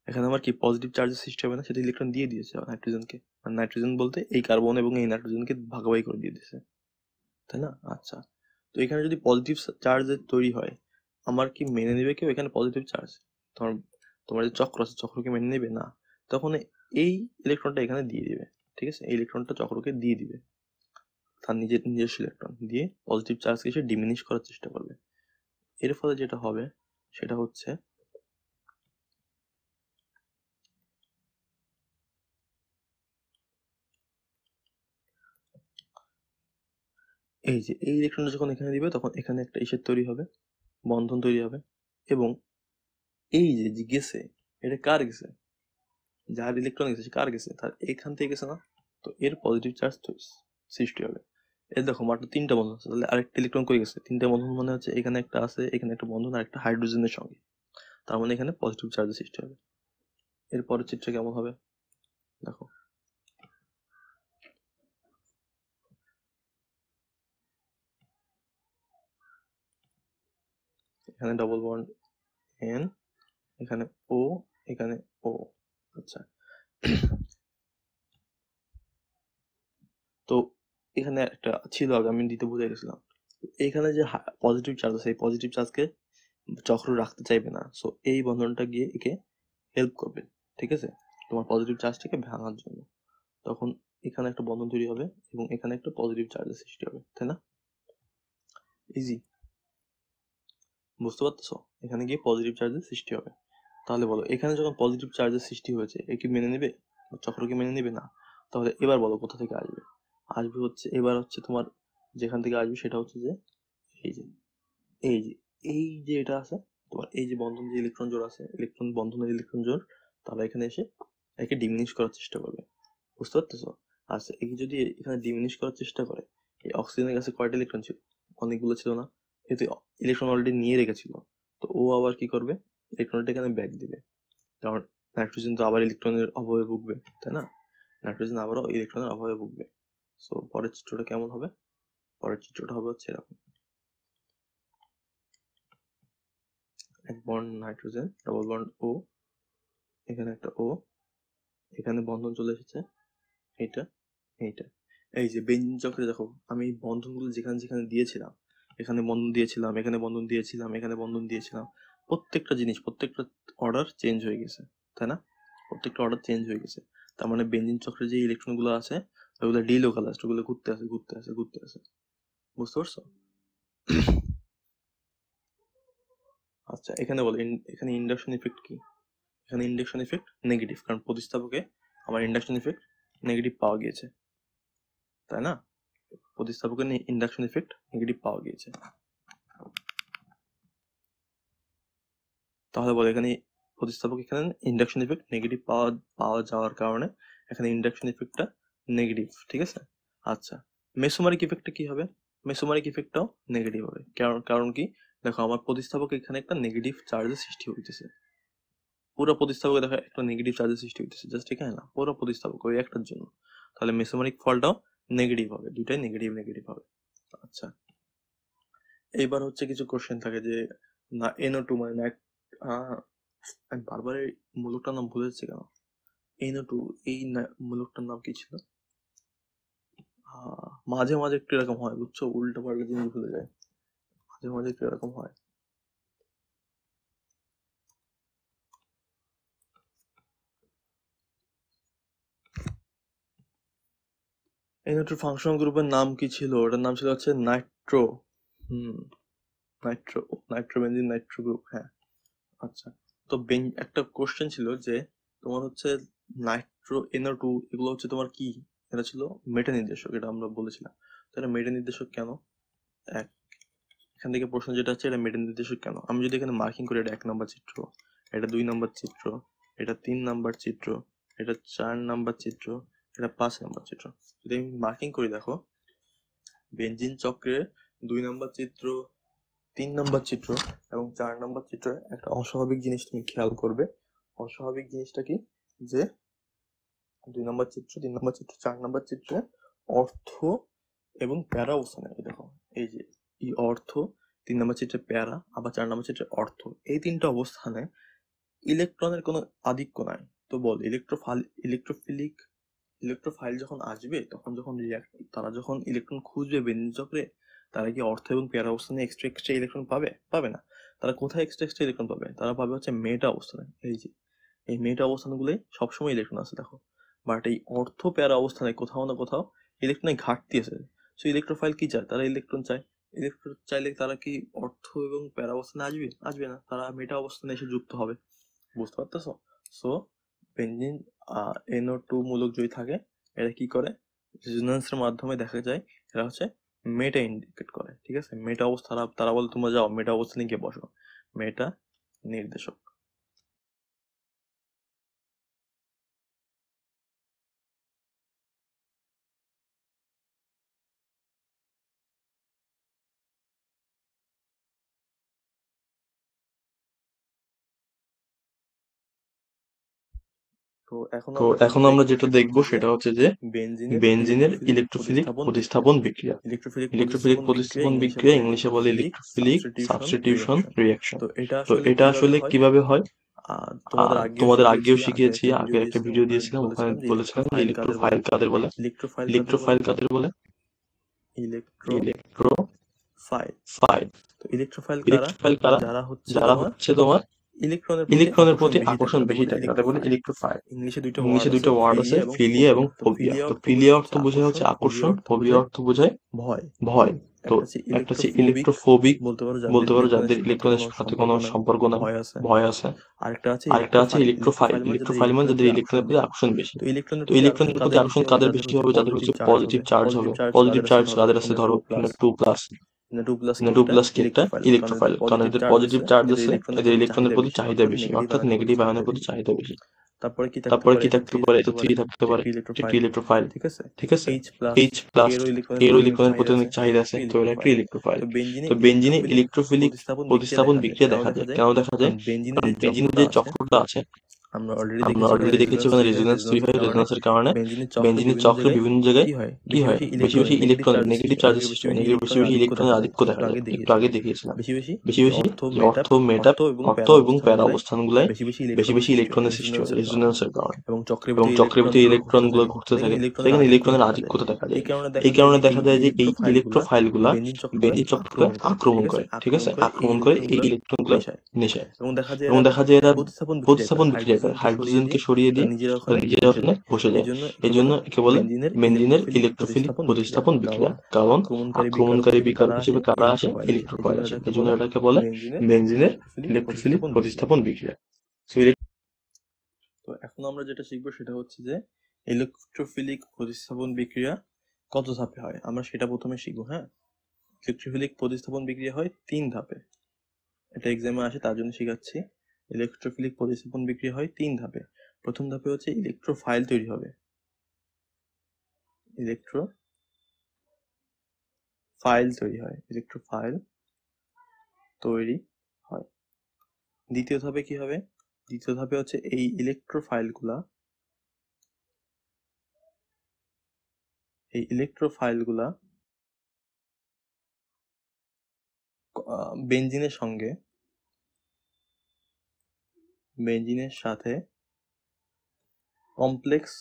Speaker 1: এখানে আমার কি পজিটিভ চার্জের সৃষ্টি হবে না? সেটা ইলেকট্রন দিয়ে দিয়েছে নাইট্রোজেনকে। মানে নাইট্রোজেন বলতে এই কার্বন এবং এই নাইট্রোজেনকে ভাগাভাগি করে দিয়ে দিয়েছে, তাই না? আচ্ছা, তো এখানে যদি পজিটিভ চার্জের তৈরি হয়, আমার কি মেনে নেবে কেউ এখানে পজিটিভ চার্জ? তোমার তোমার যে চক্র আছে, চক্রকে মেনে নেবে না। তখন এই ইলেকট্রনটা এখানে দিয়ে দিবে, ঠিক আছে? এই ইলেকট্রনটা চক্রকে দিয়ে দিবে, তার নিজস্ব ইলেকট্রন দিয়ে পজিটিভ চার্জকে সে ডিমিনিশ করার চেষ্টা করবে। এর ফলে যেটা হবে সেটা হচ্ছে এই যে এই ইলেকট্রনটা যখন এখানে দিবে তখন এখানে একটা ইসের তৈরি হবে, বন্ধন তৈরি হবে। এবং এই যে গেছে, এটা কার গেছে? যার ইলেকট্রন গেছে সে কার গেছে? তার এখান থেকে গেছে না? তো এর পজিটিভ চার্জ সৃষ্টি হবে। এই দেখো মাত্র 3টা বন্ধন আছে, তাহলে আরেকটা ইলেকট্রন কই গেছে? 3টা বন্ধন মানে হচ্ছে এখানে একটা আছে, এখানে একটা বন্ধন, আর একটা হাইড্রোজেনের সঙ্গে। তার মানে এখানে পজিটিভ চার্জের সৃষ্টি হবে। এর পরের চিত্র কেমন হবে দেখো। এখানে ডবল বন্ড এন, এখানে ও, এখানে ও। আচ্ছা, তো এখানে একটা ছিল আগে, আমি দিতে ভুলে গেছিলাম। এখানে যে পজিটিভ চার্জ আছে, এই পজিটিভ চার্জকে চক্র রাখতে চাইবে না। সো এই বন্ধনটা গিয়ে একে হেল্প করবে, ঠিক আছে, তোমার পজিটিভ চার্জটাকে ভাঙার জন্য। তখন এখানে একটা বন্ধন তৈরি হবে এবং এখানে একটা পজিটিভ চার্জের সৃষ্টি হবে, তাই না? ইজি, বুঝতে পারতেছো? এখানে গিয়ে পজিটিভ চার্জের সৃষ্টি হবে। তাহলে বলো এখানে যখন পজিটিভ চার্জের সৃষ্টি হয়েছে, এ কি মেনে নেবে? চক্রকে মেনে নেবে না। তাহলে এবার বলো কোথা থেকে আসবে? আসবে হচ্ছে এবার হচ্ছে তোমার যেখান থেকে আসবে সেটা হচ্ছে যে এই যে এই যে এই যে এটা আছে তোমার, এই যে বন্ধন, যে ইলেকট্রন জোড় আছে, ইলেকট্রন বন্ধনের ইলেকট্রন জোড়, তারা এখানে এসে একে ডিমিনিশ করার চেষ্টা করবে, বুঝতে পারতেছো? আচ্ছা, একে যদি এখানে ডিমিনিশ করার চেষ্টা করে, এই অক্সিজেনের কাছে কয়টা ইলেকট্রন ছিল? অনেকগুলো ছিল না? যেহেতু ইলেকট্রন অলরেডি নিয়ে রেখেছিল, তো ও আবার কি করবে? ইলেকট্রনটা এখানে ব্যাক দিবে। কারণ নাইট্রোজেন তো আবার ইলেকট্রনের অভাবে ভুগবে, তাই না? নাইট্রোজেন আবারও ইলেকট্রনের অভাবে ভুগবে। সো পরের চিত্রটা কেমন হবে? পরের চিত্রটা হবে হচ্ছে এরকম। এক বন্ড নাইট্রোজেন, ডবল বন্ড ও, এখানে একটা ও, এখানে বন্ধন চলে এসেছে এইটা, এইটা। এই যে বেঞ্জিন চক্রে দেখো আমি এই বন্ধনগুলো যেখানে যেখানে দিয়েছিলাম, এখানে বন্ধন দিয়েছিলাম, এখানে বন্ধন দিয়েছিলাম, এখানে বন্ধন দিয়েছিলাম, প্রত্যেকটা জিনিস, প্রত্যেকটা অর্ডার চেঞ্জ হয়ে গেছে, তাই না? প্রত্যেকটা অর্ডার চেঞ্জ হয়ে গেছে। তার মানে বেঞ্জিন চক্রে যে ইলেকট্রন গুলো আছে ওগুলো ডিলোকালাইজড, ওগুলো ঘুরতে আছে, ঘুরতে আছে, ঘুরতে আছে, বুঝতে পারছো? আচ্ছা, এখানে বলো এখানে ইন্ডাকশন ইফেক্ট কি? এখানে ইন্ডাকশন ইফেক্ট নেগেটিভ, কারণ প্রতিস্থাপকে আমার ইন্ডাকশন ইফেক্ট নেগেটিভ পাওয়া গিয়েছে, তাই না? প্রতিস্থাপকে ইন্ডাকশন ইফেক্ট নেগেটিভ পাওয়া গিয়েছে। তাহলে বলো এখানে প্রতিস্থাপক, এখানে ইন্ডাকশন ইফেক্ট নেগেটিভ পাওয়া পাওয়া যাওয়ার কারণে এখানে ইন্ডাকশন ইফেক্টটা নেগেটিভ, ঠিক আছে? আচ্ছা, মেসোমারিক ইফেক্টটা কি হবে? মেসোমারিক ইফেক্টটাও নেগেটিভ হবে। কারণ কি? দেখো আমার প্রতিস্থাপক এখানে একটা নেগেটিভ চার্জের সৃষ্টি হইতেছে। পুরো প্রতিস্থাপকে দেখো একটা নেগেটিভ চার্জের সৃষ্টি হইতেছে, জাস্ট এখানে না, পুরো প্রতিস্থাপক ওই একটার জন্য। তাহলে মেসোমারিক ফলটাও নেগেটিভ হবে, দুইটাই নেগেটিভ নেগেটিভ হবে। আচ্ছা, এইবার হচ্ছে কিছু কোশ্চেন থাকে যে না NO2 মানে আমি বারবার এই মূলকটার নাম ভুলে যাচ্ছি কেন? NO2 এই মূলকটার নাম কি ছিল? মাঝে মাঝে একটু এরকম হয়, বুঝছো, উল্টো পাল্টা জিনিস ভুলে যায়, মাঝে মাঝে একটু এরকম হয়। NO2 ফাংশনাল গ্রুপের নাম কি ছিল? ওটার নাম ছিল হচ্ছে নাইট্রো। নাইট্রোবেনজিন নাইট্রো গ্রুপ, হ্যাঁ। আচ্ছা, তো একটা কোশ্চেন ছিল যে তোমার হচ্ছে নাইট্রো NO2 এগুলো হচ্ছে তোমার কি? এটা ছিল মেটা নির্দেশক, এটা আমরা বলেছিলাম। তাহলে মেটা নির্দেশক কেন? এখান থেকে প্রশ্ন যেটা হচ্ছে এটা মেটা নির্দেশক কেন? আমি যদি এখানে মার্কিং করি, এটা 1 নম্বর চিত্র, এটা 2 নম্বর চিত্র, এটা 3 নম্বর চিত্র, এটা 4 নম্বর চিত্র, এটা 5 নম্বর চিত্র, যদি আমি মার্কিং করি, দেখো বেনজিন চক্রের 2 নম্বর চিত্র, 3 নম্বর চিত্র এবং 4 নম্বর চিত্রে একটা অস্বাভাবিক জিনিস তুমি খেয়াল করবে। অস্বাভাবিক জিনিসটা কি? যে 2 নম্বর চিত্র, 3 নম্বর চিত্র, 4 নম্বর চিত্রে অর্থ এবং প্যারা অবস্থানে, দেখো এই যে এই অর্থ, 3 নম্বর চিত্রে প্যারা, আবার 4 নম্বর চিত্রে অর্থ, এই তিনটা অবস্থানে ইলেকট্রনের কোনো আধিক্য নাই। তো বল ইলেকট্রোফাইল যখন আসবে, তখন যখন তারা যখন ইলেকট্রন খুঁজবে বেনজিন চক্রে, তারা কি অর্থ এবং প্যারা অবস্থানে এক্সট্রা ইলেকট্রন পাবে? পাবে না। তারা কোথায় এক্সট্রা ইলেকট্রন পাবে? তারা পাবে হচ্ছে মেটা অবস্থানে। এই যে এই মেটা অবস্থানগুলোই সবসময় ইলেকট্রন আছে, দেখো। বাট এই অর্থ প্যারা অবস্থানে কোথাও না কোথাও ইলেকট্রনের ঘাটতি আছে। সো ইলেকট্রোফাইল কি চায়? তারা ইলেকট্রন চায়। ইলেকট্রন চাইলে তারা কি অর্থ এবং প্যারা অবস্থানে আসবে? আসবে না, তারা মেটা অবস্থানে এসে যুক্ত হবে। বুঝতে পারতেছো? সো বেনজিন NO2 মূলক যদি থাকে, এরা কি করে? রেজোন্যান্সের মাধ্যমে দেখা যায় এরা হচ্ছে মেটা ইন্ডিকেট করে। ঠিক আছে, মেটা অবস্থা তারা বলে তোমরা যাও মেটা অবস্থানে গিয়ে বসো, মেটা নির্দেশক। তো এখন আমরা যেটা দেখবো সেটা হচ্ছে যে বেনজিনের ইলেকট্রোফিলিক প্রতিস্থাপন বিক্রিয়া। ইলেকট্রোফিলিক প্রতিস্থাপন বিক্রিয়া ইংলিশে বলে ইলেকট্রোফিলিক সাবস্টিটিউশন রিঅ্যাকশন। তো এটা আসলে কিভাবে হয়? তোমাদের আগেও শিখিয়েছি, আগে একটা ভিডিও দিয়েছিলাম, ওখানে বলেছিলাম যে ইলেকট্রোফাইল কাদের বলে। ইলেকট্রোফাইল কাদের বলে? ইলেকট্রোফাইল। তো ইলেকট্রোফাইল কারা? যারা হচ্ছে তোমার ইলেকট্রনের প্রতি আকর্ষণ বেশি থাকে, তাদের বলে ইলেকট্রোফাইল। ইংলিশে দুইটা ওয়ার্ড আছে, ফিলিয়া এবং ফোবিয়া। তো ফিলিয়া অর্থ বোঝায় হচ্ছে আকর্ষণ, ফোবিয়া অর্থ বোঝায় ভয়। তো একটা হচ্ছে ইলেকট্রোফোবিক বলতে পারো, যাদের ইলেকট্রনের সাথে কোনো সম্পর্ক না, ভয় আছে। আরেকটা আছে ইলেকট্রোফাইল। ইলেকট্রোফাইল মানে যাদের ইলেকট্রনের প্রতি আকর্ষণ বেশি। তো ইলেকট্রনের প্রতি আকর্ষণ কাদের বেশি হবে? যাদের হচ্ছে পজিটিভ চার্জ হবে। পজিটিভ চার্জ কাদের আছে? ধরো 2+। 2+ কি একটা ইলেকট্রোফাইল, কারণ এদের পজিটিভ চার্জ আছে, এদের ইলেকট্রনের প্রতি চাহিদা বেশি, অর্থাৎ নেগেটিভ আয়নের প্রতি চাহিদা বেশি। তারপরে কি থাকতে পারে? এটা 3 থাকতে পারে, একটি ইলেকট্রোফাইল। ঠিক আছে, H+, এর ইলেকট্রনের প্রতি অনেক চাহিদা আছে, তো এটা একটা ইলেকট্রোফাইল। তো বেনজিনে ইলেকট্রোফিলিক প্রতিস্থাপন বিক্রিয়া দেখা যায়। কেন দেখা যায়? কারণ বেনজিনের যে চক্রটা আছে, আমরা অলরেডি দেখেছি ওখানে রেজোনেন্স তৈরি হয়, রেজোনেন্সের কারণে বেনজিনের চক্রে বিভিন্ন জায়গায় কি হয়? বেশি বেশি ইলেকট্রন, নেগেটিভ চার্জের সৃষ্টি হয়, বেশি বেশি ইলেকট্রনের আধিক্য দেখা যায়। একটু আগে দেখিয়েছিলাম বেশি বেশি যে অর্থ, মেটা, অর্থ এবং প্যারা অবস্থানগুলোয় বেশি বেশি ইলেকট্রনের সৃষ্টি হয় রেজোনেন্সের কারণে, এবং চক্রের ভিতরে ইলেকট্রন গুলো ঘুরতে থাকে, সেখানে ইলেকট্রনের আধিক্যতা দেখা যায়। এই কারণে দেখা যায় যে এই ইলেকট্রোফাইল গুলা বেনজিন চক্রকে আক্রমণ করে। ঠিক আছে, আক্রমণ করে এই ইলেকট্রন গুলো নেশায়, এবং দেখা যায় এরা প্রতিস্থাপন বিক্রিয়া করে, হাইড্রোজেনকে সরিয়ে দিয়ে নিজেরা ওখানে বসে যায়। এই জন্য একে বলে বেনজিনের ইলেকট্রোফিলিক প্রতিস্থাপন বিক্রিয়া। কারণ আক্রমণকারী বিকারক হিসেবে কারা আসে? ইলেকট্রোফাইল আসে। এই জন্য এটাকে বলে বেনজিনের ইলেকট্রোফিলিক প্রতিস্থাপন বিক্রিয়া। তো এখন আমরা যেটা শিখবো সেটা হচ্ছে যে ইলেকট্রোফিলিক প্রতিস্থাপন বিক্রিয়া কত ধাপে হয়, আমরা সেটা প্রথমে শিখবো। হ্যাঁ, ইলেকট্রোফিলিক প্রতিস্থাপন বিক্রিয়া হয় 3 ধাপে। এটা এক্সামে আসে, তার জন্য শেখাচ্ছি। ইলেকট্রোফিলিক প্রতিস্থাপন বিক্রিয়া হয় 3 ধাপে। প্রথম ধাপে হচ্ছে ইলেকট্রোফাইল তৈরি হবে। ফাইল তৈরি হয়, ইলেকট্রোফাইল তৈরি হয়। দ্বিতীয় ধাপে কি হবে? দ্বিতীয় ধাপে হচ্ছে এই ইলেকট্রোফাইলগুলা বেঞ্জিনের সাথে কমপ্লেক্স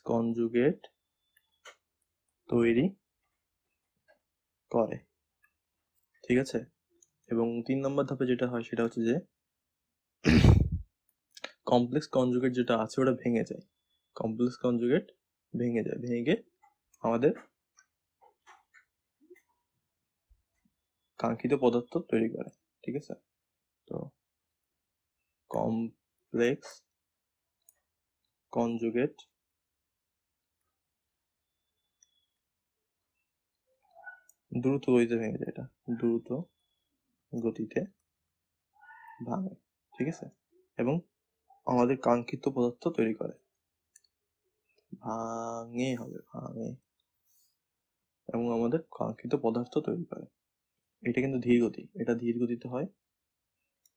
Speaker 1: কনজুগেট তৈরি করে, ঠিক আছে। এবং 3 নম্বর ধাপে যেটা হয় সেটা হচ্ছে যে কমপ্লেক্স কনজুগেট যেটা আছে ওটা ভেঙে যায়, ভেঙে আমাদের কাঙ্ক্ষিত পদার্থ তৈরি করে, ঠিক আছে। তো কমপ্লেক্স কনজুগেট দ্রুত গতিতে ভেঙে যায়, এটা দ্রুত গতিতে ভাঙে, ঠিক আছে, এবং আমাদের কাঙ্ক্ষিত পদার্থ তৈরি করে। ভাঙে এবং আমাদের কাঙ্ক্ষিত পদার্থ তৈরি করে। এটা কিন্তু ধীর গতি, এটা ধীর গতিতে হয়,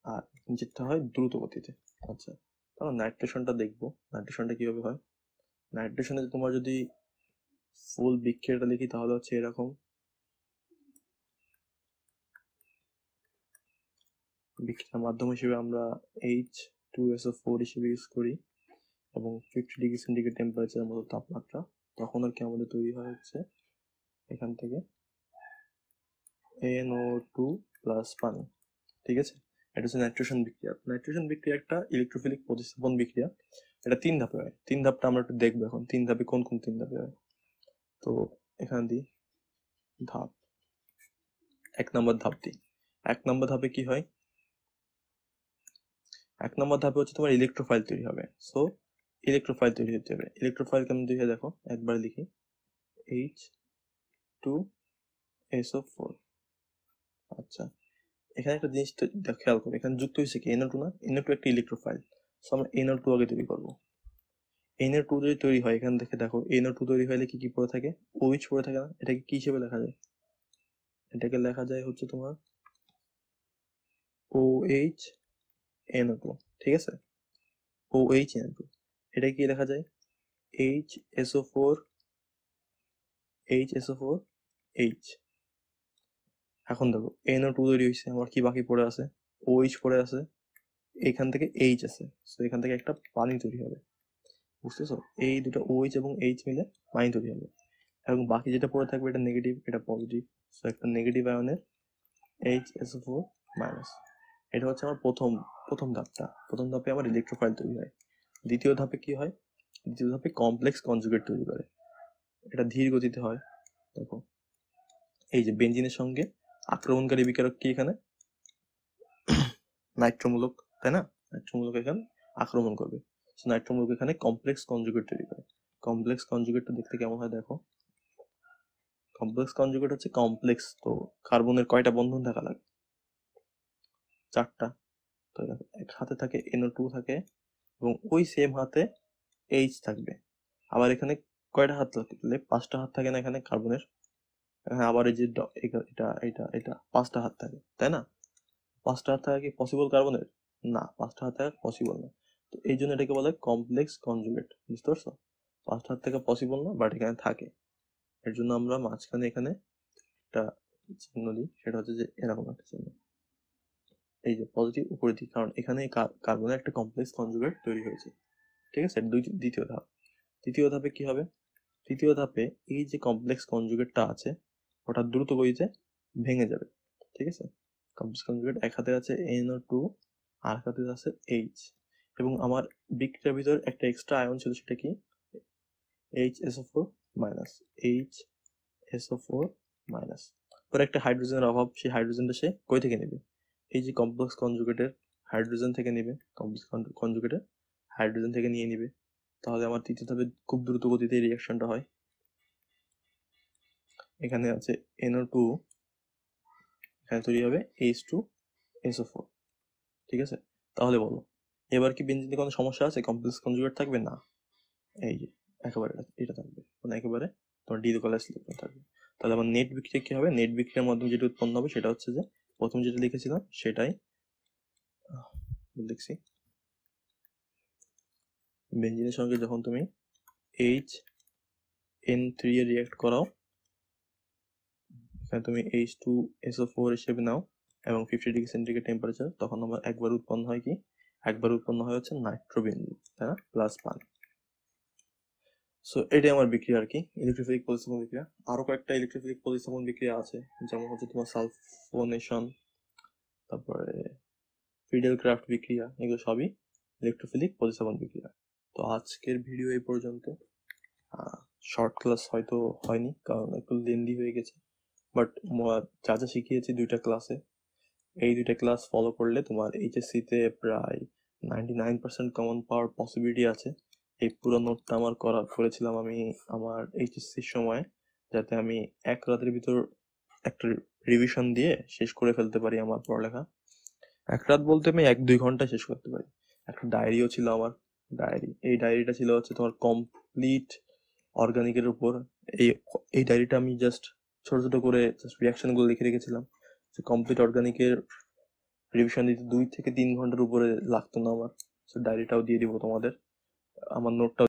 Speaker 1: আর নিচেরটা হয় দ্রুত গতিতে। আচ্ছা, তাহলে নাইট্রেশনটা দেখবো, নাইট্রেশনটা কিভাবে হয়। নাইট্রেশনে তোমার যদি ফুল বিক্রিয়াটা লিখি তাহলে হচ্ছে এরকম। বিক্রিয়ার মাধ্যম হিসেবে আমরা H2SO4 হিসেবে ইউজ করি, এবং 50 ডিগ্রি সেন্টিগ্রেড টেম্পারেচারের মতো তাপমাত্রা। তখন আর কি আমাদের তৈরি হয় হচ্ছে এখান থেকে NO2 প্লাস পানি, ঠিক আছে। এটা হচ্ছে নাইট্রেশন বিক্রিয়া। নাইট্রেশন বিক্রিয়া একটা ইলেকট্রোফিলিক প্রতিস্থাপন বিক্রিয়া। এটা 3 ধাপে হয়। 3 ধাপটা আমরা একটু দেখবো এখন। 3 ধাপে কোন 3 ধাপে হয়। তো এখান দিই ধাপ 1 নম্বর ধাপ দিই। 1 নম্বর ধাপে কি হয়? 1 নম্বর ধাপে হচ্ছে তোমার ইলেকট্রোফাইল তৈরি হবে। সো ইলেকট্রোফাইল তৈরি হতে হবে। ইলেকট্রোফাইল কেমন তৈরি হয় দেখো, একবার লিখি H2SO4। আচ্ছা, এখানে একটা জিনিস খেয়াল করো, এখানে যুক্ত হয়েছে কি NO2 না? NO2 একটা ইলেকট্রোফাইল। সো আমরা NO2 আগে তৈরি করবো। NO2 যদি তৈরি হয়, এখান থেকে দেখো NO2 তৈরি হলে কি পড়ে থাকে? OH পড়ে থাকে না? এটাকে কি হিসেবে লেখা যায়? এটাকে লেখা যায় হচ্ছে তোমার OH NO2, ঠিক আছে। OH NO2 এটা কি লেখা যায়? HSO4 H। এখন দেখো NO2 তৈরি হয়েছে, আমার কি বাকি পড়ে আছে? OH পড়ে আছে, এখান থেকে H আছে, সো এখান থেকে একটা পানি তৈরি হবে, বুঝতেছো? এই দুটো OH এবং H মিলে পানি তৈরি হবে, এবং বাকি যেটা পড়ে থাকবে এটা নেগেটিভ, এটা পজিটিভ। সো একটা নেগেটিভ আয়নের HSO4 মাইনাস। এটা হচ্ছে আমার প্রথম ধাপটা। প্রথম ধাপে আমার ইলেকট্রোফাইল তৈরি হয়। দ্বিতীয় ধাপে কি হয়? দ্বিতীয় ধাপে কমপ্লেক্স কনজুগেট তৈরি করে। এটা ধীর গতিতে হয়। দেখো এই যে বেঞ্জিনের সঙ্গে আক্রমণকারী বিকারক কি এখানে? নাইট্রোমূলক, তাই না? নাইট্রোমূলক এখানে আক্রমণ করবে। নাইট্রোমূলক এখানে কমপ্লেক্স কনজুগেট তৈরি করে। কমপ্লেক্স কনজুগেটটা দেখতে কেমন হয় দেখো। কমপ্লেক্স কনজুগেট হচ্ছে কমপ্লেক্স, তো কার্বনের কয়টা বন্ধন থাকা লাগে? 4টা। তো দেখো এক হাতে থাকে NO2 থাকে, এবং ওই সেম হাতে H থাকবে। আবার এখানে কয়টা হাত থাকলে? 5টা হাত থাকে না এখানে কার্বনের? হ্যাঁ, আবার এই যে এটা 5টা হাত থাকে, তাই না? 5টা হাত থাকা কি পসিবল কার্বনের? না, 5টা হাত থাকা পসিবল না। তো এই জন্য এটাকে বলে কমপ্লেক্স কনজুগেট, বুঝতে পারছো? 5টা হাত থাকা পসিবল না, বাট এখানে থাকে। এর জন্য আমরা মাঝখানে এখানে একটা চিহ্ন দিই, সেটা হচ্ছে যে এরকম একটা চিহ্ন, এই যে পজিটিভ উপরে দিই, কারণ এখানে কার্বনের একটা কমপ্লেক্স কনজুগেট তৈরি হয়েছে, ঠিক আছে। দ্বিতীয় ধাপ। তৃতীয় ধাপে কি হবে? তৃতীয় ধাপে এই যে কমপ্লেক্স কনজুগেটটা আছে ওটা দ্রুত গতিতে ভেঙে যাবে, ঠিক আছে। কমপ্লেক্স কনজুগেট এক হাতে আছে NO2, আর হাতে আছে H, এবং আমার বিক্রিয়ার ভিতর একটা এক্সট্রা আয়ন ছিল, সেটা কি? HSO4 minus, HSO4 minus. পরে একটা হাইড্রোজেনের অভাব, সেই হাইড্রোজেনটা সে কই থেকে নেবে? এই যে কমপ্লেক্স কনজুগেটের হাইড্রোজেন থেকে নেবে, কমপ্লেক্স কনজুগেটের হাইড্রোজেন থেকে নিয়ে নিবে। তাহলে আমার তৃতীয় ধাপে খুব দ্রুত গতিতে রিয়াকশনটা হয়। এখানে আছে NO2, এখানে তৈরি হবে H2SO4, ঠিক আছে। তাহলে বলো এবার কি বেঞ্জিনে কোনো সমস্যা আছে? কমপ্লেক্স কনজুগেট থাকবে না, এই যে একেবারে এটা থাকবে, মানে একেবারে তোমার ডিকলাস ইলেকট্রন থাকবে। তাহলে আমার নেট বিক্রিয়া কি হবে? নেট বিক্রিয়ার মাধ্যমে যেটা উৎপন্ন হবে সেটা হচ্ছে যে প্রথম যেটা লিখেছিলাম সেটাই লিখছি। বেঞ্জিনের সঙ্গে যখন তুমি HN3 এ রিয়াক্ট করাও, এখানে তুমি H2SO4 হিসেবে নাও এবং 50 ডিগ্রি সেন্টিগ্রেড টেম্পারেচার, তখন আমার একবার উৎপন্ন হয় কি? একবার উৎপন্ন হয় হচ্ছে নাইট্রোবেনজিন, তাই না, প্লাস পানি। সো এটাই আমার বিক্রিয়া আর কি, ইলেকট্রোফিলিক প্রতিস্থাপন বিক্রিয়া। আরো কয়েকটা ইলেকট্রোফিলিক প্রতিস্থাপন বিক্রিয়া আছে, যেমন হচ্ছে তোমার সালফোনেশন, তারপরে ফিডেল ক্রাফট বিক্রিয়া, এগুলো সবই ইলেকট্রোফিলিক প্রতিস্থাপন বিক্রিয়া। তো আজকের ভিডিও এই পর্যন্ত। শর্ট ক্লাস হয়তো হয়নি কারণ একটু লেন্দি হয়ে গেছে, বাট যা যা শিখিয়েছি 2টা ক্লাসে, এই 2টা ক্লাস ফলো করলে তোমার এইচএসসি তে প্রায় 99% কমন পাওয়ার পসিবিলিটি আছে। এই পুরো নোটটা আমার করেছিলাম আমি আমার এইচএসসির সময়, যাতে আমি এক রাতের ভিতর একটা রিভিশন দিয়ে শেষ করে ফেলতে পারি আমার পড়ালেখা। এক রাত বলতে আমি 1-2 ঘন্টা শেষ করতে পারি। একটা ডায়েরিও ছিল আমার, এই ডায়েরিটা ছিল হচ্ছে তোমার কমপ্লিট অর্গানিকের উপর। এই এই ডায়েরিটা আমি জাস্ট ছোট ছোট করে জাস্ট রিয়াকশন গুলো লিখে রেখেছিলাম। কমপ্লিট অর্গানিকের রিভিশন দিতে 2 থেকে 3 ঘন্টার উপরে লাগতো না আমার। ডায়েরিটাও দিয়ে দিব তোমাদের, আমার নোটটাও